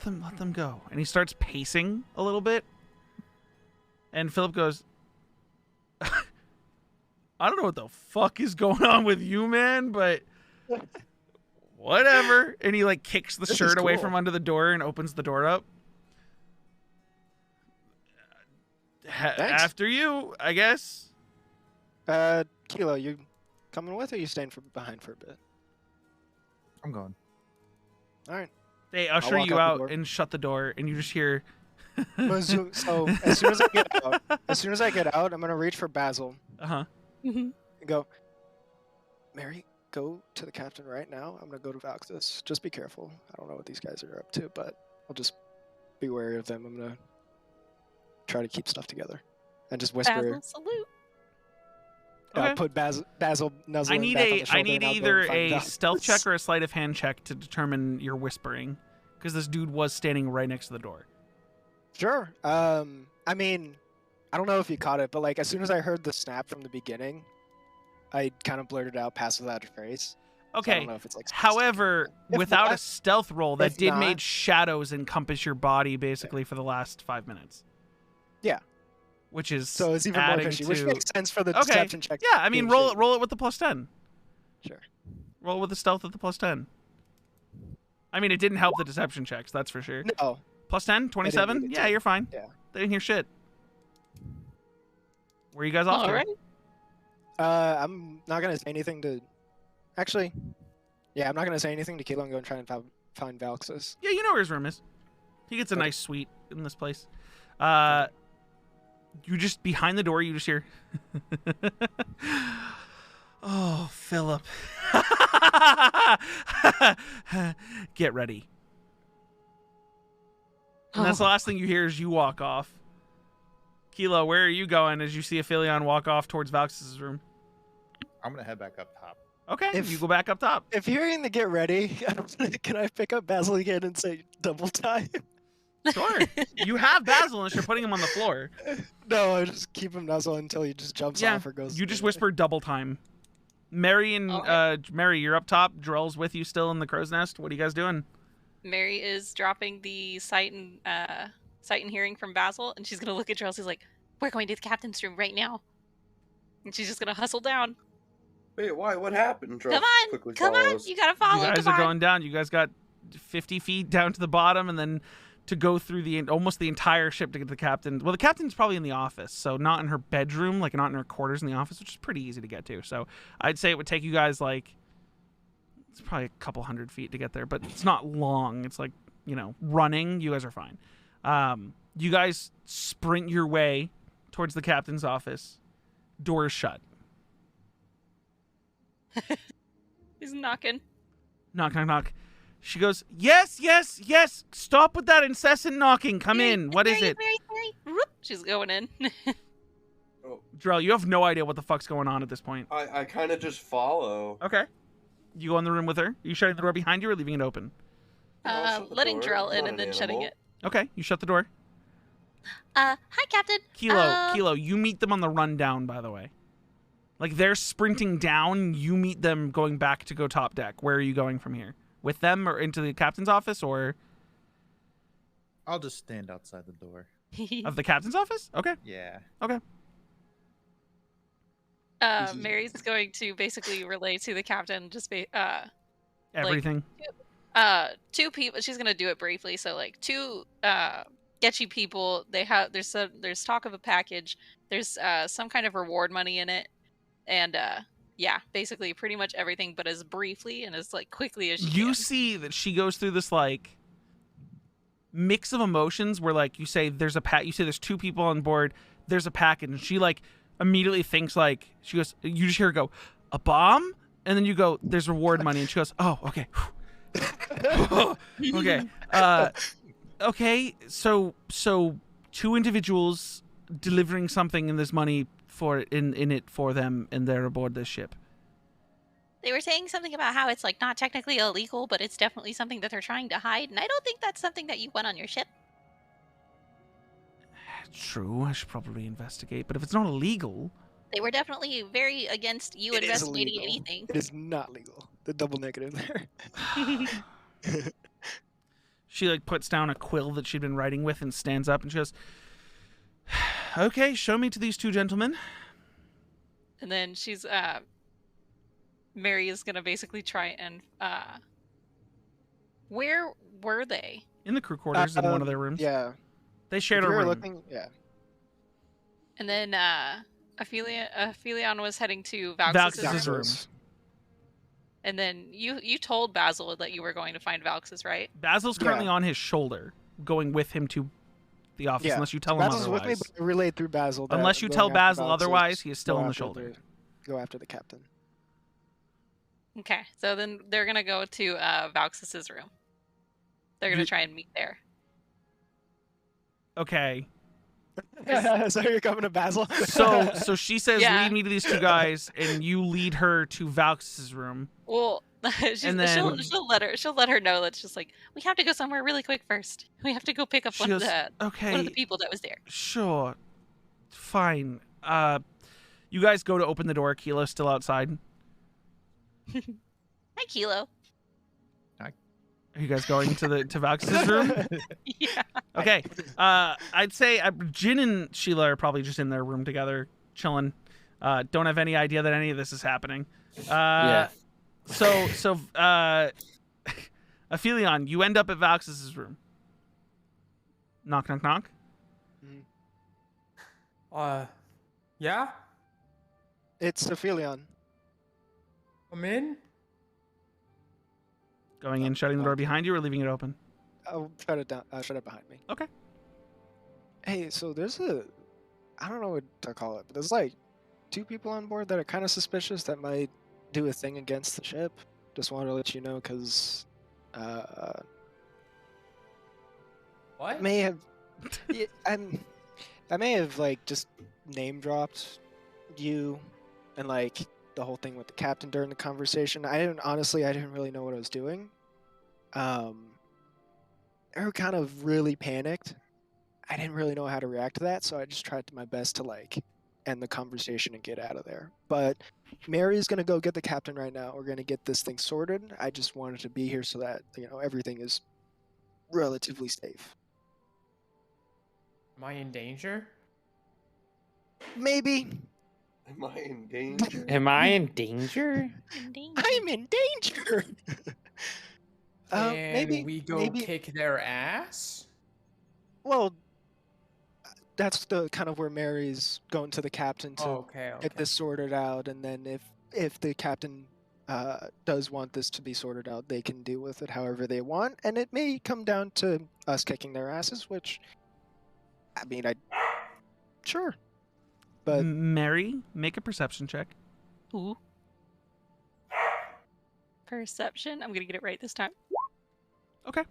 them go. And he starts pacing a little bit. And Philip goes, I don't know what the fuck is going on with you, man, but whatever. And he like kicks the shirt away from under the door and opens the door up. After you, I guess. Kilo, you coming with, or you staying behind for a bit? I'm going. All right. They usher walk you out the out door. and shut the door, and you just hear. So as soon as I get out, I'm gonna reach for Basil and go, Mary, go to the captain right now. I'm gonna go to Valxis. Just be careful. I don't know what these guys are up to, but I'll just be wary of them. I'm gonna try to keep stuff together and just whisper. Basil, salute. Okay. I'll put Basil nuzzling I need back on the shoulder. I need and I'll go either and find a Valxis. stealth check or a sleight of hand check to determine your whispering, because this dude was standing right next to the door. Sure. I mean, I don't know if you caught it, but like as soon as I heard the snap from the beginning, I kind of blurted out pass without a phrase. So I Okay. don't know if it's like However, If without a not- stealth roll, that if did not- made shadows encompass your body basically for the last 5 minutes. Yeah. Which is So it's even more adding fishy, which to- makes sense for the Okay. deception check. Yeah, I mean, being roll shitty. it with the +10. Sure. Roll with the stealth at the +10. I mean, it didn't help the deception checks, that's for sure. No. +10, 27? need it Yeah, to. you're fine. Yeah. They didn't hear shit. Where are you guys off All to? right. I'm not gonna say anything to. Actually, yeah, I'm not gonna say anything to Kilo and go and try and find Valxis. Yeah, you know where his room is. He gets a nice suite in this place. You just, behind the door, you just hear... Oh, Philip. Get ready. And that's the last thing you hear as you walk off. Kilo, where are you going as you see Aphelion walk off towards Valxis' room? I'm gonna head back up top. Okay, If- you go back up top. If you're in the get ready, can I pick up Basil again and say double time? Sure. You have Basil unless you're putting him on the floor. No, I just keep him nuzzle until he just jumps Yeah, off or goes. you just whisper double time. Mary and Okay. Mary, you're up top. Drell's with you still in the crow's nest. What are you guys doing? Mary is dropping the sight and hearing from Basil, and she's gonna look at Charles. She's like, "We're going to the captain's room right now," and she's just gonna hustle down. Wait, why? What happened? Come on, quickly come on, follows. you gotta follow. You guys come are on. going down. You guys got 50 feet down to the bottom, and then to go through almost the entire ship to get to the captain. Well, the captain's probably in the office, so not in her bedroom, like not in her quarters in the office, which is pretty easy to get to. So I'd say it would take you guys like, it's probably a couple 100 feet to get there, but it's not long. It's like, running. You guys are fine. You guys sprint your way towards the captain's office. Doors shut. He's knocking. Knock, knock, knock. She goes, yes, yes, yes. Stop with that incessant knocking. Come Mary, in. What is Mary, it? Mary. Whoop. She's going in. Drell, you have no idea what the fuck's going on at this point. I kind of just follow. Okay. You go in the room with her. Are you shutting the door behind you or leaving it open? I'll shut the Letting door. Drell I'm in not and an then shutting animal. it. Okay, you shut the door. Hi, Captain. Kilo, you meet them on the rundown, by the way. Like they're sprinting down, you meet them going back to go top deck. Where are you going from here? With them or into the captain's office or I'll just stand outside the door. of the captain's office? Okay. Yeah. Okay. Mary's going to basically relay to the captain Everything. two people. She's gonna do it briefly. So like two sketchy people. There's talk of a package. There's some kind of reward money in it, and yeah, basically pretty much everything, but as briefly and as like quickly as You can. see that she goes through this like mix of emotions where like you say there's two people on board, there's a package, and she like immediately thinks like she goes, you just hear her go, a bomb, and then you go, there's reward money, and she goes, oh, okay. Okay. Okay, so two individuals delivering something and there's money for in it for them, and they're aboard this ship. They were saying something about how it's like not technically illegal, but it's definitely something that they're trying to hide, and I don't think that's something that you want on your ship. True, I should probably investigate, but if it's not illegal, They were definitely very against you It is investigating illegal. anything. It is not legal. The double negative there. she like puts down a quill that she'd been writing with and stands up and she goes, okay, show me to these two gentlemen. And then she's Mary is gonna basically try and where were they? In the crew quarters in one of their rooms. Yeah. They shared If a you're room. looking, yeah. And then Aphelion was heading to Valx's Valx's room. room. And then you told Basil that you were going to find Valx's, right? Basil's currently on his shoulder, going with him to the office, Yeah. unless you tell him Basil's otherwise. with me, but I relayed through Basil. that Unless you going tell after Basil Valx's, otherwise, he is still go on the after shoulder. Go after the captain. Okay, so then they're gonna go to Valx's room. They're gonna try and meet there. Okay. So you're coming to Basil? So she says, Yeah. lead me to these two guys, and you lead her to Valx's room. Well, And then- she'll let her know that it's just like we have to go somewhere really quick first. We have to go pick up She one of goes, the okay, people that was there. sure, fine. You guys go to open the door. Kilo's still outside. Hi, Kilo. Are you guys going to Valx's room? Yeah. Okay. I'd say Jin and Sheila are probably just in their room together, chilling. Don't have any idea that any of this is happening. Yeah. So Aphelion, you end up at Valx's room. Knock, knock, knock. Yeah? It's Aphelion. I'm in? Going in, shutting the door behind you, or leaving it open? I'll shut it down. Shut it behind me. Okay. Hey, so there's I don't know what to call it, but there's like two people on board that are kind of suspicious that might do a thing against the ship. Just wanted to let you know because What? may have I may have like just name dropped you and like the whole thing with the captain during the conversation. I didn't really know what I was doing. They were kind of really panicked. I didn't really know how to react to that, so I just tried my best to like end the conversation and get out of there. But Mary's gonna go get the captain right now. We're gonna get this thing sorted. I just wanted to be here so that everything is relatively safe. Am I in danger? Maybe. Am I in danger? Am I in danger? I'm in danger. Can Maybe we go maybe. kick their ass? Well, that's the kind of where Mary's going to the captain to Okay. get this sorted out, and then if the captain does want this to be sorted out, they can deal with it however they want, and it may come down to us kicking their asses, which, I mean, sure, but Mary, make a perception check. Ooh. Perception. I'm gonna get it right this time. Okay.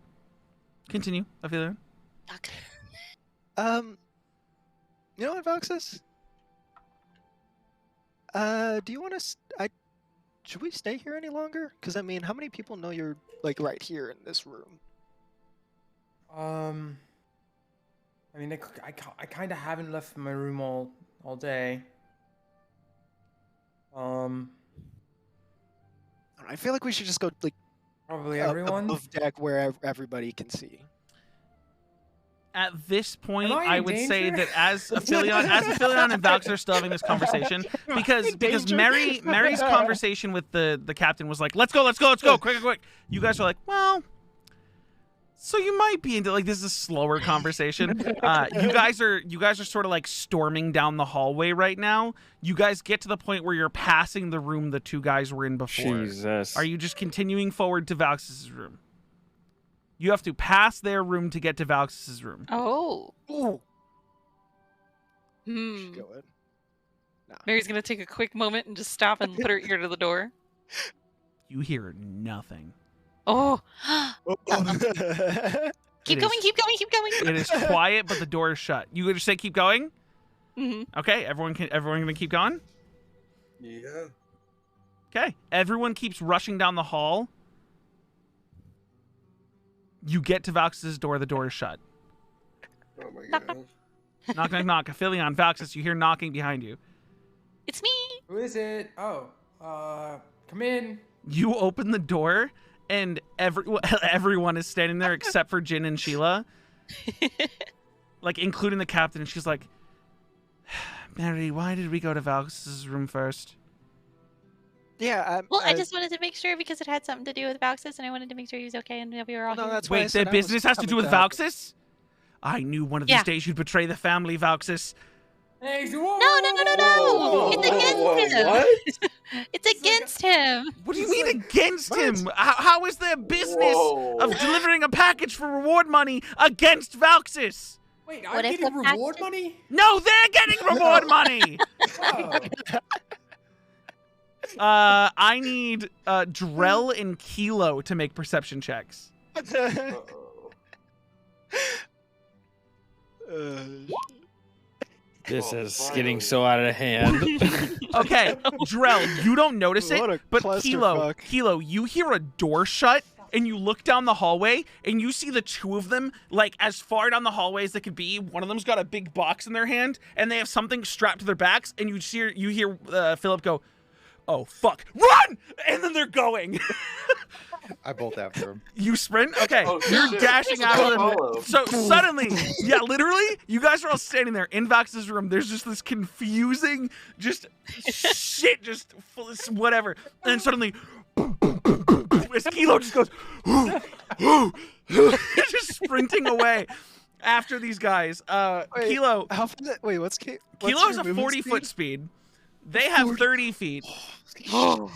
Continue, Aphelion. Okay. you know what, Voxus? Do you want to? Should we stay here any longer? Because I mean, how many people know you're like right here in this room? I mean, I kind of haven't left my room all day. I feel like we should just go like Probably everyone. above deck where everybody can see. At this point, Am I in I would say danger? that as Aphelion and Valks are still having this conversation, because danger? Mary's conversation with the captain was like, let's go, quick. You guys are like, well, so you might be into, like, this is a slower conversation. You guys are sort of like storming down the hallway right now. You guys get to the point where you're passing the room the two guys were in before. Jesus. Are you just continuing forward to Valks' room? You have to pass their room to get to Valks' room. Oh. Ooh. Hmm. Go in. Mary's gonna take a quick moment and just stop and put her ear to the door. You hear nothing. Oh. It keep is- going. It is quiet, but the door is shut. You just say keep going? Hmm. Okay, everyone gonna keep going? Yeah. Okay. Everyone keeps rushing down the hall. You get to Valks' door, the door is shut. Oh my Knock, god. Knock, knock, knock. Aphelion, Valks, you hear knocking behind you. It's me. Who is it? Oh, come in. You open the door, and everyone is standing there except for Jin and Sheila. Like, including the captain, and she's like, Mary, why did we go to Valks' room first? Yeah. Well, I just wanted to make sure because it had something to do with Valxis, and I wanted to make sure he was okay and that we were all No, here. that's why I Wait, said the I was business has to do coming with back. Valxis? I knew one of these Yeah. days you'd betray the family, Valxis. Hey, No. Whoa, It's against whoa, him. what? It's against him. What do you mean against him? How is there business Whoa. of delivering a package for reward money against Valxis? Wait, What I'm if getting the reward package- money? No, they're getting reward money! Oh. I need Drell and Kilo to make perception checks. Uh-oh. This Oh, is finally. getting so out of hand. Okay, Drell, you don't notice it, What a but clusterfuck. Kilo, you hear a door shut, and you look down the hallway, and you see the two of them, like, as far down the hallway as they could be. One of them's got a big box in their hand, and they have something strapped to their backs, and you hear Philip go, oh, fuck, run! And then they're going. I bolt after him. You sprint? Okay, Oh, you're shit. dashing I'll after them. follow. So suddenly, yeah, literally, you guys are all standing there in Vax's room. There's just this confusing, just shit, just whatever. And then suddenly, as Kilo just goes, just sprinting away after these guys. Wait, Kilo What's Kilo has a 40-foot speed. They have 30 feet.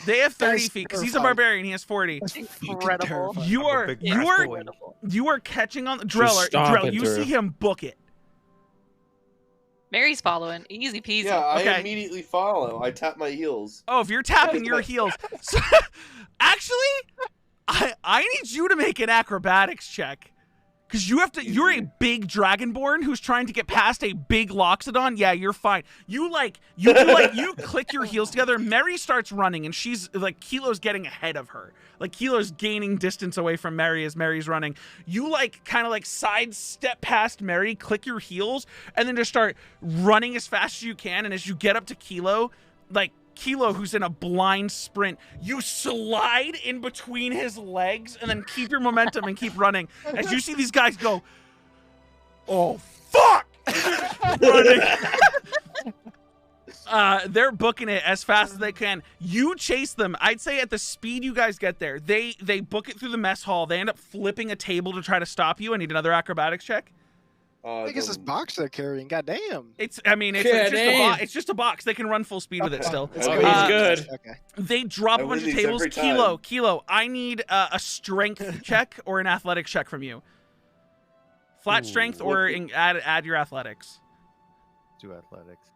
They have 30 That's feet because he's a terrifying. barbarian. He has 40. Incredible. You I'm a are big you brass are boy. you are catching on Drell. stomp Drell, it you through. see him book it. Mary's following. Easy peasy. Yeah, I Okay. immediately follow. I tap my heels. Oh, if you're tapping your heels. So, actually, I need you to make an acrobatics check. Because you're a big dragonborn who's trying to get past a big Loxodon. Yeah, you're fine. You click your heels together. Mary starts running, and she's like, Kilo's getting ahead of her. Like, Kilo's gaining distance away from Mary as Mary's running. You kind of sidestep past Mary, click your heels, and then just start running as fast as you can. And as you get up to Kilo, Kilo, who's in a blind sprint, you slide in between his legs and then keep your momentum and keep running. As you see these guys go, oh, fuck! Running. They're booking it as fast as they can. You chase them. I'd say at the speed you guys get there, they book it through the mess hall. They end up flipping a table to try to stop you. I need another acrobatics check. I guess this box they're carrying. Goddamn. It's Yeah, just a damn. box. It's just a box. They can run full speed with it still. It's Okay. good. He's good. Okay. They drop I a bunch win of these tables. every time. Kilo, I need a strength check or an athletics check from you. Flat Ooh, strength or add your athletics. Do athletics.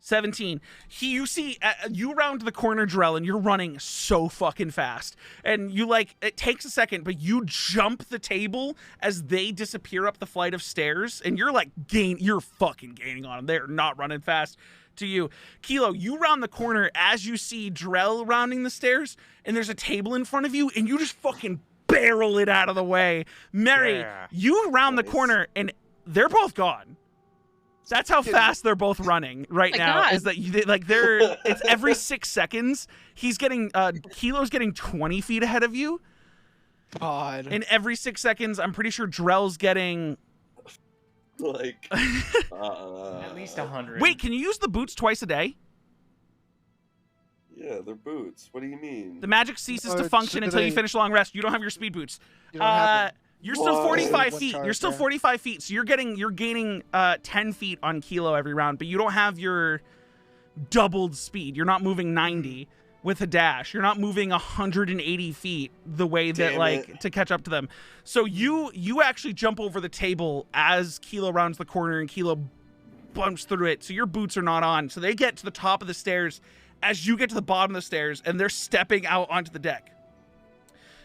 17. You see, you round the corner, Drell, and you're running so fucking fast. And it takes a second, but you jump the table as they disappear up the flight of stairs, and you're fucking gaining on them. They're not running fast to you. Kilo, you round the corner as you see Drell rounding the stairs, and there's a table in front of you, and you just fucking barrel it out of the way. Mary, Yeah. you round the Nice. corner, and they're both gone. That's how fast they're both running right My now. God. Is that it's every 6 seconds. He's getting Kilo's getting 20 feet ahead of you, God. and every 6 seconds, I'm pretty sure Drell's getting. Like, At least 100. Wait, can you use the boots twice a day? yeah, they're boots. What do you mean? The magic ceases Oh, to function so until you they- finish a long rest. You don't have your speed boots. You don't have You're still Why? 45 One feet. charge, You're still yeah. 45 feet. So you're gaining 10 feet on Kilo every round, but you don't have your doubled speed. You're not moving 90 with a dash. You're not moving 180 feet the way that Damn like it. to catch up to them. So you actually jump over the table as Kilo rounds the corner and Kilo bumps through it. So your boots are not on. So they get to the top of the stairs as you get to the bottom of the stairs, and they're stepping out onto the deck.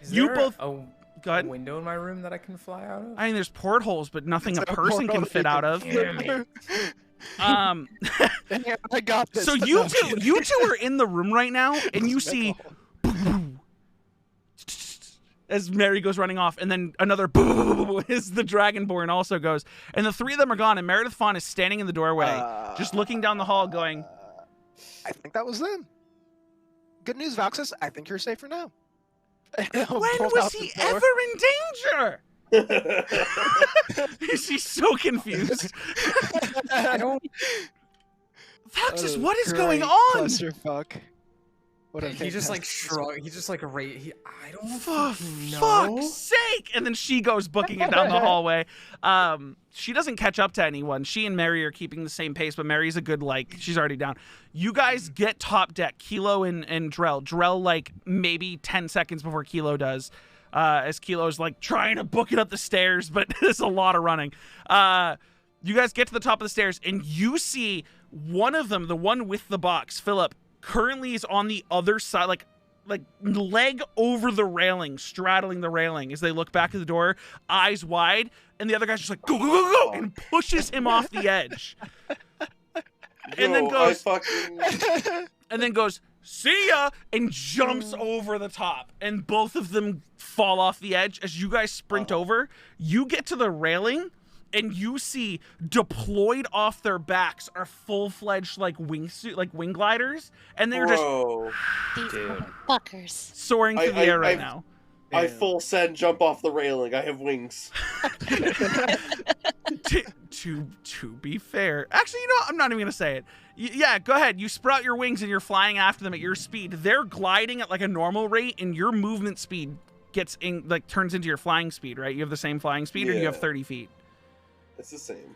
Is you there both- a, Go ahead. a window in my room that I can fly out of? I mean, there's portholes, but nothing a It's a person portal can that fit you out can of. Damn it. Yeah, I got this. So you two are in the room right now, and you see as Mary goes running off, and then another as the Dragonborn also goes, and the three of them are gone, and Meredith Fawn is standing in the doorway, just looking down the hall, going, I think that was them. Good news, Valxis. I think you're safe for now. "When was he ever in danger?" She's so confused. I don't. Valxis, what is going on? Clusterfuck. What a He just like fantastic- shrug. He's just like I don't For fucking know. fuck's sake! And then she goes booking it down the hallway. She doesn't catch up to anyone. She and Mary are keeping the same pace, but Mary's a good, like, she's already down. You guys get top deck, Kilo and Drell. Drell, like, maybe 10 seconds before Kilo does, as Kilo's, like, trying to book it up the stairs, but there's a lot of running. You guys get to the top of the stairs, and you see one of them, the one with the box, Philip, currently is on the other side, like leg over the railing, straddling the railing as they look back at the door, eyes wide, and the other guy's just like, go, go, go, go, and pushes him off the edge. And then goes, and then goes, see ya, and jumps over the top. And both of them fall off the edge. As you guys sprint over, you get to the railing, and you see deployed off their backs are full-fledged like wingsuit, like wing gliders, and they're just These Dude. fuckers. soaring through the air right I- now. I full send jump off the railing. I have wings. to be fair, actually, you know what? I'm not even gonna say it. Yeah, go ahead. You sprout your wings and you're flying after them at your speed. They're gliding at like a normal rate, and your movement speed gets in, like, turns into your flying speed, right? You have the same flying speed, or you have Yeah. 30 feet. It's the same.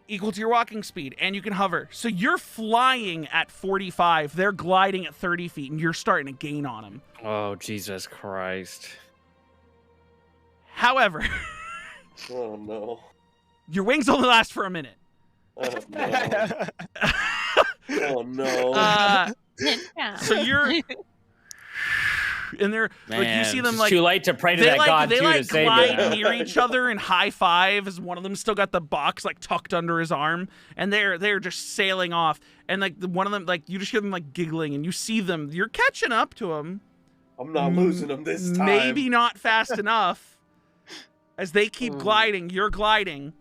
Equal to your walking speed, and you can hover. So you're flying at 45. They're gliding at 30 feet, and you're starting to gain on them. Oh, Jesus Christ. However, Oh no. your wings only last for a minute. Oh no. Oh no. Yeah. So you're, and they're like, you see them it's like too late to pray to they that like god they too like to save glide you. near each other and high five as one of them still got the box like tucked under his arm, and they're just sailing off, and like one of them, like, you just hear them like giggling, and you see them, you're catching up to them. I'm not losing them this time. Maybe not fast enough. As they keep gliding, you're gliding.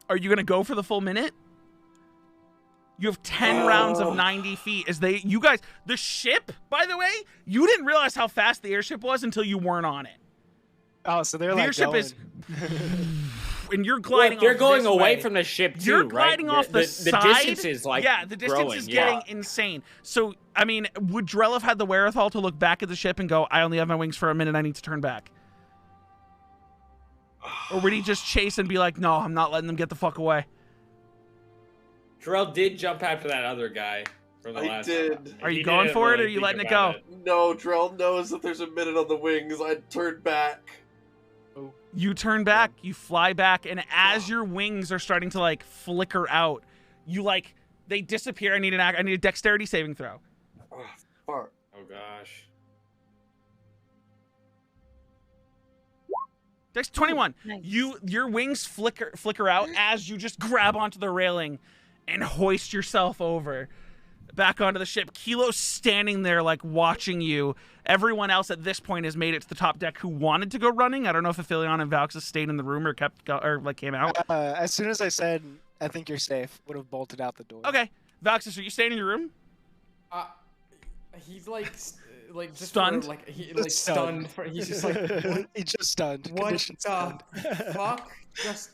Are you gonna go for the full minute? You have 10 rounds of 90 feet. You guys, the ship, by the way, you didn't realize how fast the airship was until you weren't on it. Oh, so they're The like airship going. is, and you're Well, gliding. you're off going this away way. from the ship too, You're right? gliding off the side. distance is like yeah, the distance growing, is yeah. getting insane. So, I mean, would Drell have had the wherewithal to look back at the ship and go, I only have my wings for a minute, I need to turn back? Or would he just chase and be like, no, I'm not letting them get the fuck away? Terrell did jump after that other guy from the I last did. time. Are you He going didn't for it, or really are you think letting it about go? No, Drell knows that there's a minute on the wings. I'd turn back. You turn back, you fly back, and as your wings are starting to like flicker out, you like they disappear. I need a dexterity saving throw. Oh, fuck. Oh gosh. Dex 21. Nice. Your wings flicker out as you just grab onto the railing and hoist yourself over back onto the ship. Kilo's standing there like watching you. Everyone else at this point has made it to the top deck who wanted to go running. I don't know if Aphelion and Valxis stayed in the room or came out. As soon as I said I think you're safe. Would have bolted out the door. Okay, Valxis, are you staying in your room? He's like just Stunned? Stunned. He's just like, what? He's just stunned. What Condition the stunned. fuck? Just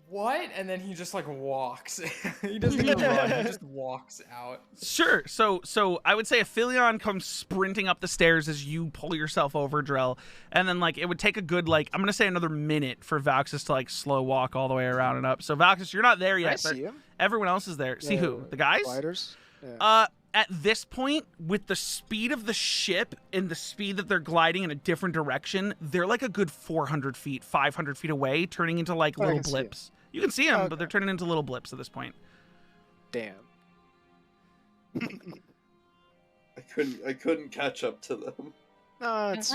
what? And then he just like walks. He doesn't even run. He just walks out. Sure. So I would say Aphelion comes sprinting up the stairs as you pull yourself over, Drell, and then like it would take a good like I'm gonna say another minute for Valxis to like slow walk all the way around and up. So Valxis, you're not there yet, but see him. everyone else is there. See who? The guys? Gliders. Yeah. At this point, with the speed of the ship and the speed that they're gliding in a different direction, they're like a good 400 feet, 500 feet away, turning into like little blips. You can see them, but they're turning into little blips at this point. Damn. I couldn't catch up to them. No, it's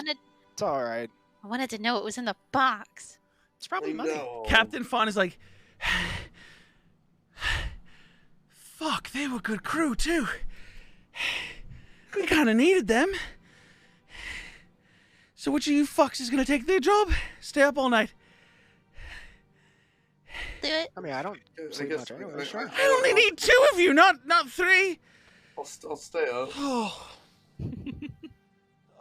all right. I wanted to know what was in the box. It's probably money. Captain Fawn is like, fuck, they were good crew too. We kind of needed them. So which of you fucks is gonna take their job? Stay up all night. Do it. I mean, I don't sleep much anyway. Sure. I only need 2 of you, not 3. I'll stay up.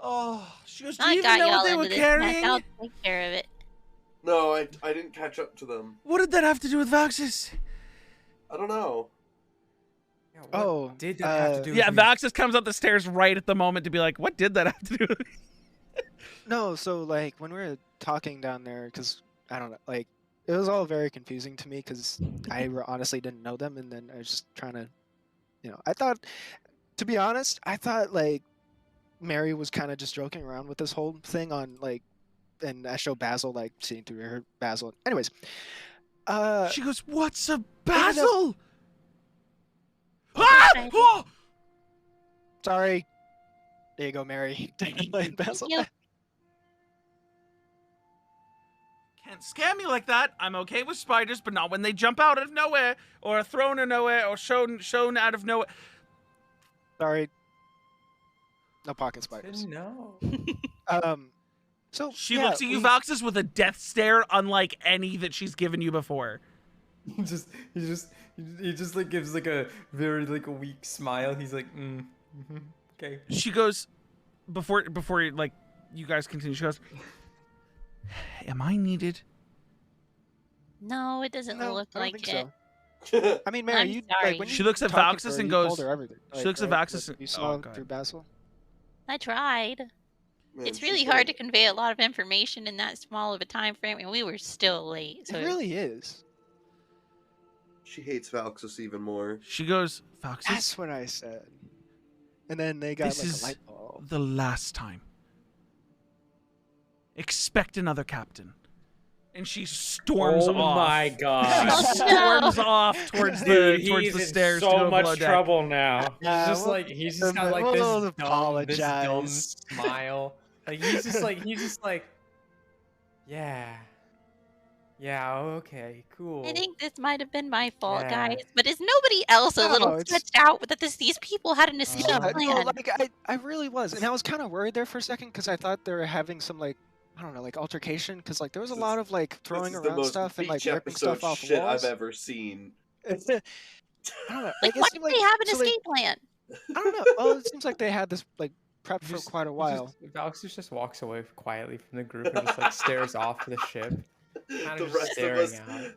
Oh, she goes, do I you even got know y'all what they into were this carrying? mess. I'll take care of it. No, I didn't catch up to them. What did that have to do with Valxis? I don't know. Yeah, what did that have to do Yeah, with me? Valxis comes up the stairs right at the moment to be like, what did that have to do with me? No, so like when we were talking down there, because I don't know, like it was all very confusing to me because I honestly didn't know them, and then I was just trying to, I thought, to be honest, I thought like Mary was kind of just joking around with this whole thing on like, and I showed Basil like seeing through her Basil. Anyways, she goes, what's a Basil? Ah! Oh! Sorry. There you go, Mary. Basil. you. Can't scare me like that. I'm okay with spiders, but not when they jump out of nowhere, or are thrown in nowhere, or shown out of nowhere. Sorry. No pocket spiders. No. So She looks at you, Valxis, with a death stare unlike any that she's given you before. He just like gives like a very like a weak smile. He's like, okay. She goes, before like you guys continue, she goes, am I needed? No, it doesn't No, look I don't like think it. so. I mean, Mary, I'm you sorry. like when She you looks at talked to Valxis her, and you told goes- her everything, she looks at Valxis and- you saw oh, God. through Basil. I tried. Man, It's she's really got- hard to convey a lot of information in that small of a time frame, and we were still late. So It really is. She hates Valxis even more. She goes, Valxis, That's what I said. And then they got this like is a light bulb. the last time. Expect another captain. And she storms Oh off. my god. Oh, She storms off towards the Dude, towards he's the in stairs to so go much below deck. trouble now. He's just got like we'll this dumb apologize. smile. Like he's just like, yeah, okay, cool. I think this might have been my fault, Yeah. guys. But is nobody else a No, little it's- stretched out that these people had an escape Yeah, plan? no, like I really was, and I was kind of worried there for a second because I thought they were having some like I don't know, like altercation, because like there was a lot of like throwing This is the around most stuff and like beach ripping episode stuff off shit walls. I've ever seen. I don't know. Like, it why seemed do they have an so they- escape plan? I don't know. Well, it seems like they had this like prepped for quite a while. Valxis just walks away quietly from the group and just like stares off the ship. Kind The of just rest of staring us, out.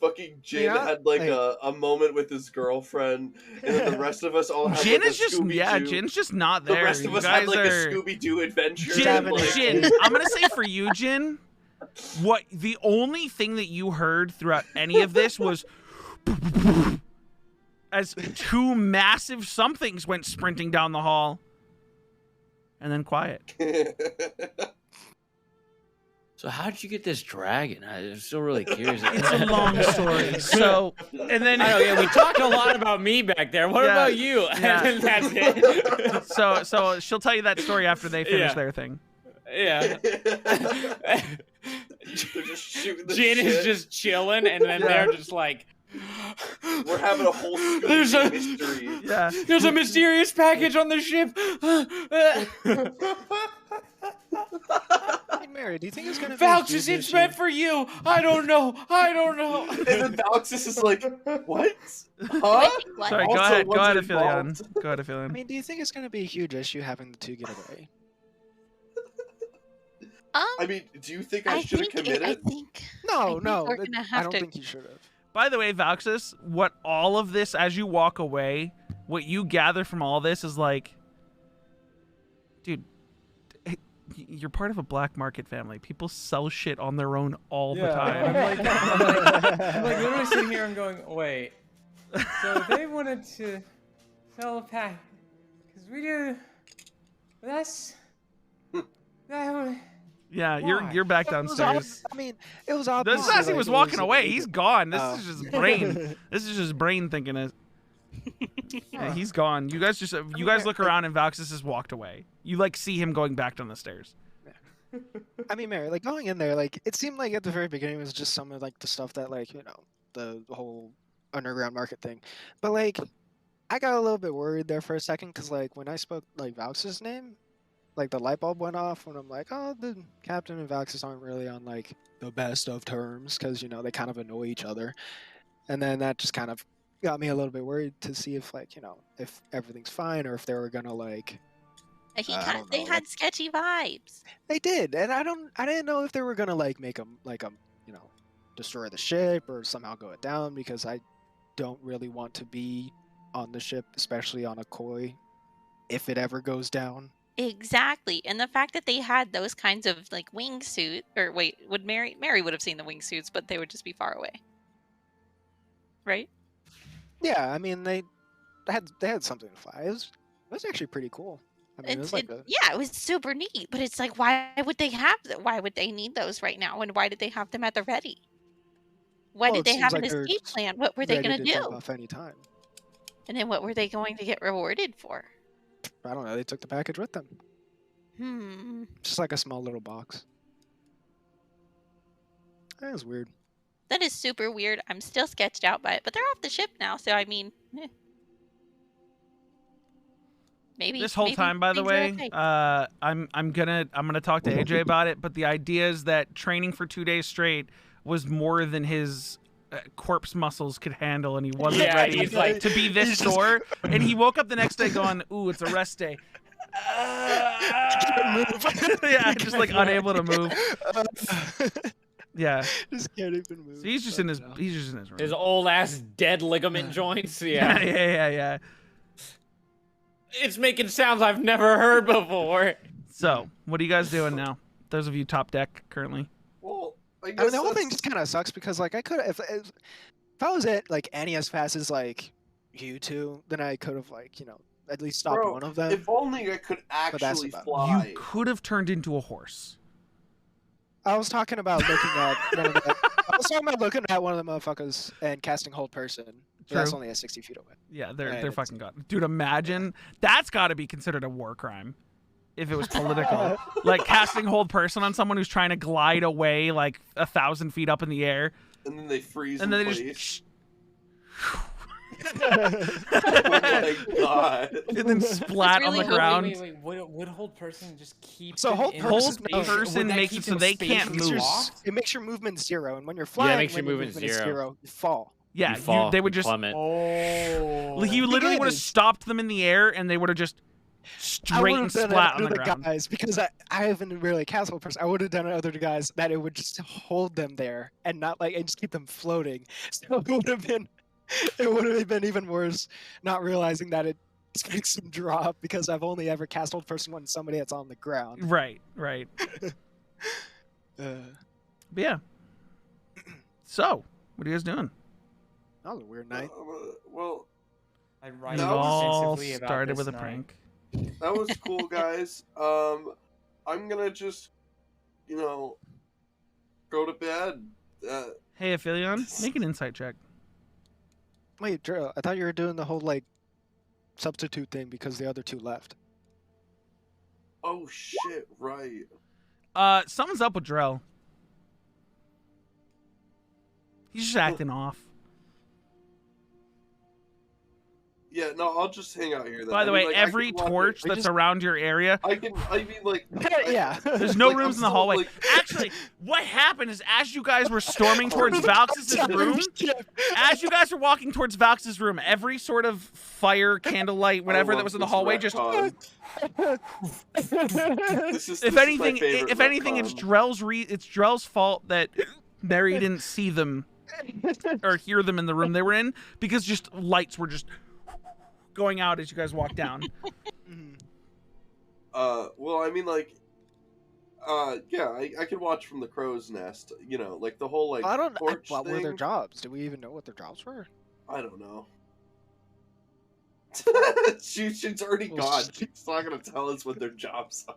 fucking Jin Yeah, had like like- a moment with his girlfriend, and then the rest of us all had Jin like, is a just Scooby-Doo. Jin's just not The there. rest of You us guys had like are... a Scooby-Doo adventure. Jin, and, like, Jin, I'm gonna say for you, Jin, what the only thing that you heard throughout any of this was as 2 massive somethings went sprinting down the hall, and then quiet. So how did you get this dragon? I'm still really curious. It's a long story. So, and then I know, yeah, we talked a lot about me back there. What Yeah, about you? yeah. And then that's it. so she'll tell you that story after they finish Yeah. their thing. Yeah. They're just shooting the Jin shit. is just chilling, and then they're just like, We're having a whole There's Scooby-Doo a- mystery. Yeah. there's a mysterious package on the ship. Mary, do you think it's gonna be Vouchers, huge it's issue? meant for you. I don't know. I don't know. And then Valxis is like, what? Huh? Wait, what? Sorry, go Also, ahead. Go what's ahead, involved? Aphelion. Go ahead, I Aphelion. mean, do you think it's gonna be a huge issue having the two get away? I mean, do you think I should have committed? I think No, no. we're gonna I have don't to. think you should have. By the way, Valxis, what all of this, as you walk away, what you gather from all this is like, dude, you're part of a black market family. People sell shit on their own all the time. I'm like literally sitting here and going, wait. So they wanted to sell a pack because we do. That's. That. Yeah, Why? you're back It was downstairs. I mean, it was obvious. This is as he was walking away. He's gone. This Oh. is just brain. This is just brain thinking it. Yeah, he's gone. You guys look around and Valxis has walked away. You like see him going back down the stairs. I mean, Mary, like going in there, like it seemed like at the very beginning it was just some of like the stuff that like the whole underground market thing, but like I got a little bit worried there for a second because like when I spoke like Valx's name, like the light bulb went off when I'm like, oh, the captain and Valxis aren't really on like the best of terms because they kind of annoy each other, and then that just kind of got me a little bit worried to see if like if everything's fine or if they were gonna like. They had sketchy vibes. They did, and I didn't know if they were gonna like make them destroy the ship or somehow go it down because I don't really want to be on the ship, especially on a koi, if it ever goes down. Exactly, and the fact that they had those kinds of like wingsuit, or wait, would Mary would have seen the wingsuits, but they would just be far away, right? Yeah, I mean they had something to fly. It was actually pretty cool. I mean, it was like yeah, it was super neat, but it's like, why would they have why would they need those right now, and why did they have them at the ready? Why Well, did it they have seems an like they're escape plan? What were they ready going to to jump do? off any time. And then what were they going to get rewarded for? I don't know. They took the package with them, just like a small little box. That was weird. That is super weird. I'm still sketched out by it, but they're off the ship now, so I mean, maybe This whole time, by the things are way, okay. I'm gonna talk to AJ about it. But the idea is that training for 2 days straight was more than his corpse muscles could handle, and he wasn't ready he's like, to be this sore. And he woke up the next day going, "Ooh, it's a rest day." Yeah, just like unable to move. Yeah, Just can't even move. so he's just in his room. His old ass dead ligament joints. Yeah, Yeah. yeah. It's making sounds I've never heard before. So, what are you guys doing now? Those of you top deck currently. Well, I I guess mean, the whole that's- thing just kind of sucks because like I could if I was at like any as fast as like you two, then I could have like at least stopped Bro, one of them. If only I could But that's actually about it. fly. You could have turned into a horse. I was talking about looking at one of the, I was talking about looking at one of the motherfuckers and casting hold person. But that's True. only at 60 feet away. Yeah, Right, they're it's- fucking gone. Dude, imagine that's got to be considered a war crime if it was political. Like casting hold person on someone who's trying to glide away like 1,000 feet up in the air, And then they freeze and in then they place. just Oh my god. and then splat on really the hoping- ground. Wait. Would hold person just keep? So them hold in person- the hold space? Would person that makes keep it so them they space can't when It makes move. your- locked? It makes your movement 0, and when you're flying, makes your when movement is 0. you fall. Yeah, You fall. they would just plummet. Oh. he literally would have is- stopped them in the air, and they would have just I straight would and have done it splat on under the the ground. guys because I haven't really a castle person. I would have done it other guys that it would just hold them there and not like and just keep them floating. So it would have been even worse not realizing that it just makes them drop because I've only ever cast hold person when somebody that's on the ground. Right. Uh, But yeah. So, what are you guys doing? that was a weird night. Well, I You write That was all extensively about started this with a night. prank. that was cool, guys. I'm gonna just, go to bed. Hey, Aphelion, make an insight check. Wait, Drew, I thought you were doing the whole like substitute thing because the other two left. Oh shit! Right. Something's up with Drell. He's just acting off. Yeah, no, I'll just hang out here then. By the I mean, way, like, I every can walk torch in- that's around your area, I mean, like, Yeah. there's no like, rooms I'm in the still, hallway. like- Actually, what happened is as you guys were storming towards Valx's room, as you guys were walking towards Valx's room, every sort of fire, candlelight, whatever I that love was in the this hallway just retcon. if anything, it's Drell's fault that Mary didn't see them or hear them in the room they were in, because just lights were just going out as you guys walked down. Well, I mean, like, yeah, I can watch from the crow's nest. You know, like the whole like torch What were their thing. jobs? Do we even know what their jobs were? I don't know. She's already gone. She's not gonna tell us what their jobs are.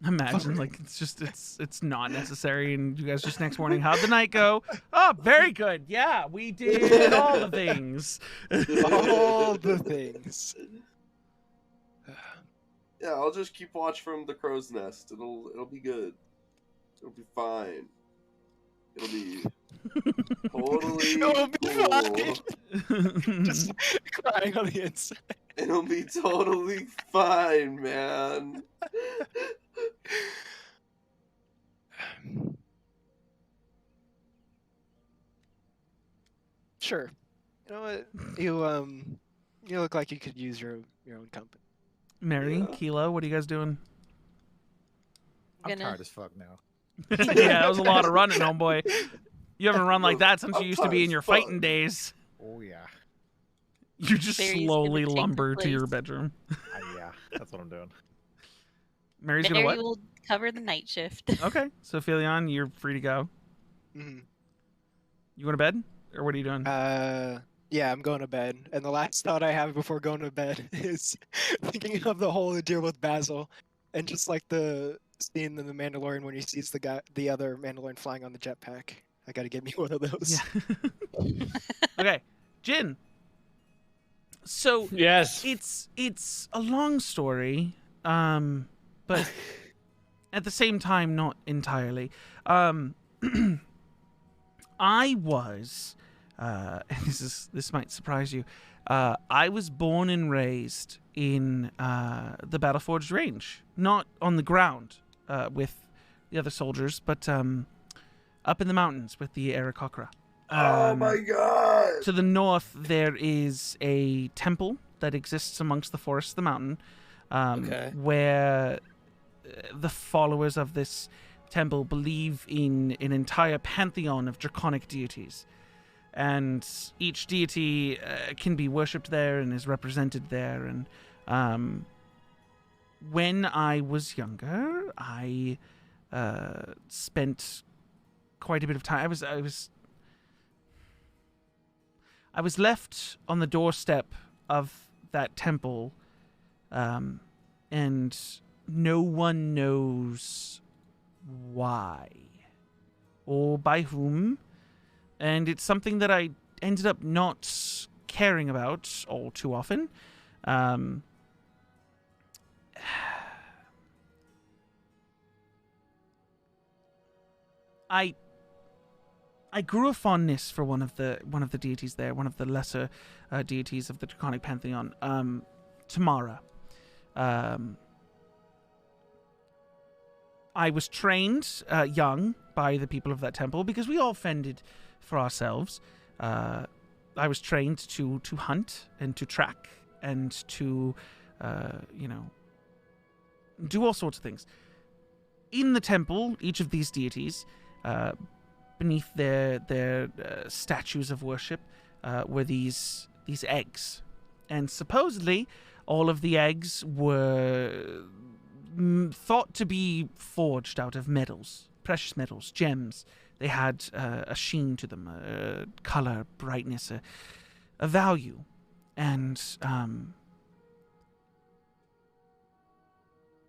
Imagine, like, it's not necessary, and you guys just next morning, how'd the night go? Oh, very good. Yeah, we did all the things. All the things. Yeah, I'll just keep watch from the crow's nest. It'll be good. It'll be fine. It'll be totally It'll be cool. Just crying on the inside. It'll be totally fine, man. Sure. You know what? You look like you could use your own company. Mary, Yeah. Kilo, what are you guys doing? I'm Gonna- tired as fuck now. Yeah, that was a lot of running, homeboy. You haven't run like that since I'm you used to be tired in as your fuck. fighting days. Oh yeah. You just Mary's gonna slowly take your lumber to your place. bedroom. Yeah, that's what I'm doing. Mary's gonna Mary what? will cover the night shift. Okay, so Philion, you're free to go. Mhm. You going to bed, or what are you doing? Yeah, I'm going to bed. And the last thought I have before going to bed is thinking of the whole deal with Basil, and just like the scene in the Mandalorian when he sees the other Mandalorian flying on the jetpack. I gotta get me one of those. Yeah. Okay, Jin. So Yes. it's a long story, but at the same time, not entirely. I was, and this might surprise you. I was born and raised in the Battleforged Range, not on the ground with the other soldiers, but up in the mountains with the Aarakocra. Oh my god! To the north, there is a temple that exists amongst the forest of the mountain, Okay. where the followers of this temple believe in an entire pantheon of draconic deities. And each deity can be worshipped there and is represented there. And when I was younger, I spent quite a bit of time. I was left on the doorstep of that temple, and no one knows why or by whom. And it's something that I ended up not caring about all too often. I grew a fondness for one of the deities there, one of the lesser deities of the Draconic Pantheon, Tamara. I was trained young by the people of that temple because we all fended for ourselves. I was trained to hunt and to track and to, do all sorts of things. In the temple, each of these deities, beneath their statues of worship, were these eggs, and supposedly all of the eggs were thought to be forged out of metals, precious metals, gems. They had a sheen to them, a color, brightness, a value. And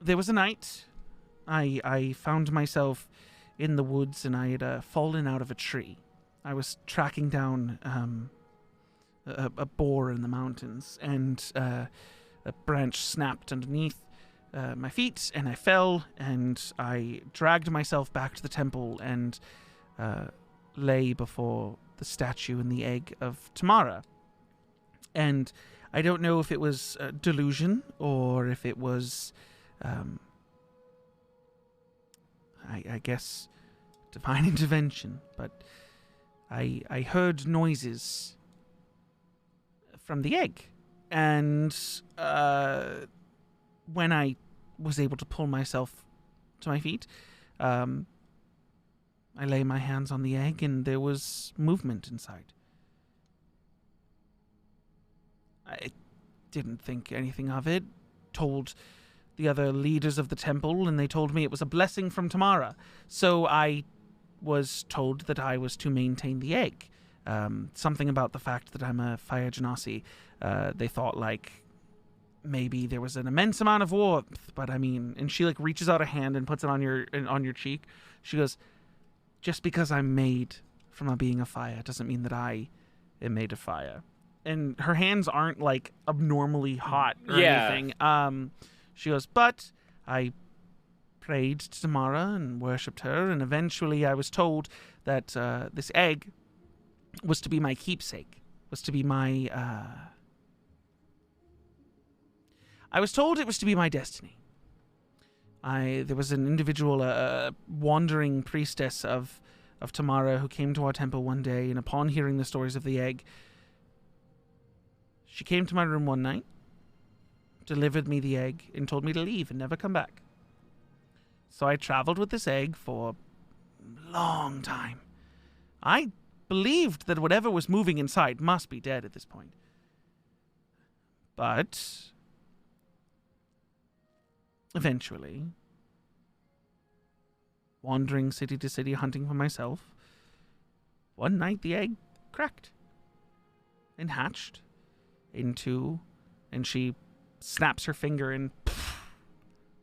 there was a night I found myself in the woods, and I had fallen out of a tree. I was tracking down a boar in the mountains, and a branch snapped underneath my feet, and I fell, and I dragged myself back to the temple and lay before the statue and the egg of Tamara. And I don't know if it was delusion or if it was, I guess, divine intervention, but I heard noises from the egg. And when I was able to pull myself to my feet, I lay my hands on the egg and there was movement inside. I didn't think anything of it. Told the other leaders of the temple, and they told me it was a blessing from Tamara. So I was told that I was to maintain the egg. Something about the fact that I'm a fire genasi. They thought, like, maybe there was an immense amount of warmth, but I mean, and she, like, reaches out a hand and puts it on your cheek. She goes, just because I'm made from being a fire doesn't mean that I am made of fire. And her hands aren't, like, abnormally hot or anything. She goes, but I prayed to Tamara and worshipped her, and eventually I was told that this egg was to be my keepsake, was to be my... I was told it was to be my destiny. There was an individual, wandering priestess of Tamara who came to our temple one day, and upon hearing the stories of the egg, she came to my room one night, delivered me the egg, and told me to leave and never come back. So I traveled with this egg for a long time. I believed that whatever was moving inside must be dead at this point. But eventually, wandering city to city hunting for myself, one night the egg cracked and hatched into, and she snaps her finger and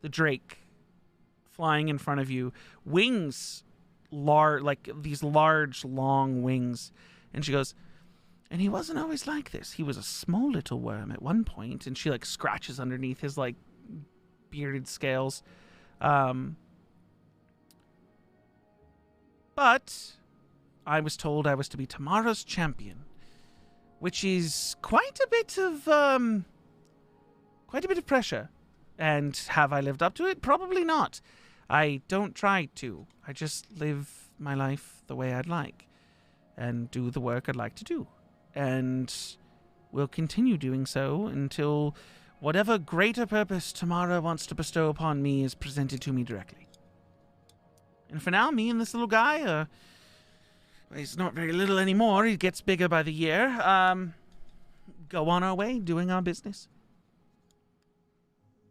the drake flying in front of you, wings, like these large, long wings. And she goes, and he wasn't always like this. He was a small little worm at one point. And she, like, scratches underneath his, like, bearded scales. But I was told I was to be Tamara's champion, which is quite a bit of pressure. And have I lived up to it? Probably not. I don't try to. I just live my life the way I'd like and do the work I'd like to do. And will continue doing so until whatever greater purpose Tamara wants to bestow upon me is presented to me directly. And for now, me and this little guy, he's not very little anymore. He gets bigger by the year. Go on our way, doing our business.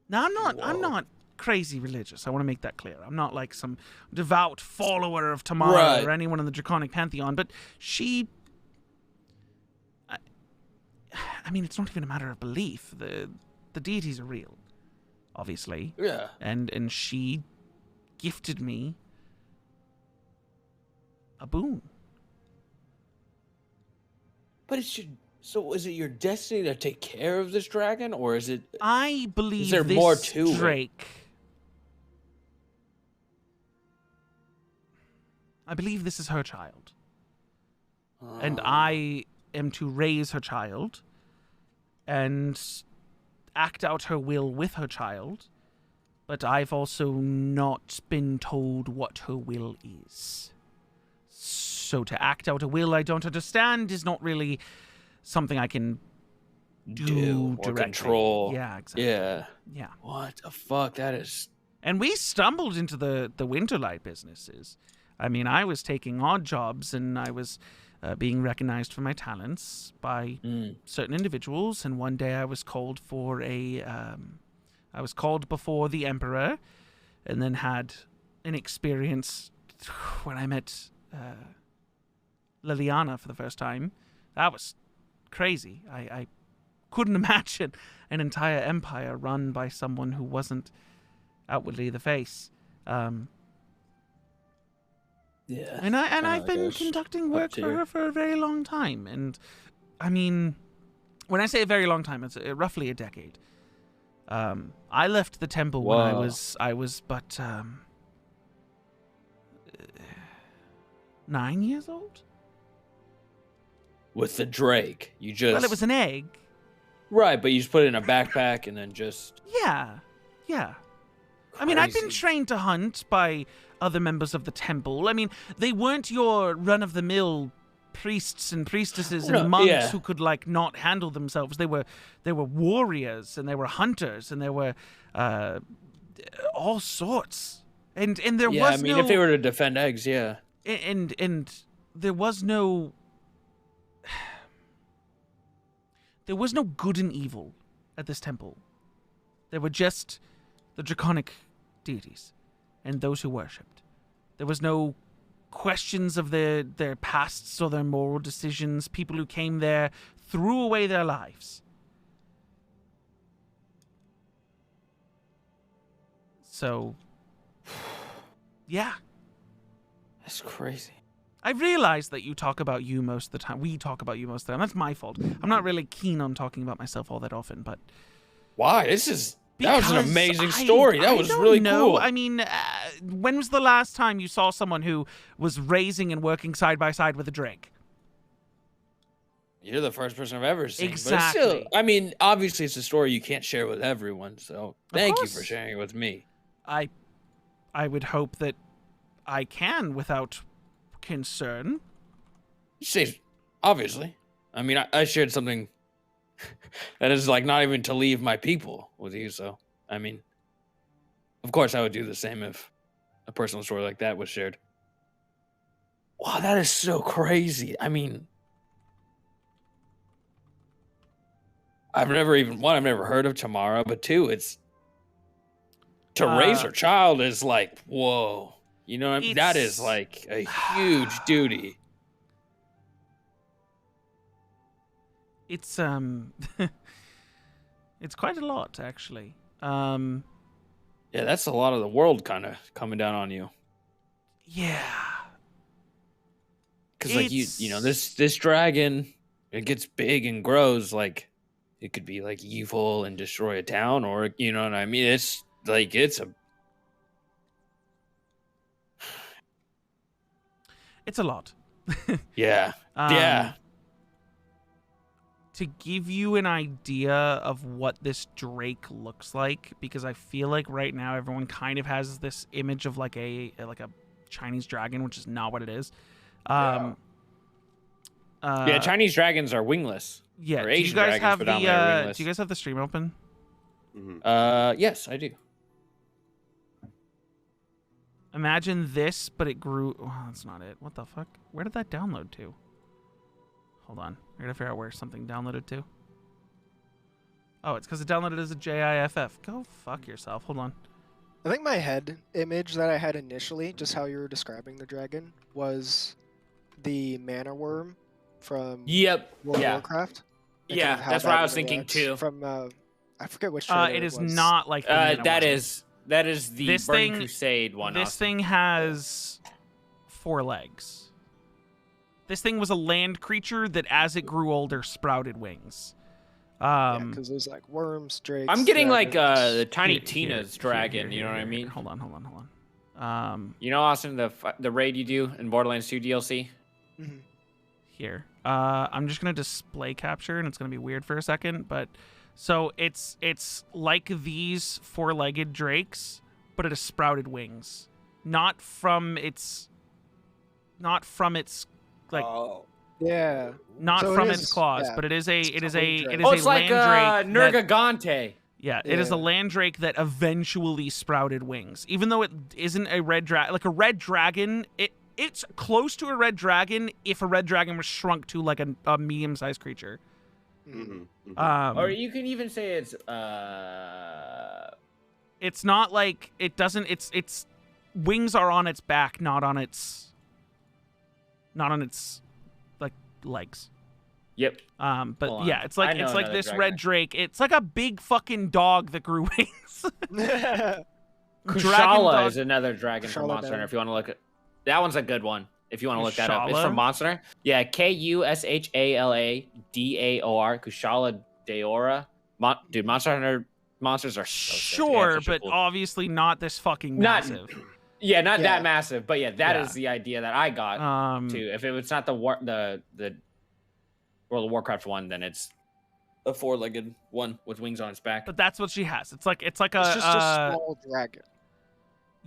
Now, I'm not crazy religious. I want to make that clear. I'm not like some devout follower of Tamara or anyone in the Draconic Pantheon, but she... I mean, it's not even a matter of belief. The deities are real, obviously. Yeah. And she gifted me a boon. But so is it your destiny to take care of this dragon, or is it... I believe is there this more to Drake... I believe this is her child. And I am to raise her child and act out her will with her child, but I've also not been told what her will is. So to act out a will I don't understand is not really something I can do or directly. control. Yeah, exactly. Yeah. What the fuck? That is... And we stumbled into the Winterlight businesses. I mean, I was taking odd jobs, and I was being recognized for my talents by certain individuals. And one day I was called for I was called before the Emperor, and then had an experience when I met Liliana for the first time. That was crazy. I couldn't imagine an entire empire run by someone who wasn't outwardly the face. Yeah. And I've been conducting work for her for a very long time. And I mean, when I say a very long time, it's roughly a decade. I left the temple when I was but 9 years old. With the drake, you just... Well, it was an egg. Right, but you just put it in a backpack and then just... Yeah. I mean, I've been Crazy. trained to hunt by other members of the temple. I mean, they weren't your run-of-the-mill priests and priestesses and No, monks yeah. who could like not handle themselves. They were warriors and they were hunters and they were all sorts. And there Yeah, was I mean, no, if they were to defend eggs, yeah. and there was no good and evil at this temple. There were just the draconic deities and those who worshipped. There was no questions of their pasts or their moral decisions. People who came there threw away their lives. So, yeah. That's crazy. I realize that you talk about you most of the time. We talk about you most of the time. That's my fault. I'm not really keen on talking about myself all that often, but... Why? That was an Because amazing story. That I was don't really know. cool. I mean, when was the last time you saw someone who was raising and working side by side with a drake? You're the first person I've ever seen. But Exactly. it's still, I mean, obviously it's a story you can't share with everyone, so thank you for course. sharing it with me. I would hope that I can without concern. You say, obviously. I mean, I shared something that is like not even to leave my people with you, so, I mean, of course I would do the same if a personal story like that was shared. Wow, that is so crazy. I mean, I've never heard of Tamara, but two, it's to raise her child is like, whoa. You know what I mean? That is like a huge duty. It's it's quite a lot actually. Yeah, that's a lot of the world kind of coming down on you. Yeah. Because like you know, this dragon, it gets big and grows. Like it could be like evil and destroy a town, or you know what I mean. It's like it's a lot. yeah. Yeah. To give you an idea of what this drake looks like, because I feel like right now everyone kind of has this image of like a Chinese dragon, which is not what it is. Yeah, Chinese dragons are wingless. Yeah. Or Do you Asian guys dragons have predominantly are wingless. do you guys have the stream open? Yes, I do. Imagine this, but it grew. Oh, that's not it. What the fuck? Where did that download to? Hold on. I gotta figure out where something downloaded to. Oh, it's because it downloaded as a GIF. Go fuck yourself. Hold on. I think my head image that I had initially, just how you were describing the dragon, was the mana worm from Yep. World of Yeah. Warcraft. And Yeah, kind of how that's what that I was thinking looks too. From I forget which trailer It is was. not like the mana That worm. is the This Burning thing- Crusade one. This Austin. thing has 4 legs. This thing was a land creature that, as it grew older, sprouted wings. Because there's like worms, drakes. I'm getting like dragons. the Tiny Here- Tina's here- dragon. here- You know what I here- mean? Hold on. You know, Austin, the raid you do in Borderlands 2 DLC. Mhm. Here. I'm just gonna display capture, and it's gonna be weird for a second, but so it's like these 4-legged drakes, but it has sprouted wings, not from its like Oh. Yeah. not So it from is- its claws, yeah. but it is a Oh, it's like land drake. that- Nergigante. Yeah, it is a Yeah. land drake that eventually sprouted wings. Even though it isn't a red dragon, like a red dragon, it's close to a red dragon if a red dragon was shrunk to like a medium-sized creature. Or you can even say It's not like it doesn't. Its wings are on its back, not on its like legs. Yep. But Hold on. yeah, it's I like know another this dragon. red drake. It's like a big fucking dog that grew wings. Dragon Kushala dog- is another dragon from Kushala Monster Hunter. Down. If you want to look at that one's a good one. If you want to look that up, it's Kushala? from Monster Hunter. Yeah, Kushala Daor. Kushala Daora. Dude, Monster Hunter monsters are so sick. They have Sure, such a but cool- obviously not this fucking Not- massive. yeah, not Yeah. that massive, but yeah, that is Yeah. the idea that I got too. If it's not the World of Warcraft one, then it's A four-legged one with wings on its back. But that's what she has. It's like It's just a small dragon.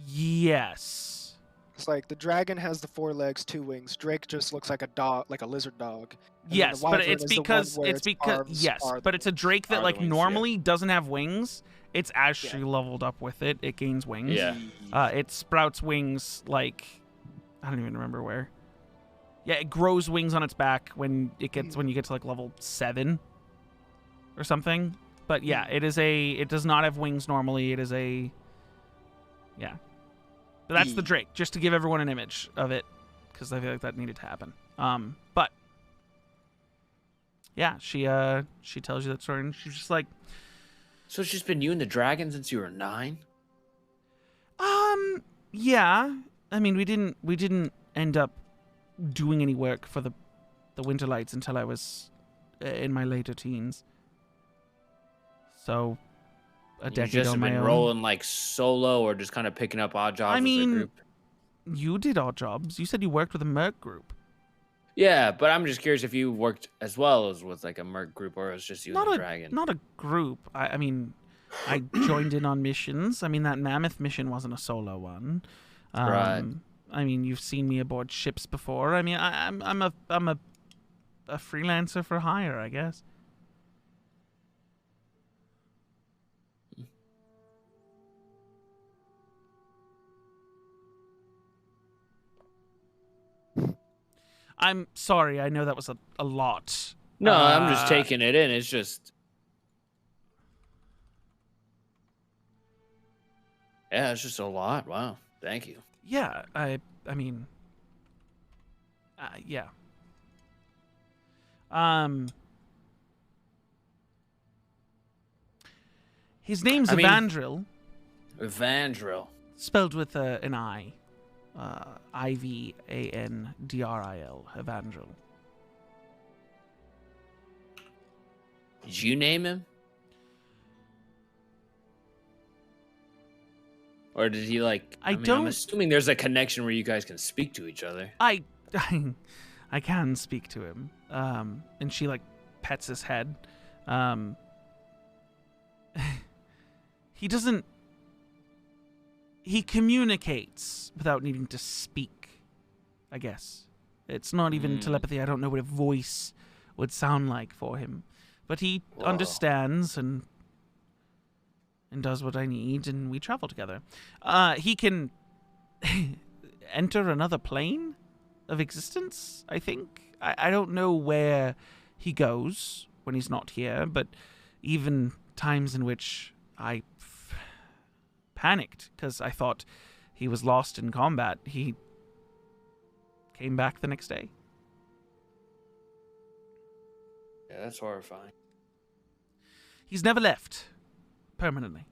Yes. It's like the dragon has the 4 legs, 2 wings. Drake just looks like a dog, like a lizard dog. And then Yes, the but wyvern it's is the one because where it's its because arms yes, are but the it's a drake Are that the like wings, yeah. normally doesn't have wings. It's as Yeah. she leveled up with it, it gains wings. Yeah. It sprouts wings like I don't even remember where. Yeah, it grows wings on its back when you get to like level 7 or something. But yeah, it does not have wings normally. It is a yeah. But that's the drake, just to give everyone an image of it, because I feel like that needed to happen. But yeah, she tells you that story, and she's just like, So it's just been you and the dragon since you were 9? yeah. I mean, we didn't end up doing any work for the Winter Lights until I was in my later teens. So a You decade just on have my been own. rolling like solo or just kind of picking up odd jobs I as a mean, group? you did odd jobs. You said you worked with a merc group. Yeah, but I'm just curious if you worked as well as with like a merc group or it was just you and the dragon. Not a group. I mean, I joined in on missions. I mean, that mammoth mission wasn't a solo one. Right. I mean, you've seen me aboard ships before. I mean, I'm a freelancer for hire, I guess. I'm sorry. I know that was a lot. No, I'm just taking it in. It's just. Yeah, it's just a lot. Wow. Thank you. Yeah, I mean, yeah. His name's I mean- Evandril, Evandril. spelled with an I. Ivandril. Evandril. Did you name him? Or did he like? I mean, don't- I'm assuming there's a connection where you guys can speak to each other. I can speak to him. And she like pets his head. He doesn't. He communicates without needing to speak, I guess. It's not even telepathy. I don't know what a voice would sound like for him. But he understands and does what I need, and we travel together. He can enter another plane of existence, I think. I don't know where he goes when he's not here, but even times in which I panicked because I thought he was lost in combat, he came back the next day. Yeah, that's horrifying. He's never left permanently,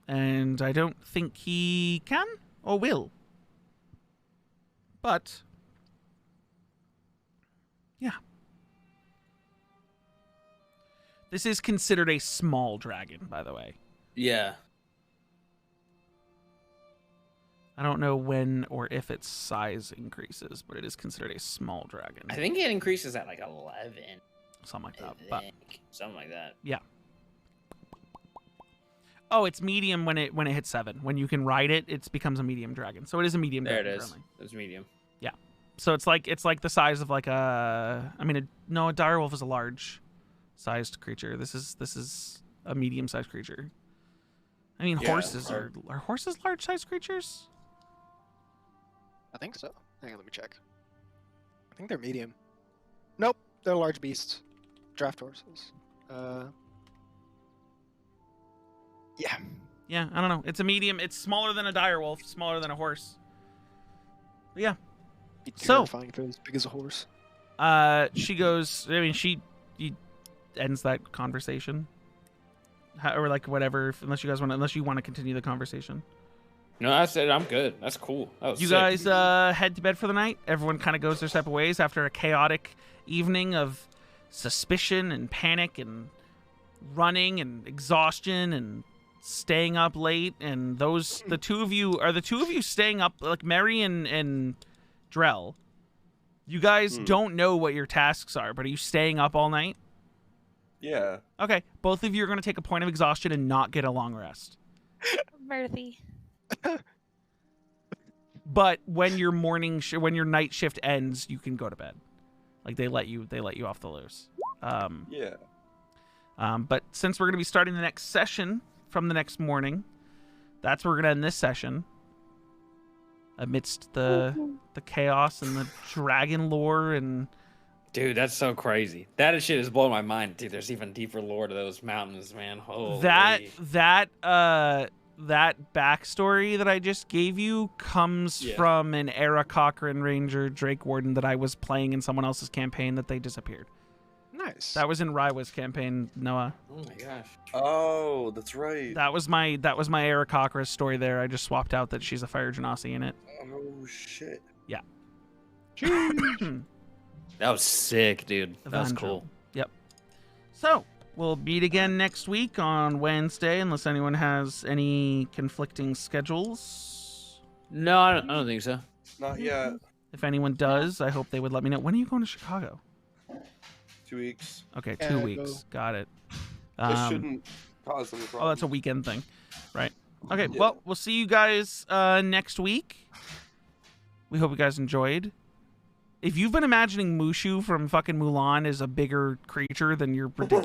and I don't think he can or will. But yeah, this is considered a small dragon, by the way. Yeah. I don't know when or if its size increases, but it is considered a small dragon. I think it increases at like 11. Something like that. I But think. Something like that. yeah. Oh, it's medium when it hits 7. When you can ride it, it becomes a medium dragon. So it is a medium There it dragon. is. Currently. It's medium. Yeah. So it's like the size of like a. I mean, no, a direwolf is a large-sized creature. This is a medium-sized creature. I mean, Yeah, horses are horses large-sized creatures? I think so. Hang on, let me check. I think they're medium. Nope, they're large beasts. Draft horses. Yeah. Yeah, I don't know. It's a medium. It's smaller than a direwolf, smaller than a horse. But yeah. Be So- terrifying if it was as big as a horse. She goes. I mean, she ends that conversation, or like whatever. Unless you want to continue the conversation. No, I said I'm good. That's cool. That was You sick. guys head to bed for the night. Everyone kind of goes their separate ways after a chaotic evening of suspicion and panic and running and exhaustion and staying up late. And the two of you staying up, like Mary and Drell. You guys don't know what your tasks are, but are you staying up all night? Yeah. Okay, both of you are going to take a point of exhaustion and not get a long rest. Murphy. But when your when your night shift ends, you can go to bed. Like they let you off the loose. Yeah. But since we're going to be starting the next session from the next morning, that's where we're going to end this session. Amidst the chaos and the dragon lore and... Dude, that's so crazy. That shit is blowing my mind. Dude, there's even deeper lore to those mountains, man. Holy. That backstory that I just gave you comes from an Era Cochrane Ranger Drake Warden that I was playing in someone else's campaign that they disappeared. Nice. That was in Raiwa's campaign, Noah. Oh my gosh. Oh, that's right. That was my Era Cochrane story there. I just swapped out that she's a Fire Genasi in it. Oh shit. Yeah. That was sick, dude. That was cool. Yep. So, we'll meet again next week on Wednesday, unless anyone has any conflicting schedules. No, I don't think so. Not yet. If anyone does, I hope they would let me know. When are you going to Chicago? 2 weeks. Okay, Yeah, 2 weeks. Got it. This shouldn't cause any problems. Oh, that's a weekend thing. Right. Okay, Yeah. well, we'll see you guys next week. We hope you guys enjoyed. If you've been imagining Mushu from fucking Mulan as a bigger creature than your ridiculous